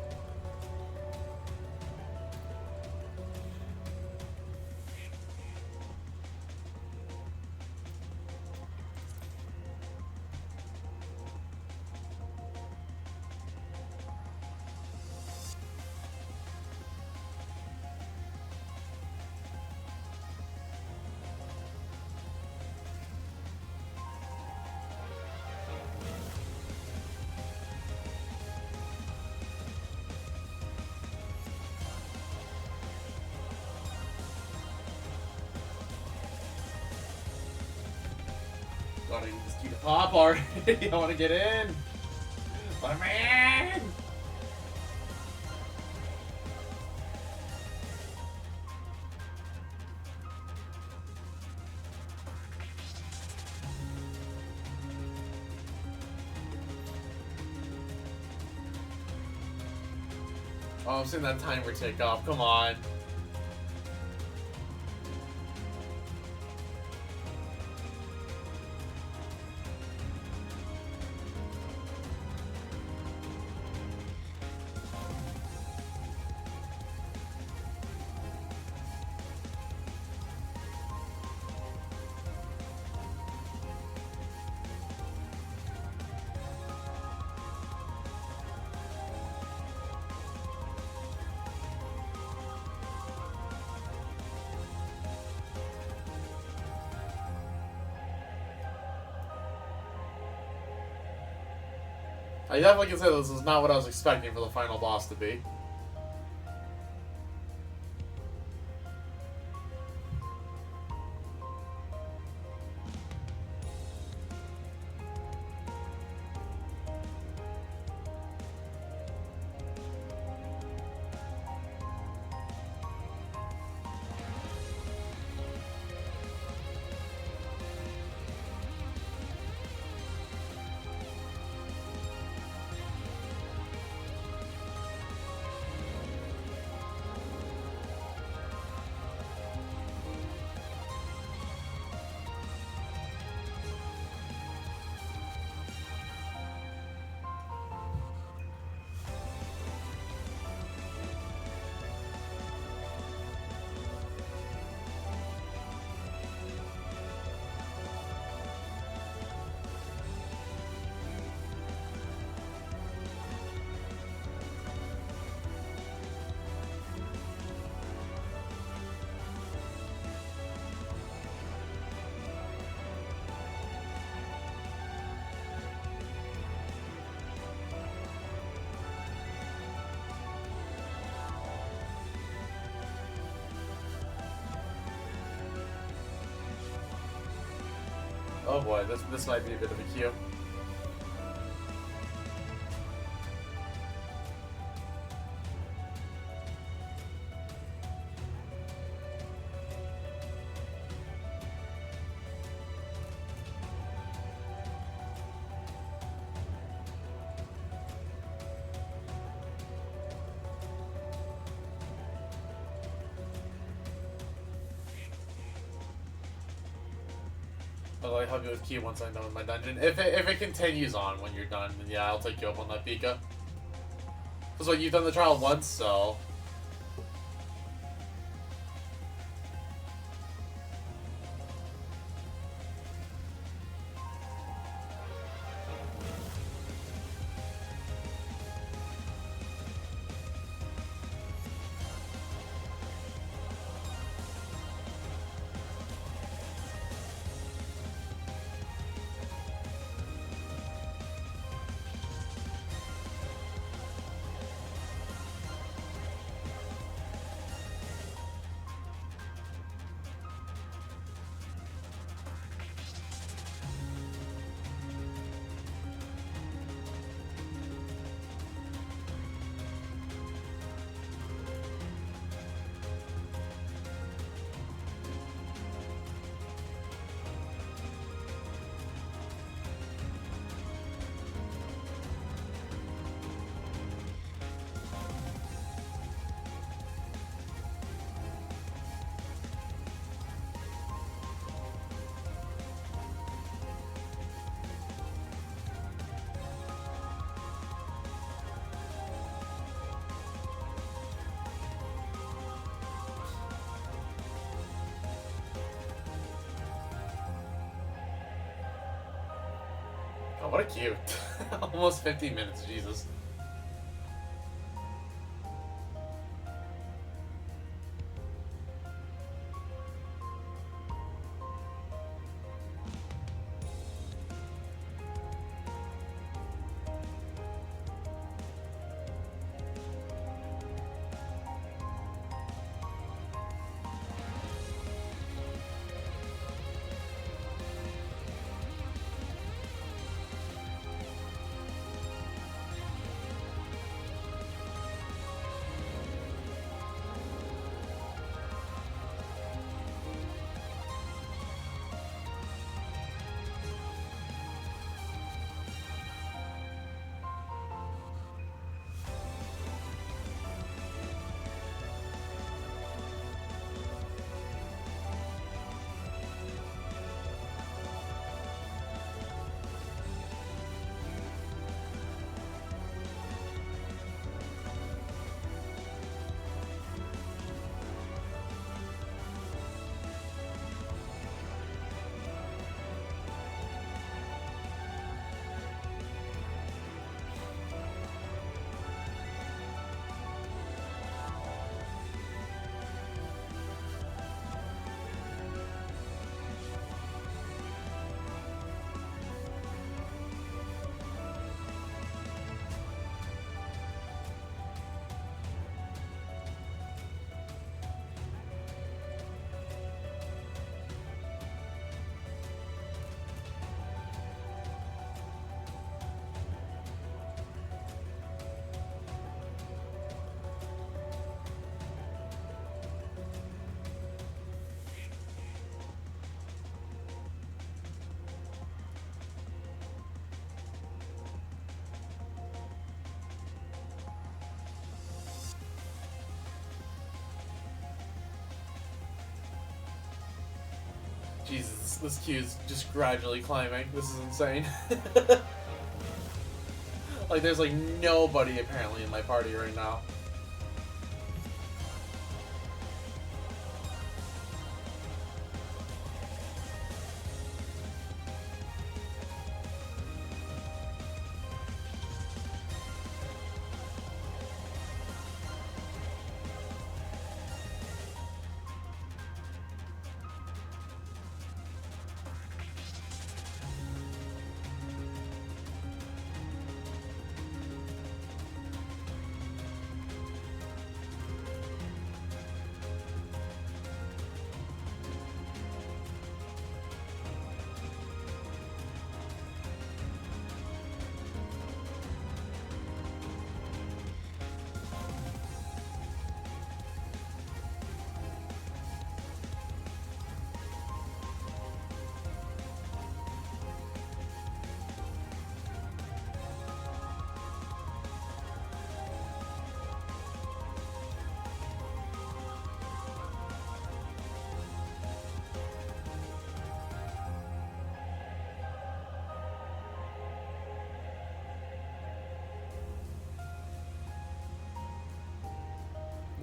God, I need this key to pop already. I want to get in. Let me in. Oh, I'm seeing that timer take off. Come on. I definitely can say this is not what I was expecting for the final boss to be. Oh boy, this might be a bit of a cue. I'll help you with key once I'm done with my dungeon. If it continues on when you're done, then yeah, I'll take you up on that, Pika. Because what, you've done the trial once, so... Oh, what a cute. Almost 15 minutes, Jesus. Jesus, this queue is just gradually climbing. This is insane. Like, there's like nobody apparently in my party right now.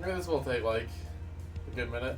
Maybe this will take like a good minute.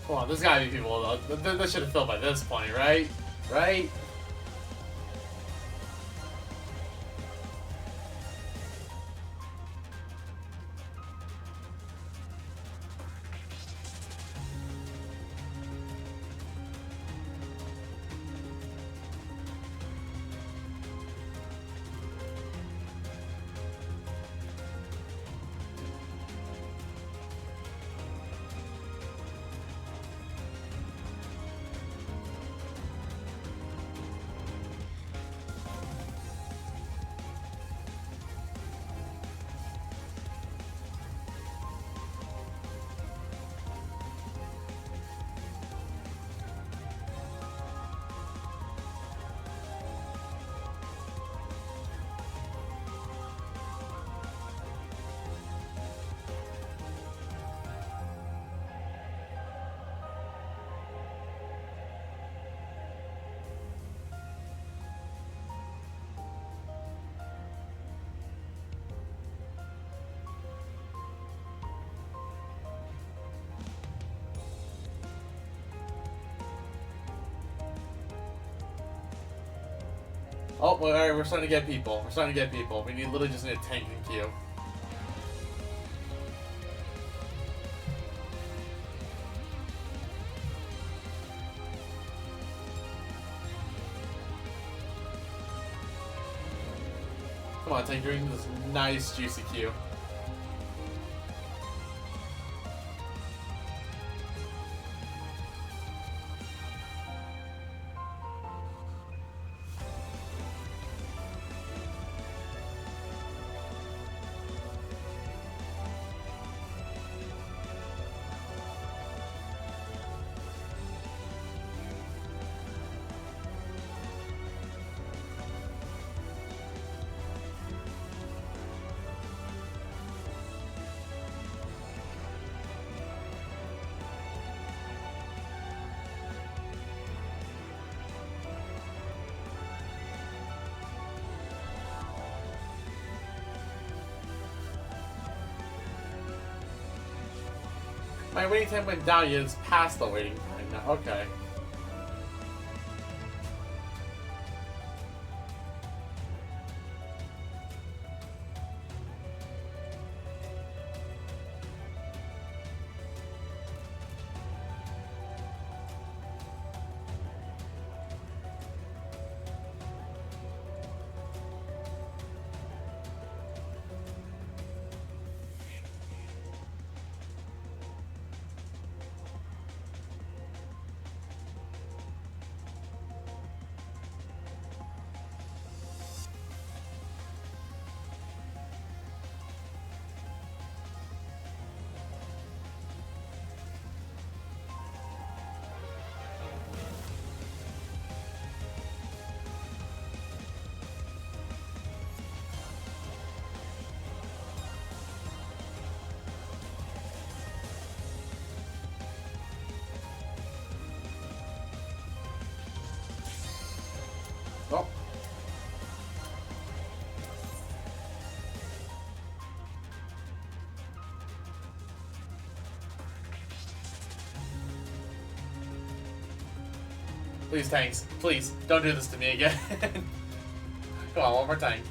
Come on, there's gotta be people that should have filled by this point, right? Right? Oh, well, alright, we're starting to get people. We're starting to get people. We literally just need a tank and queue. Come on, tank, you're in this nice, juicy queue. My waiting time went down, yet it's past the waiting time now. Okay. Please, tanks. Please, don't do this to me again. Come on, one more tank.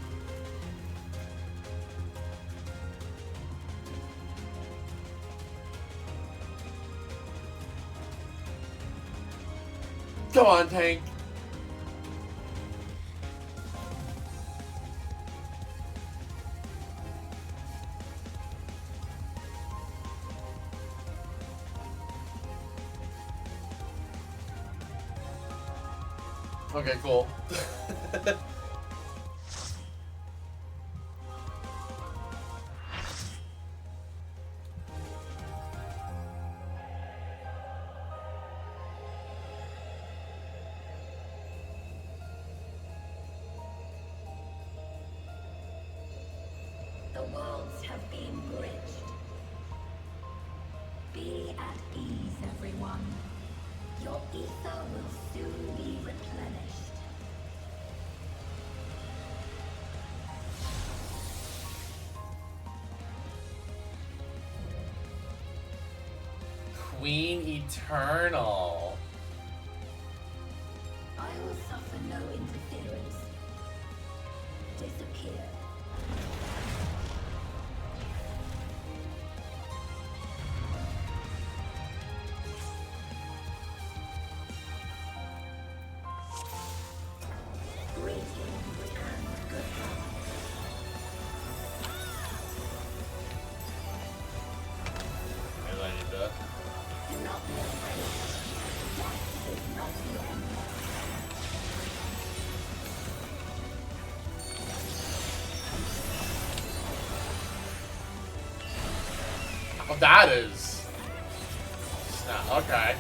Come on, tank. Okay, cool. The worlds have been bridged. Be at ease, everyone. Your ether will soon be replenished. Queen Eternal. I will suffer no interference. Disappear. Greetings and goodbye. Maybe I need to. Do not be afraid. Death is not the end. Oh, that is. Snap. Okay.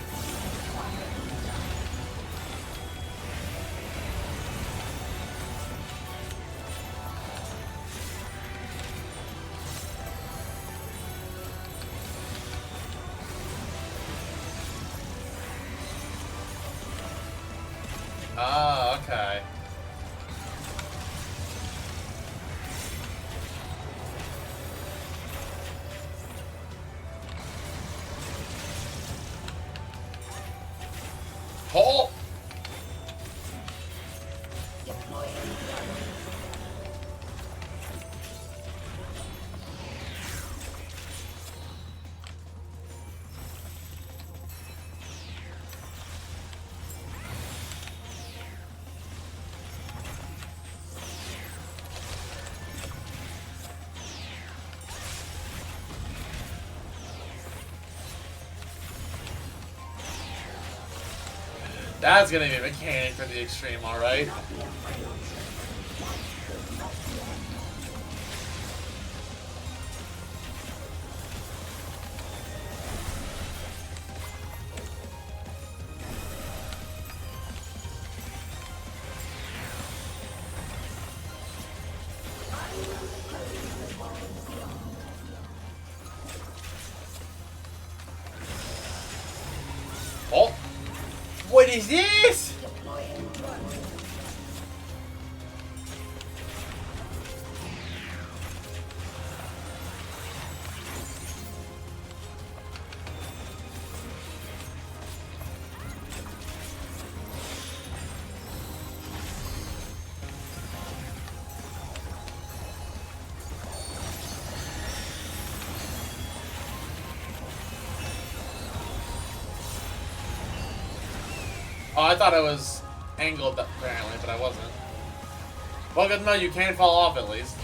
Ah, okay. Oh! That's gonna be a mechanic for the extreme, alright? Oh! What is this? Oh, I thought I was angled apparently, but I wasn't. Well, good to know you can fall off at least.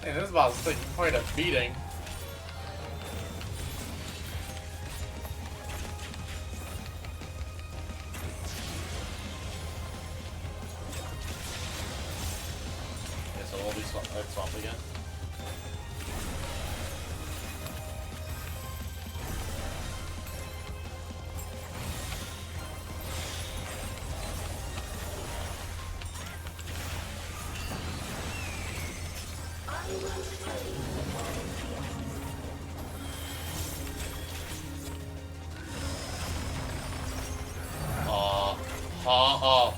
Hey, this boss is taking quite a beating. Okay, so we'll be swapped again. Oh.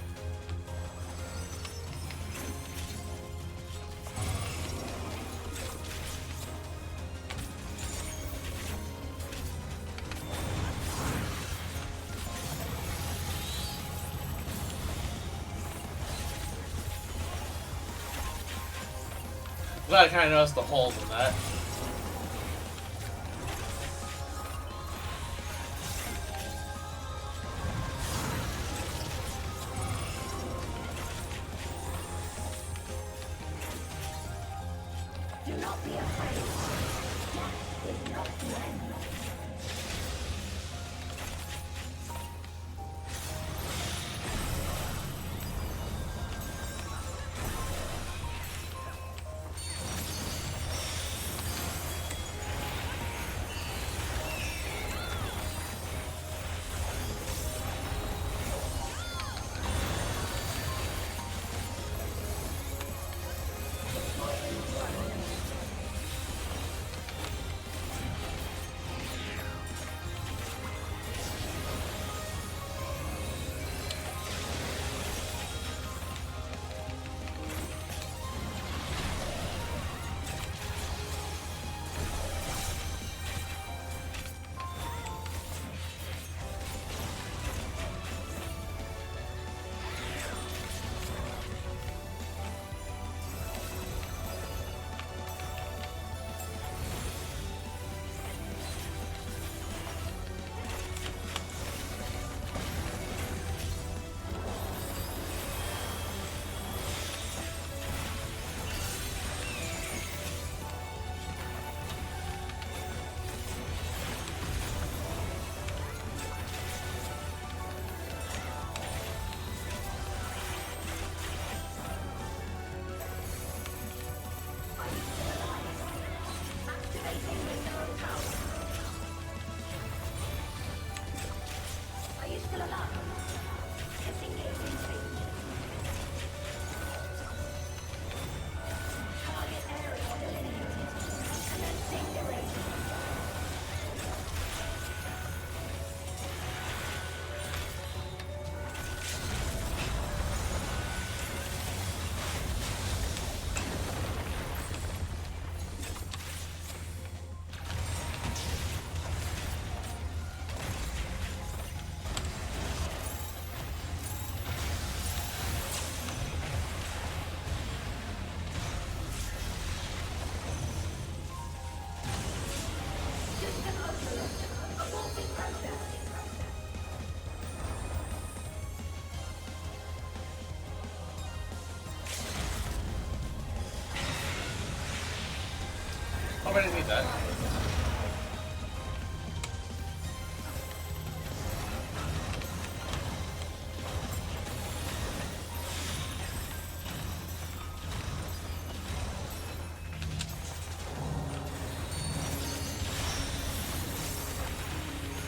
Glad I kind of noticed the holes in that. Do not be afraid. Death is not the end. Are you still alive? Disengaging speed. Target area delineated. Commencing erasure. System overload. Aborting process. Oh, I didn't need that.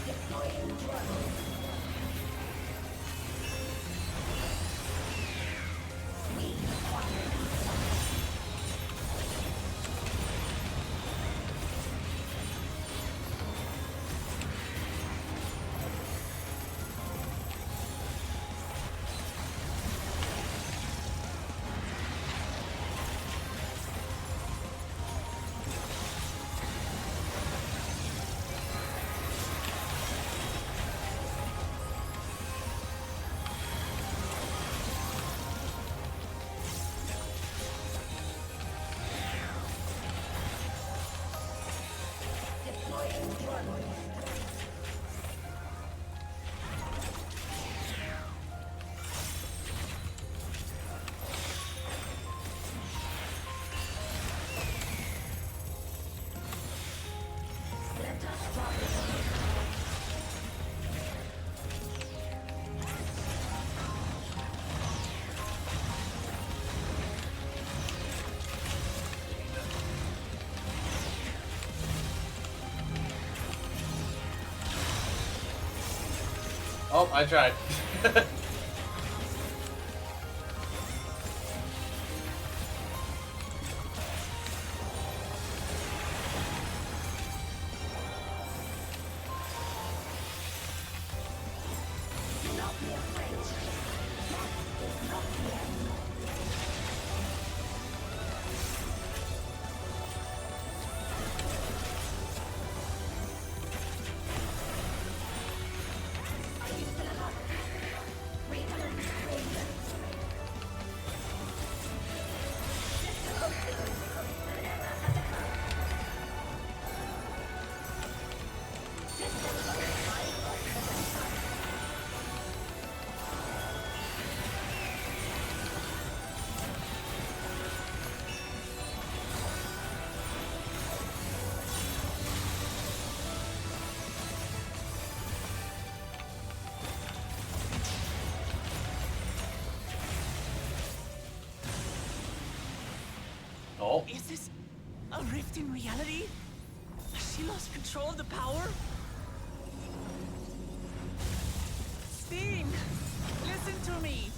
Deploying drone. We acquired. Deploying drone. Oh, I tried. Oh. Is this a rift in reality? Has she lost control of the power? Steam! Listen to me!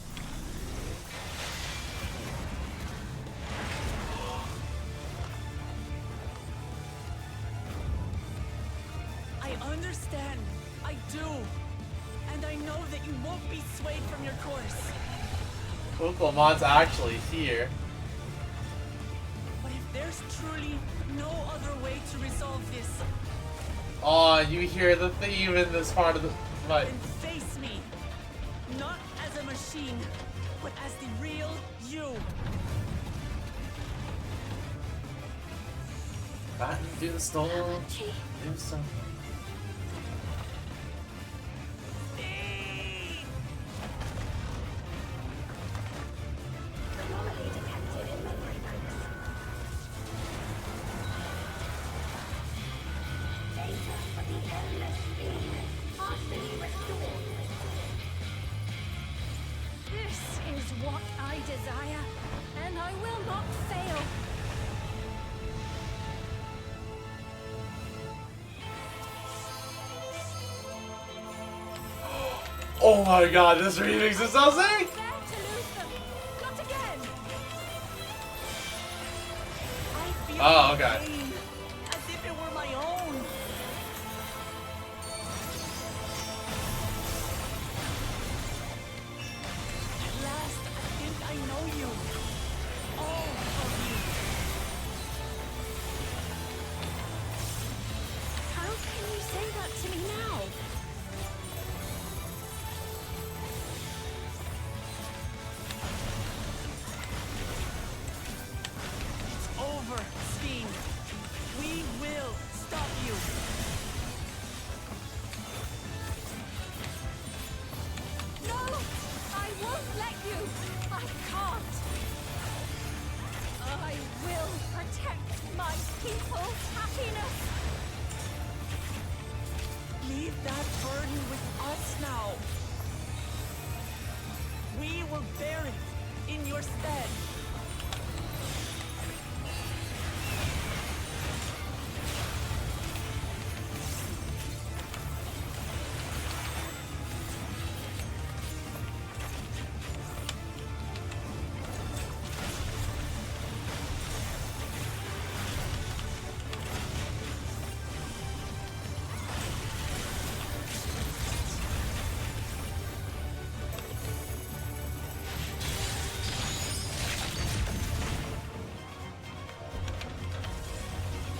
I understand. I do. And I know that you won't be swayed from your course. Lamont's actually here. But if there's truly no other way to resolve this, Oh, you hear the theme in this part of the fight. then face me. Not as a machine, but as the real you. Batten, do the storm. Do something. This is what I desire, and I will not fail. Oh my god, this remix is so sick! Dare to lose them. Not again. I feel Oh, the okay. pain, as if it were my own. At last, I think I know you. All of you. How can you say that to me now? It's over, Steen. We will stop you. No! I won't let you! I can't! I will protect my people's happiness! Leave that burden with us now. We will bear it in your stead.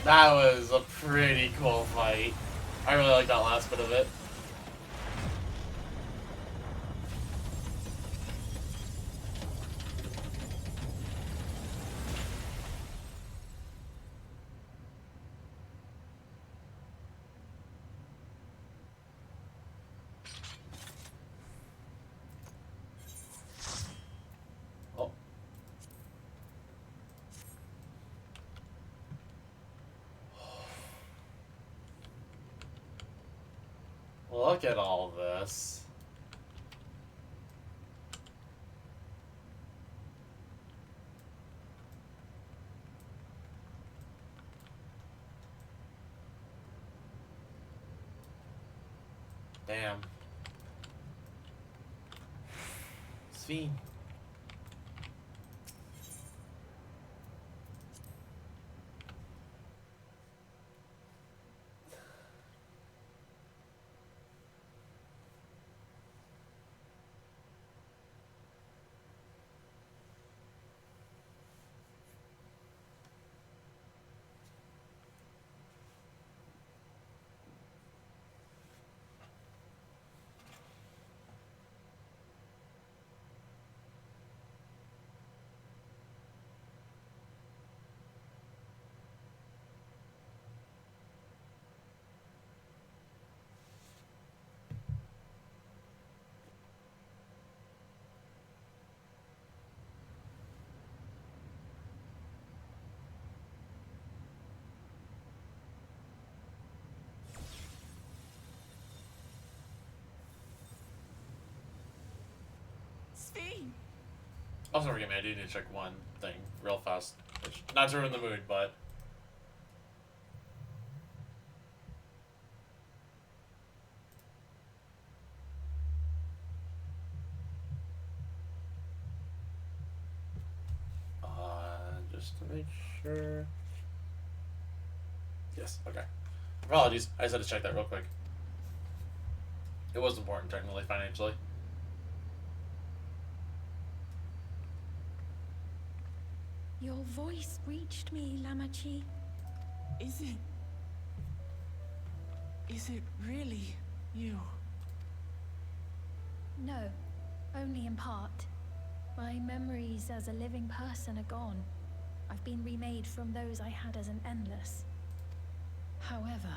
That was a pretty cool fight. I really like that last bit of it. Oh. Look at all this. Damn. fiend. Sphene! Also, forgive me, I do need to check one thing real fast. Not to ruin the mood, but... just to make sure... Yes, okay. Apologies, I just had to check that real quick. It was important, technically, financially. Your voice reached me, Lamachi. Is it really you? No, only in part. My memories as a living person are gone. I've been remade from those I had as an endless. However,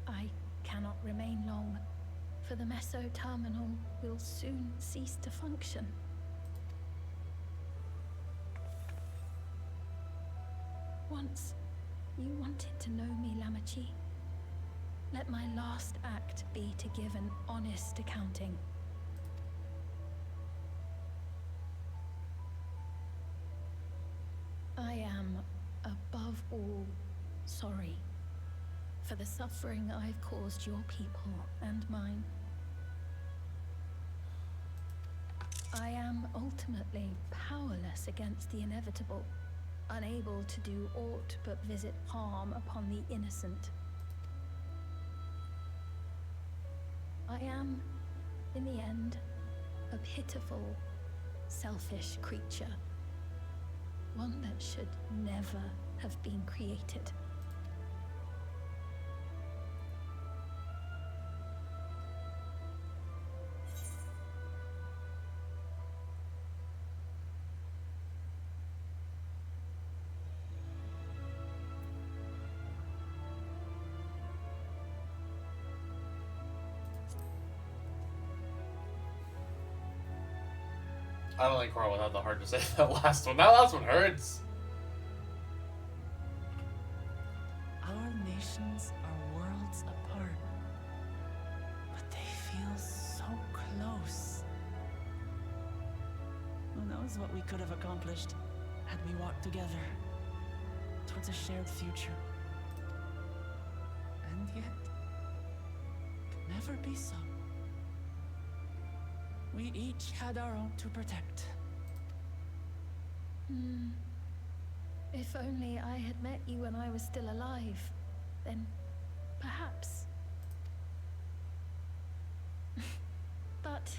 I cannot remain long, for the meso-terminal will soon cease to function. Once, you wanted to know me, Lamachi. Let my last act be to give an honest accounting. I am, above all, sorry for the suffering I've caused your people and mine. I am ultimately powerless against the inevitable, unable to do aught but visit harm upon the innocent. I am, in the end, a pitiful, selfish creature. One that should never have been created. I don't think Carl would have the heart to say that last one. That last one hurts. Our nations are worlds apart, but they feel so close. Who knows what we could have accomplished had we walked together towards a shared future. And yet, it could never be so. We each had our own to protect. If only I had met you when I was still alive, then perhaps. But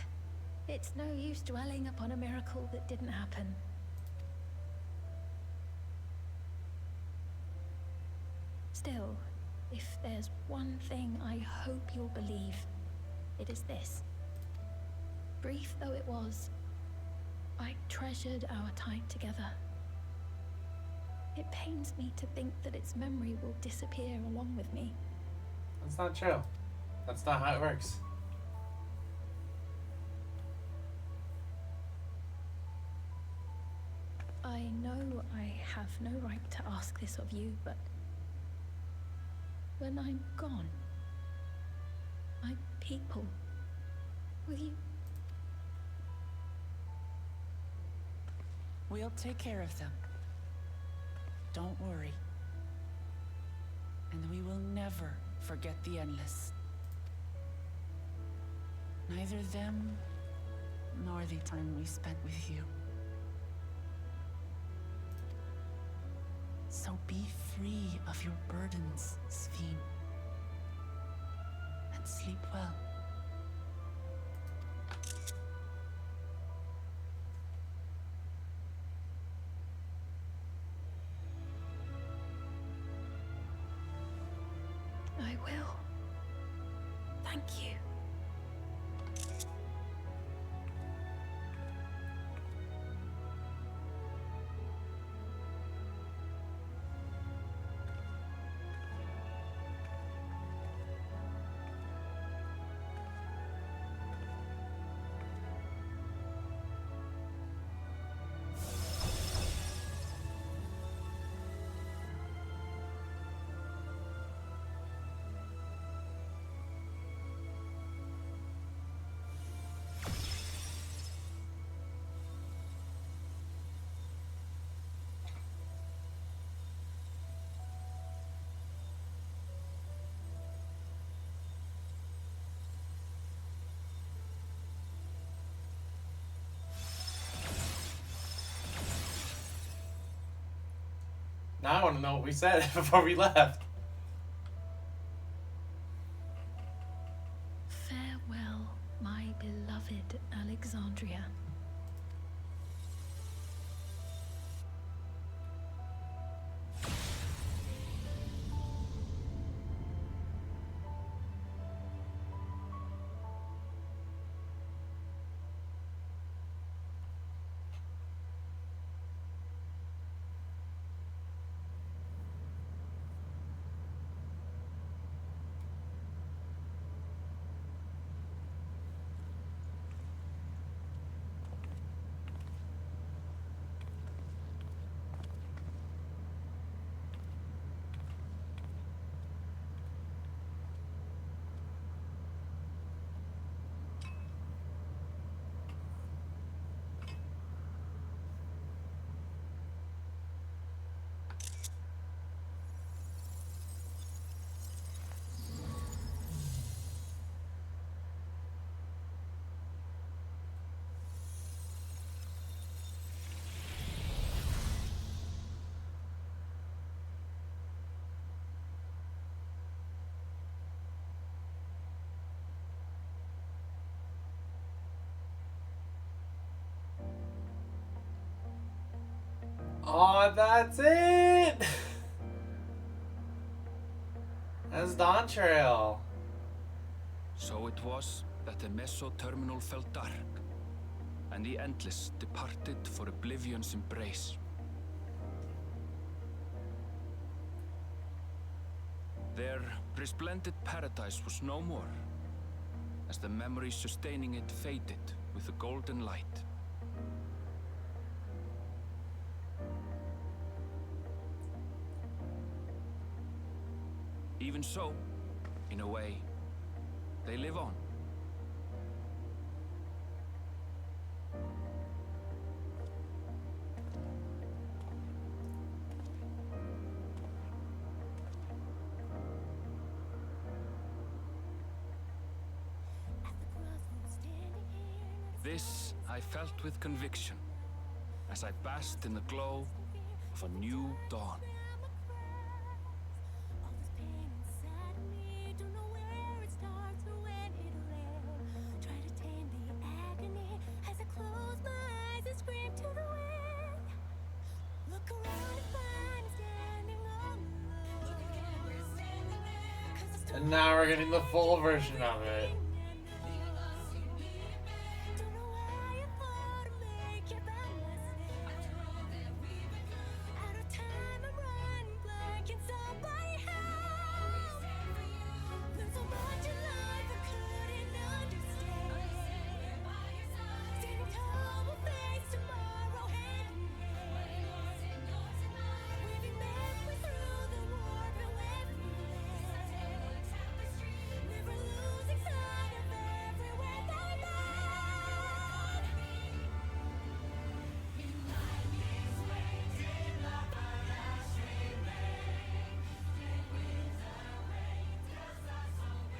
it's no use dwelling upon a miracle that didn't happen. Still, if there's one thing I hope you'll believe, it is this. Brief though it was, I treasured our time together. It pains me to think that its memory will disappear along with me. That's not true. That's not how it works. I know I have no right to ask this of you, but when I'm gone, my people, will you? We'll take care of them. Don't worry. And we will never forget the Endless. Neither them nor the time we spent with you. So be free of your burdens, Sphene. And sleep well. I will. Thank you. Now I want to know what we said before we left. Farewell, my beloved Alexandria. Oh, that's it! That's Dawntrail. So it was that the Meso-terminal fell dark, and the Endless departed for Oblivion's embrace. Their resplendent paradise was no more, as the memory sustaining it faded with the golden light. Even so, in a way, they live on. This I felt with conviction, as I basked in the glow of a new dawn. And now we're getting the full version of it.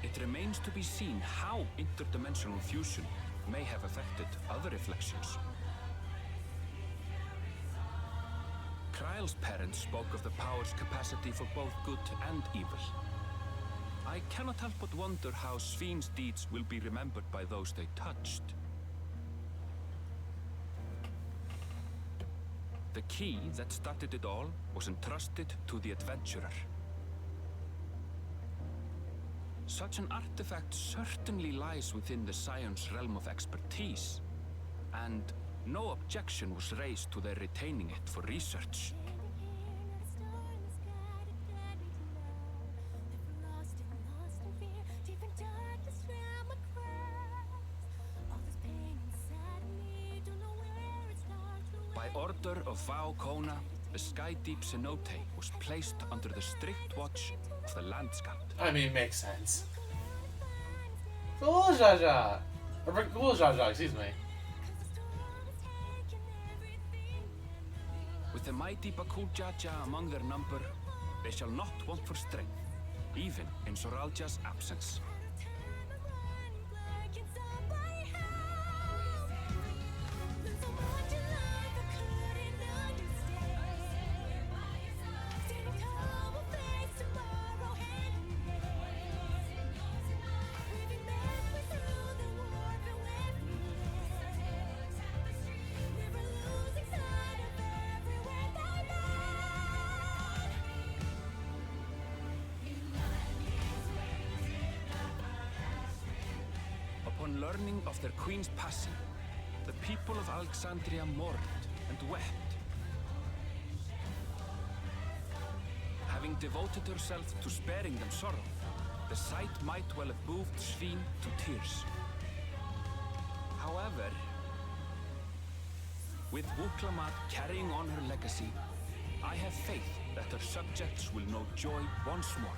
It remains to be seen how interdimensional fusion may have affected other reflections. Kryle's parents spoke of the power's capacity for both good and evil. I cannot help but wonder how Svin's deeds will be remembered by those they touched. The key that started it all was entrusted to the adventurer. Such an artifact certainly lies within the Scion's realm of expertise, and no objection was raised to their retaining it for research. By order of Vao Kona, the Skydeep cenote was placed under the strict watch of the Land Scout. I mean, makes sense. Cool, Jaja! Or cool, Jaja, excuse me. With the mighty Bakul Jaja among their number, they shall not want for strength, even in Soralja's absence. Upon learning of their queen's passing, the people of Alexandria mourned and wept. Having devoted herself to sparing them sorrow, the sight might well have moved Svin to tears. However, with Wuklamat carrying on her legacy, I have faith that her subjects will know joy once more.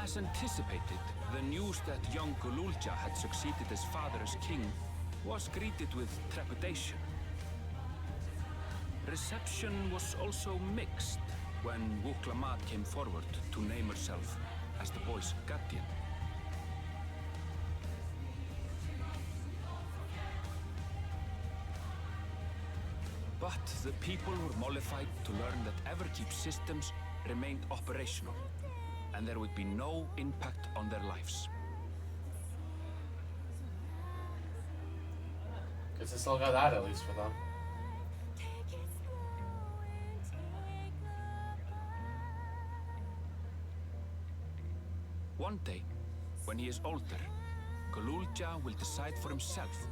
As anticipated, the news that young Gululja had succeeded his father as king was greeted with trepidation. Reception was also mixed when Wuklamat came forward to name herself as the boy's guardian. But the people were mollified to learn that Everkeep systems remained operational, and there would be no impact on their lives. Guess I still got that at least for them. One day, when he is older, Gululja will decide for himself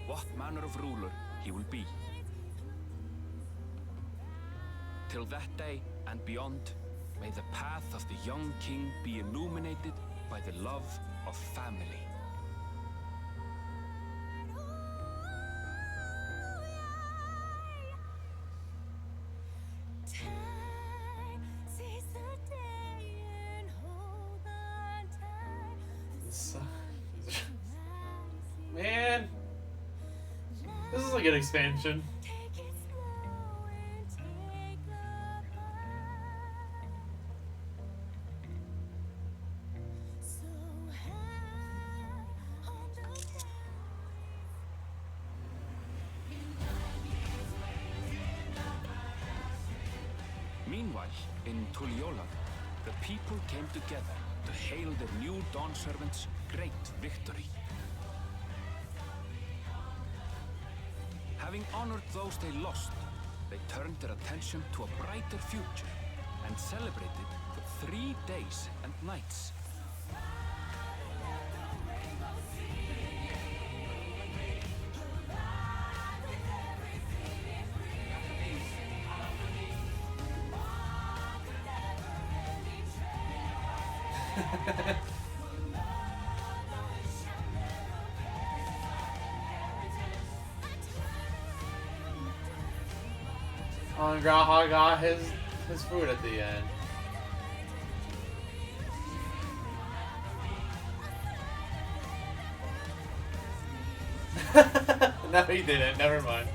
what manner of ruler he will be. Till that day and beyond, may the path of the young king be illuminated by the love of family. Man, this is like an expansion. Meanwhile, in Tuliyola, the people came together to hail their new Dawn servants' great victory. Having honored those they lost, they turned their attention to a brighter future and celebrated for 3 days and nights. Oh, and Groundhog got his food at the end. No, he didn't. Never mind.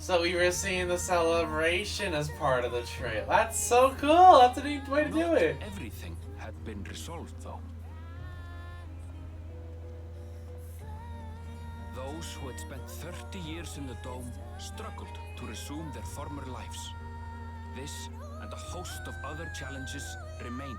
So we were seeing the celebration as part of the trail. That's so cool. That's a neat way to do it. Everything had been resolved, though. Those who had spent 30 years in the dome struggled to resume their former lives. This and a host of other challenges remained.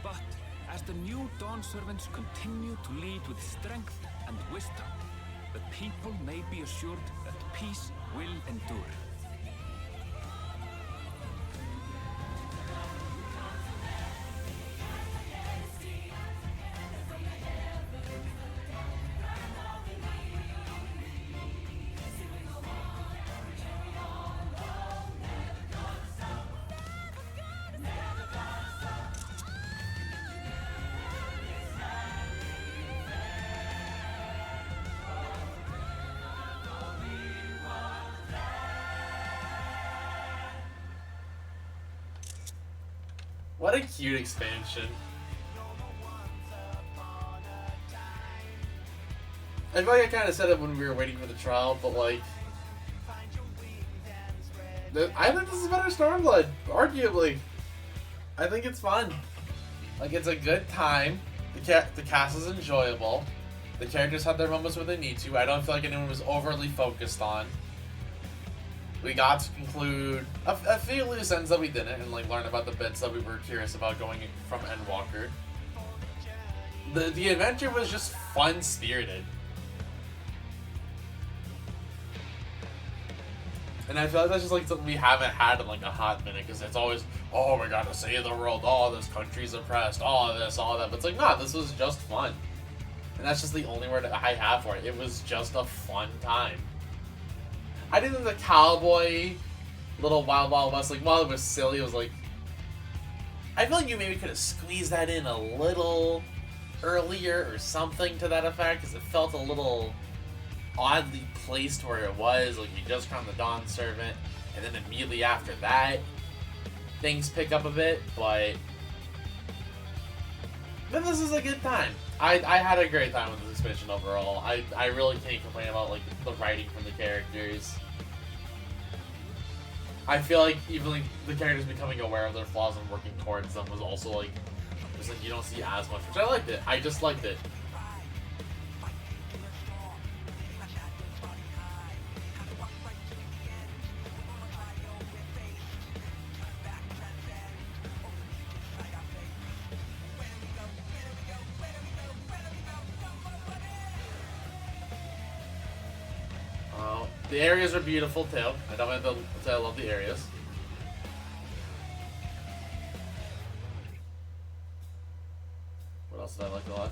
But as the new Dawn servants continue to lead with strength and wisdom, the people may be assured that peace will endure. What a cute expansion. I feel like I kind of said it when we were waiting for the trial, but like, I think this is better Stormblood, arguably. I think it's fun. Like, it's a good time. The cast is enjoyable. The characters have their moments where they need to. I don't feel like anyone was overly focused on. We got to conclude a few loose ends that we didn't, and like learn about the bits that we were curious about going from Endwalker. The adventure was just fun-spirited. And I feel like that's just like something we haven't had in like a hot minute, because it's always, oh, we gotta save the world, oh, this country's oppressed, all this, all that. But it's like, nah, this was just fun. And that's just the only word I have for it. It was just a fun time. I didn't think the cowboy little Wild Wild West, like, while it was silly, it was like, I feel like you maybe could have squeezed that in a little earlier or something to that effect, because it felt a little oddly placed where it was. Like, you just crowned the Dawn Servant, and then immediately after that, things pick up a bit, but this is a good time. I had a great time with this expansion overall. I really can't complain about like the writing from the characters. I feel like even like the characters becoming aware of their flaws and working towards them was also like just like you don't see as much, which I liked it. I just liked it. The areas are beautiful too. I don't have to say I love the areas. What else did I like a lot?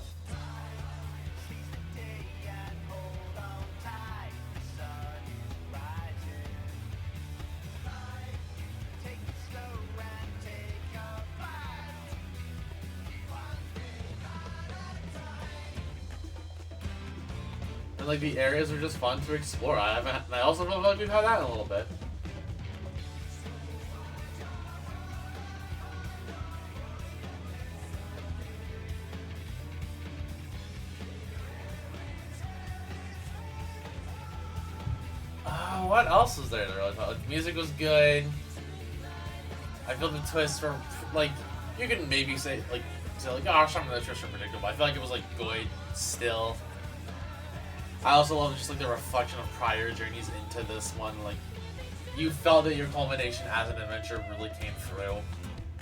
And like the areas are just fun to explore. I also feel like we've had that in a little bit. What else was there to really talk? Like, music was good. I feel the twists were like you can maybe say like oh, some of the twists are predictable. I feel like it was like good still. I also love just like the reflection of prior journeys into this one. Like you felt that your culmination as an adventure really came through.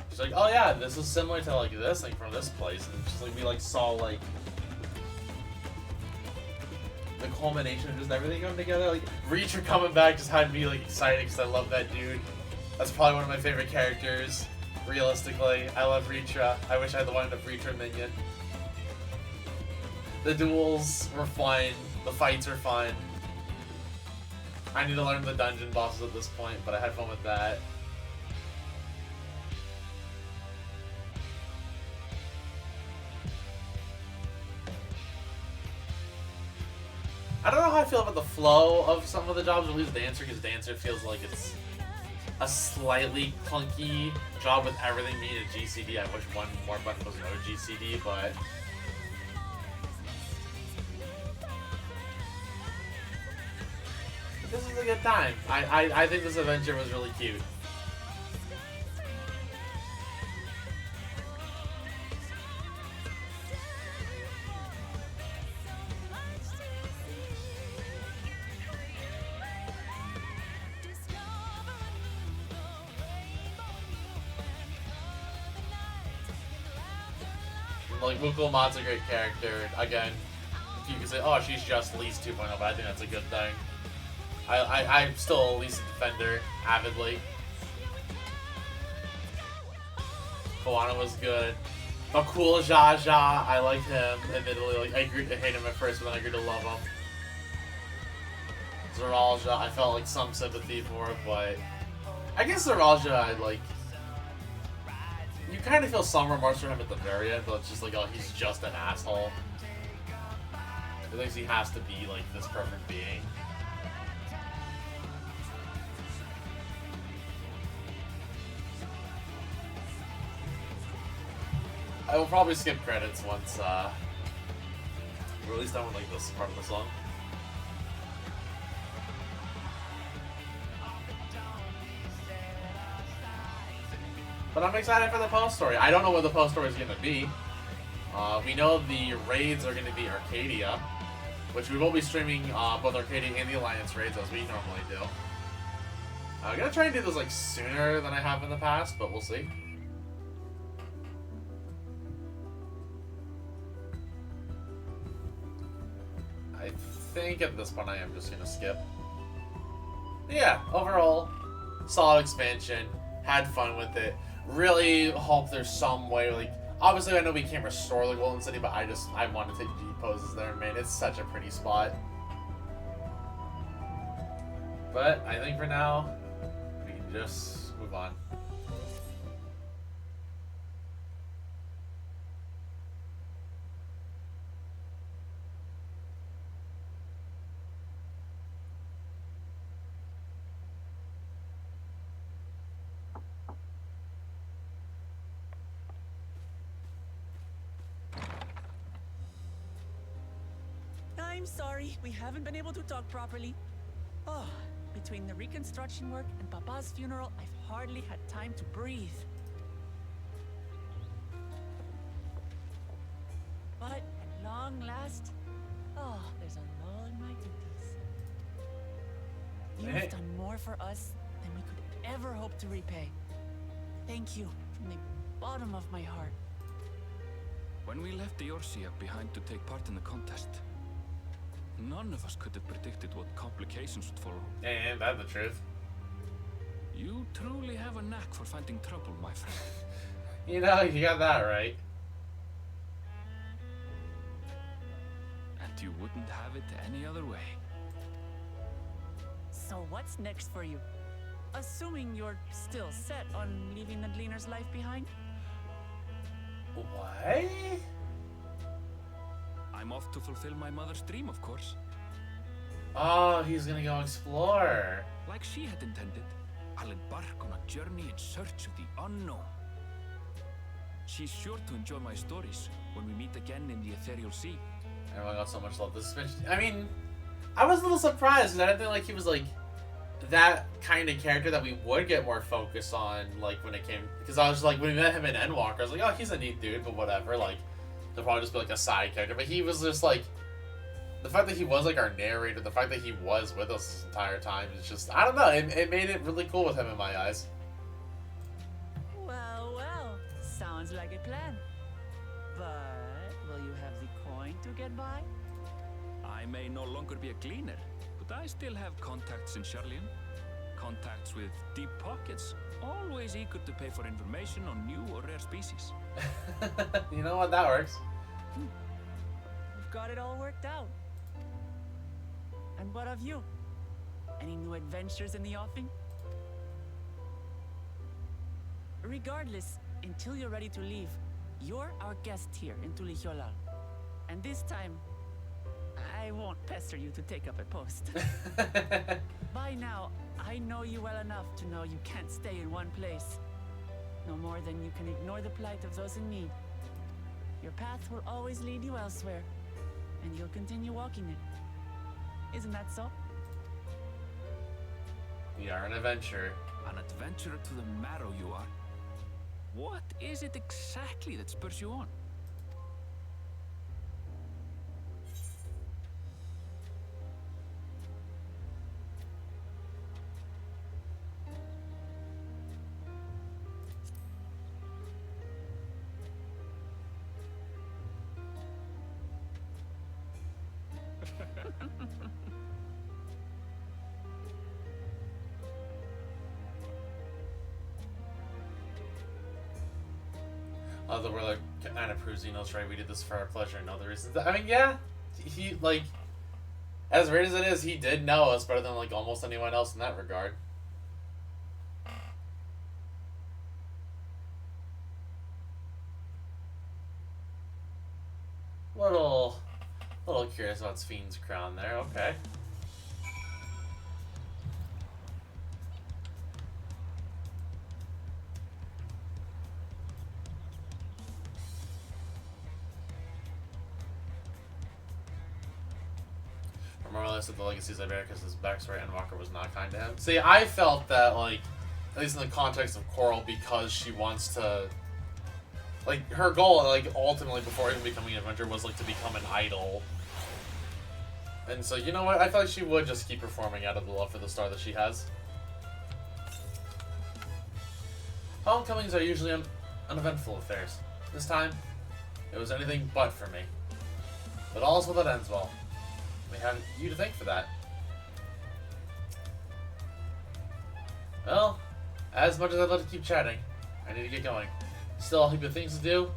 It's like, oh yeah, this is similar to like this thing from this place, and just like we like saw like the culmination of just everything coming together. Like Reacher coming back just had me like excited because I love that dude. That's probably one of my favorite characters. Realistically, I love Reacher. I wish I had the wind up Reacher minion. The duels were fun. The fights are fun. I need to learn the dungeon bosses at this point, but I had fun with that. I don't know how I feel about the flow of some of the jobs, at least Dancer, because Dancer feels like it's a slightly clunky job with everything being a GCD. I wish one more button was another GCD, but... this is a good time. I think this adventure was really cute. Like, Wukulmat's a great character. Again, you can say, oh, she's just Least 2.0, but I think that's a good thing. I'm still a Least defender, avidly. Koana was good. A cool Zha Zha, I liked him, admittedly. Like, I grew to hate him at first, but then I grew to love him. Zeralja, I felt like some sympathy for, but... I guess Zeralja, I like... You kind of feel some remorse for him at the very end, but it's just like, oh, he's just an asshole. He thinks he has to be, like, this perfect being. I will probably skip credits once, we're at least done with, like, this part of the song. But I'm excited for the post story. I don't know what the post story is going to be. We know the raids are going to be Arcadia, which we will be streaming both Arcadia and the Alliance raids as we normally do. I'm going to try and do those like sooner than I have in the past, but we'll see. I think at this point I am just going to skip. Yeah, overall, solid expansion. Had fun with it. Really hope there's some way, like, obviously I know we can't restore the Golden City, but I want to take G poses there, man. It's such a pretty spot. But I think for now, we can just move on. I'm sorry, we haven't been able to talk properly. Oh, between the reconstruction work and Papa's funeral, I've hardly had time to breathe. But at long last, oh, there's a lull in my duties. You've done more for us than we could ever hope to repay. Thank you from the bottom of my heart. When we left the Eorzea behind to take part in the contest, none of us could have predicted what complications would follow. And that's the truth. You truly have a knack for finding trouble, my friend. You know, you got that right. And you wouldn't have it any other way. So what's next for you? Assuming you're still set on leaving the Gleaner's life behind? What? I'm off to fulfill my mother's dream, of course. Oh, he's gonna go explore. Like she had intended, I'll embark on a journey in search of the unknown. She's sure to enjoy my stories when we meet again in the Ethereal Sea. Everyone got so much love this suspension. I mean, I was a little surprised because I didn't think like he was like that kind of character that we would get more focus on, like when it came. Because I was like, when we met him in Endwalker, I was like, oh, he's a neat dude, but whatever. Like, he'll probably just be like a side character. But he was just like, the fact that he was like our narrator, the fact that he was with us this entire time, is just, I don't know, it made it really cool with him in my eyes. Well, well, sounds like a plan. But will you have the coin to get by? I may no longer be a gleaner, but I still have contacts in Sharlayan. Contacts with deep pockets, always eager to pay for information on new or rare species. You know what, that works. We've got it all worked out. And what of you? Any new adventures in the offing? Regardless, until you're ready to leave, you're our guest here in Tulihyolal. And this time, I won't pester you to take up a post. By now, I know you well enough to know you can't stay in one place. No more than you can ignore the plight of those in need. Your path will always lead you elsewhere, and you'll continue walking it. Isn't that so? We are an adventurer. An adventurer to the marrow you are. What is it exactly that spurs you on? Although we're like, kind of proves, right, we did this for our pleasure and other reasons. I mean, yeah, he, like, as weird as it is, he did know us better than, like, almost anyone else in that regard. Little curious about Spheen's crown there, okay. More or less of the legacies of Eric, because his backstory Endwalker was not kind to him. See, I felt that, like, at least in the context of Coral, because she wants to, like, her goal, like, ultimately, before even becoming an adventurer, was, like, to become an idol. And so, you know what? I feel like she would just keep performing out of the love for the star that she has. Homecomings are usually uneventful affairs. This time, it was anything but for me. But all's well that ends well. We have you to thank for that. Well, as much as I'd love to keep chatting, I need to get going. Still a heap of things to do,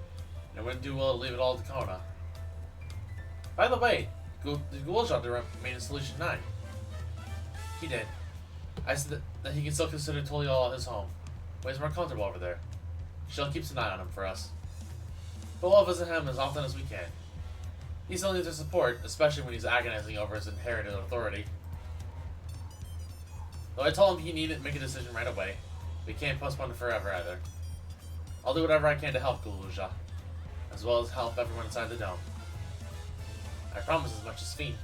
and I wouldn't do well to leave it all to Kona. By the way, did Ghoulshot remain in Solution 9? He did. I said that he can still consider Tulihyolal his home. But he's more comfortable over there. Shell keeps an eye on him for us. But we'll visit him as often as we can. He still needs our support, especially when he's agonizing over his inherited authority. Though I told him he needed to make a decision right away, we can't postpone it forever either. I'll do whatever I can to help Guluja, as well as help everyone inside the dome. I promise as much as Spheen.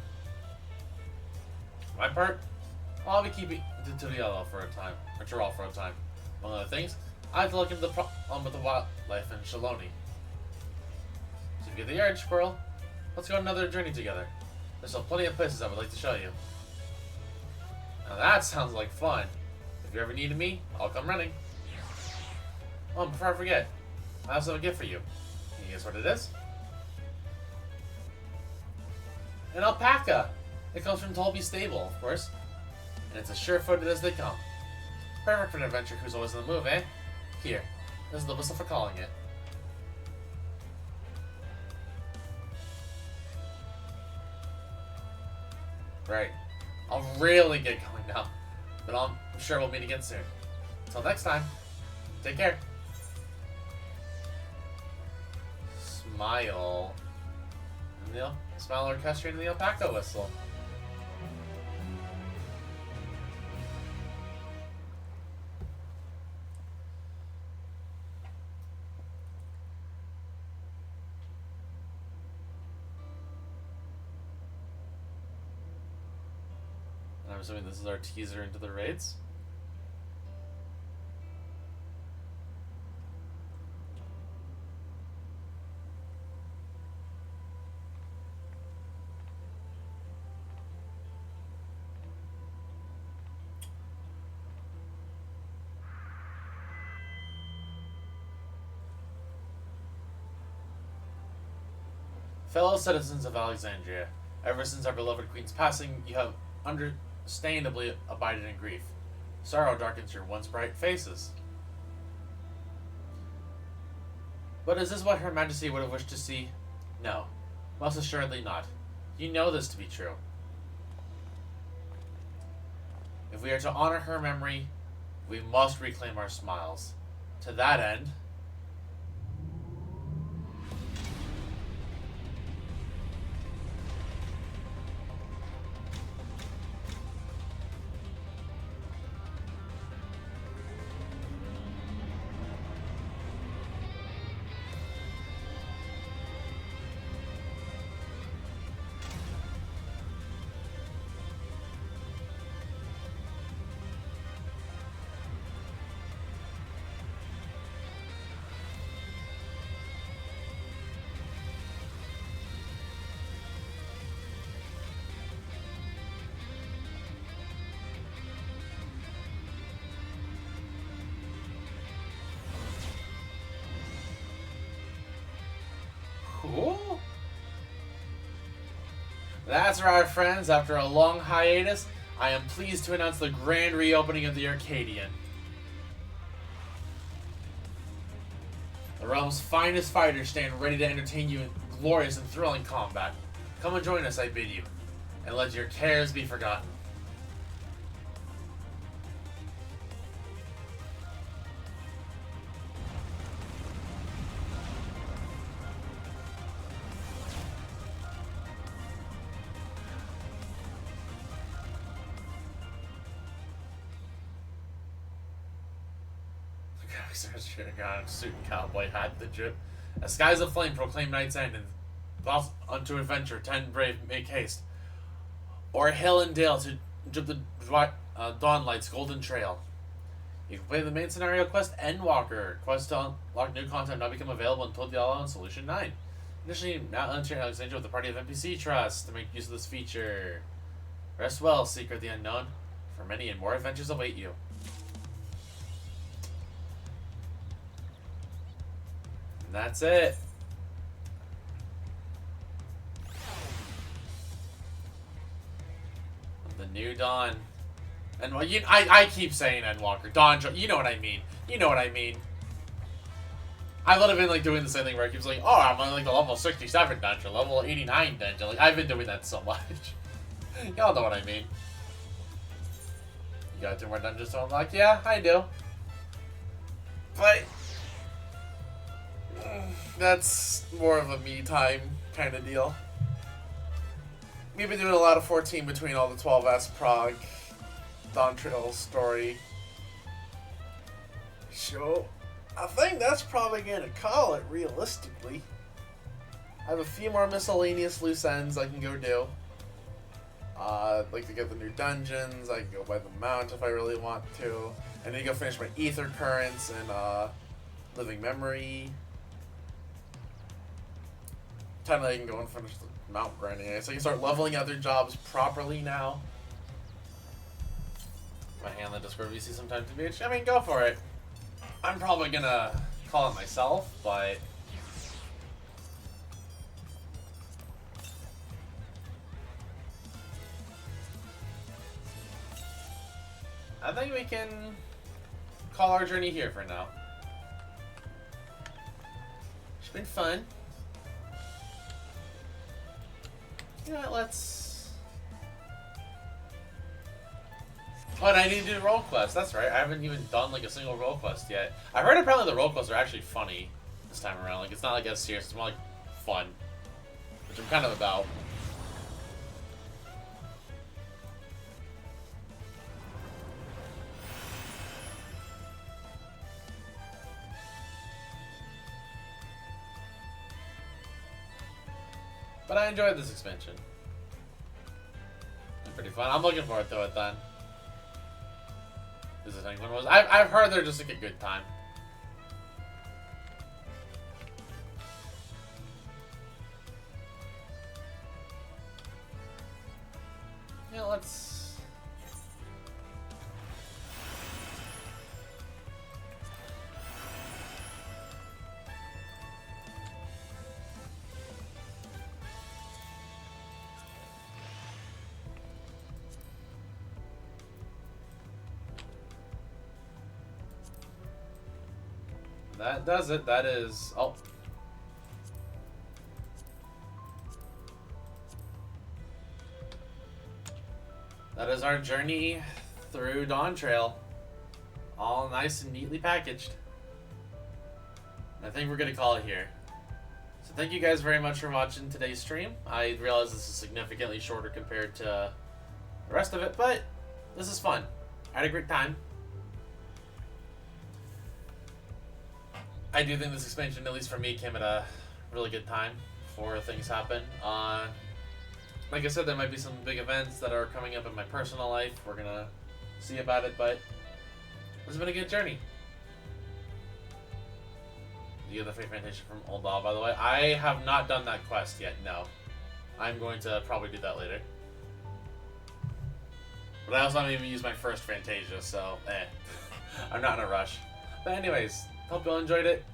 For my part, I'll be keeping to Tulihyolal for a time, or Tural for a time. Among other things, I have to look into the problem with the wildlife in Shaloni. So if you get the urge, Squirrel, let's go on another journey together. There's still plenty of places I would like to show you. Now that sounds like fun. If you ever need me, I'll come running. Oh, before I forget, I also have a gift for you. Can you guess what it is? An alpaca! It comes from Tolby's stable, of course. And it's as sure-footed as they come. Perfect for an adventurer who's always in the move, eh? Here, this is the whistle for calling it. Right. I'll really get going now. But I'm sure we'll meet again soon. Until next time, take care. Smile. And the smile orchestrating the alpaca whistle. I'm assuming this is our teaser into the raids. Fellow citizens of Alexandria, ever since our beloved queen's passing, you have understandably abided in grief. Sorrow darkens your once bright faces. But is this what Her Majesty would have wished to see? No, most assuredly not. You know this to be true. If we are to honor her memory, we must reclaim our smiles. To that end, cool. That's right, friends. After a long hiatus, I am pleased to announce the grand reopening of the Arcadian. The realm's finest fighters stand ready to entertain you in glorious and thrilling combat. Come and join us, I bid you, and let your cares be forgotten. Suit and cowboy hat, the drip. As skies of flame proclaim night's end, and thus unto adventure 10 brave make haste. O'er hill and dale to drip the dawn light's golden trail. You can play the main scenario quest Endwalker. Quest to unlock new content now become available until the on Solution 9. Additionally, now enter Alexandria with a party of NPC trusts to make use of this feature. Rest well, Seeker of the Unknown, for many and more adventures await you. And that's it. The new Dawn. And well, I keep saying Endwalker. Dawntrail. You know what I mean. You know what I mean. I've literally been like doing the same thing where I keep saying, oh, I'm on like the level 67 dungeon, level 89 dungeon. Like I've been doing that so much. Y'all know what I mean. You got 2 more dungeons to unlock? Yeah, I do. But that's more of a me time kind of deal. We've been doing a lot of 14 between all the 12S prog Dawntrail story. So I think that's probably gonna call it realistically. I have a few more miscellaneous loose ends I can go do. I'd like to get the new dungeons. I can go by the mount if I really want to. I need to go finish my ether currents and living memory. Time that I can go and finish the mount grinding, so I can start leveling other jobs properly now. My hand that Discord VC sometimes to bitch. I mean, go for it. I'm probably gonna call it myself, but I think we can call our journey here for now. It's been fun. You know what, let's... Oh, and I need to do role quests. That's right. I haven't even done like a single role quest yet. I heard apparently the role quests are actually funny this time around. Like, it's not like as serious. It's more like fun, which I'm kind of about. But I enjoyed this expansion. It's pretty fun. I'm looking forward to it then. Is it anyone was? I've heard they're just like a good time. Yeah, let's. That does it. That is... Oh. That is our journey through Dawntrail. All nice and neatly packaged. I think we're going to call it here. So thank you guys very much for watching today's stream. I realize this is significantly shorter compared to the rest of it, but this is fun. I had a great time. I do think this expansion, at least for me, came at a really good time before things happen. Like I said, there might be some big events that are coming up in my personal life. We're going to see about it, but it's been a good journey. You get the free Fantasia from Old Law, by the way. I have not done that quest yet, no. I'm going to probably do that later. But I also haven't even used my first Fantasia, so I'm not in a rush. But anyways, hope you all enjoyed it.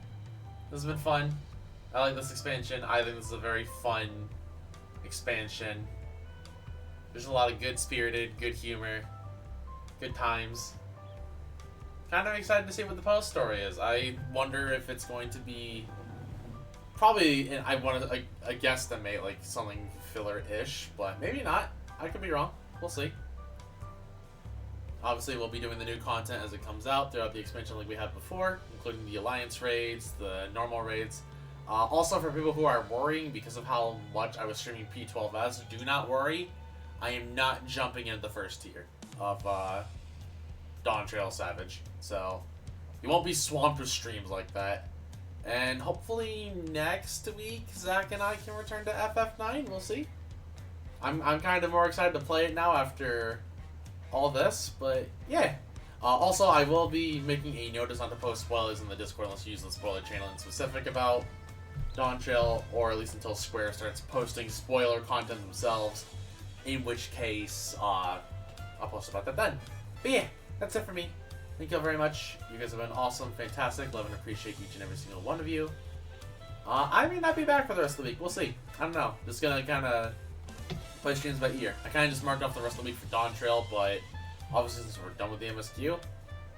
This has been fun. I like this expansion. I think this is a very fun expansion. There's a lot of good-spirited, good humor, good times. Kind of excited to see what the post story is. I wonder if it's going to be probably, I want to a guesstimate, like something filler-ish, but maybe not. I could be wrong. We'll see. Obviously, we'll be doing the new content as it comes out throughout the expansion like we had before, including the Alliance raids, the normal raids. Also, for people who are worrying because of how much I was streaming P12s, do not worry. I am not jumping into the first tier of Dawntrail Savage. So, you won't be swamped with streams like that. And hopefully next week, Zach and I can return to FF9. We'll see. I'm kind of more excited to play it now after all this, but yeah. Also, I will be making a notice not to post spoilers in the Discord unless you use the spoiler channel in specific about Dawntrail, or at least until Square starts posting spoiler content themselves, in which case, I'll post about that then. But yeah, that's it for me. Thank you all very much. You guys have been awesome, fantastic. Love and appreciate each and every single one of you. I may not be back for the rest of the week. We'll see. I don't know. Just gonna kind of play streams by ear. I kind of just marked off the rest of the week for Dawntrail, but obviously since we're done with the MSQ,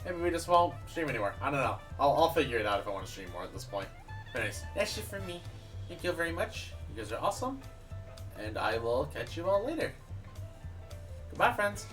maybe we just won't stream anymore. I don't know. I'll figure it out if I want to stream more at this point. But anyways, that's it for me. Thank you all very much. You guys are awesome. And I will catch you all later. Goodbye, friends.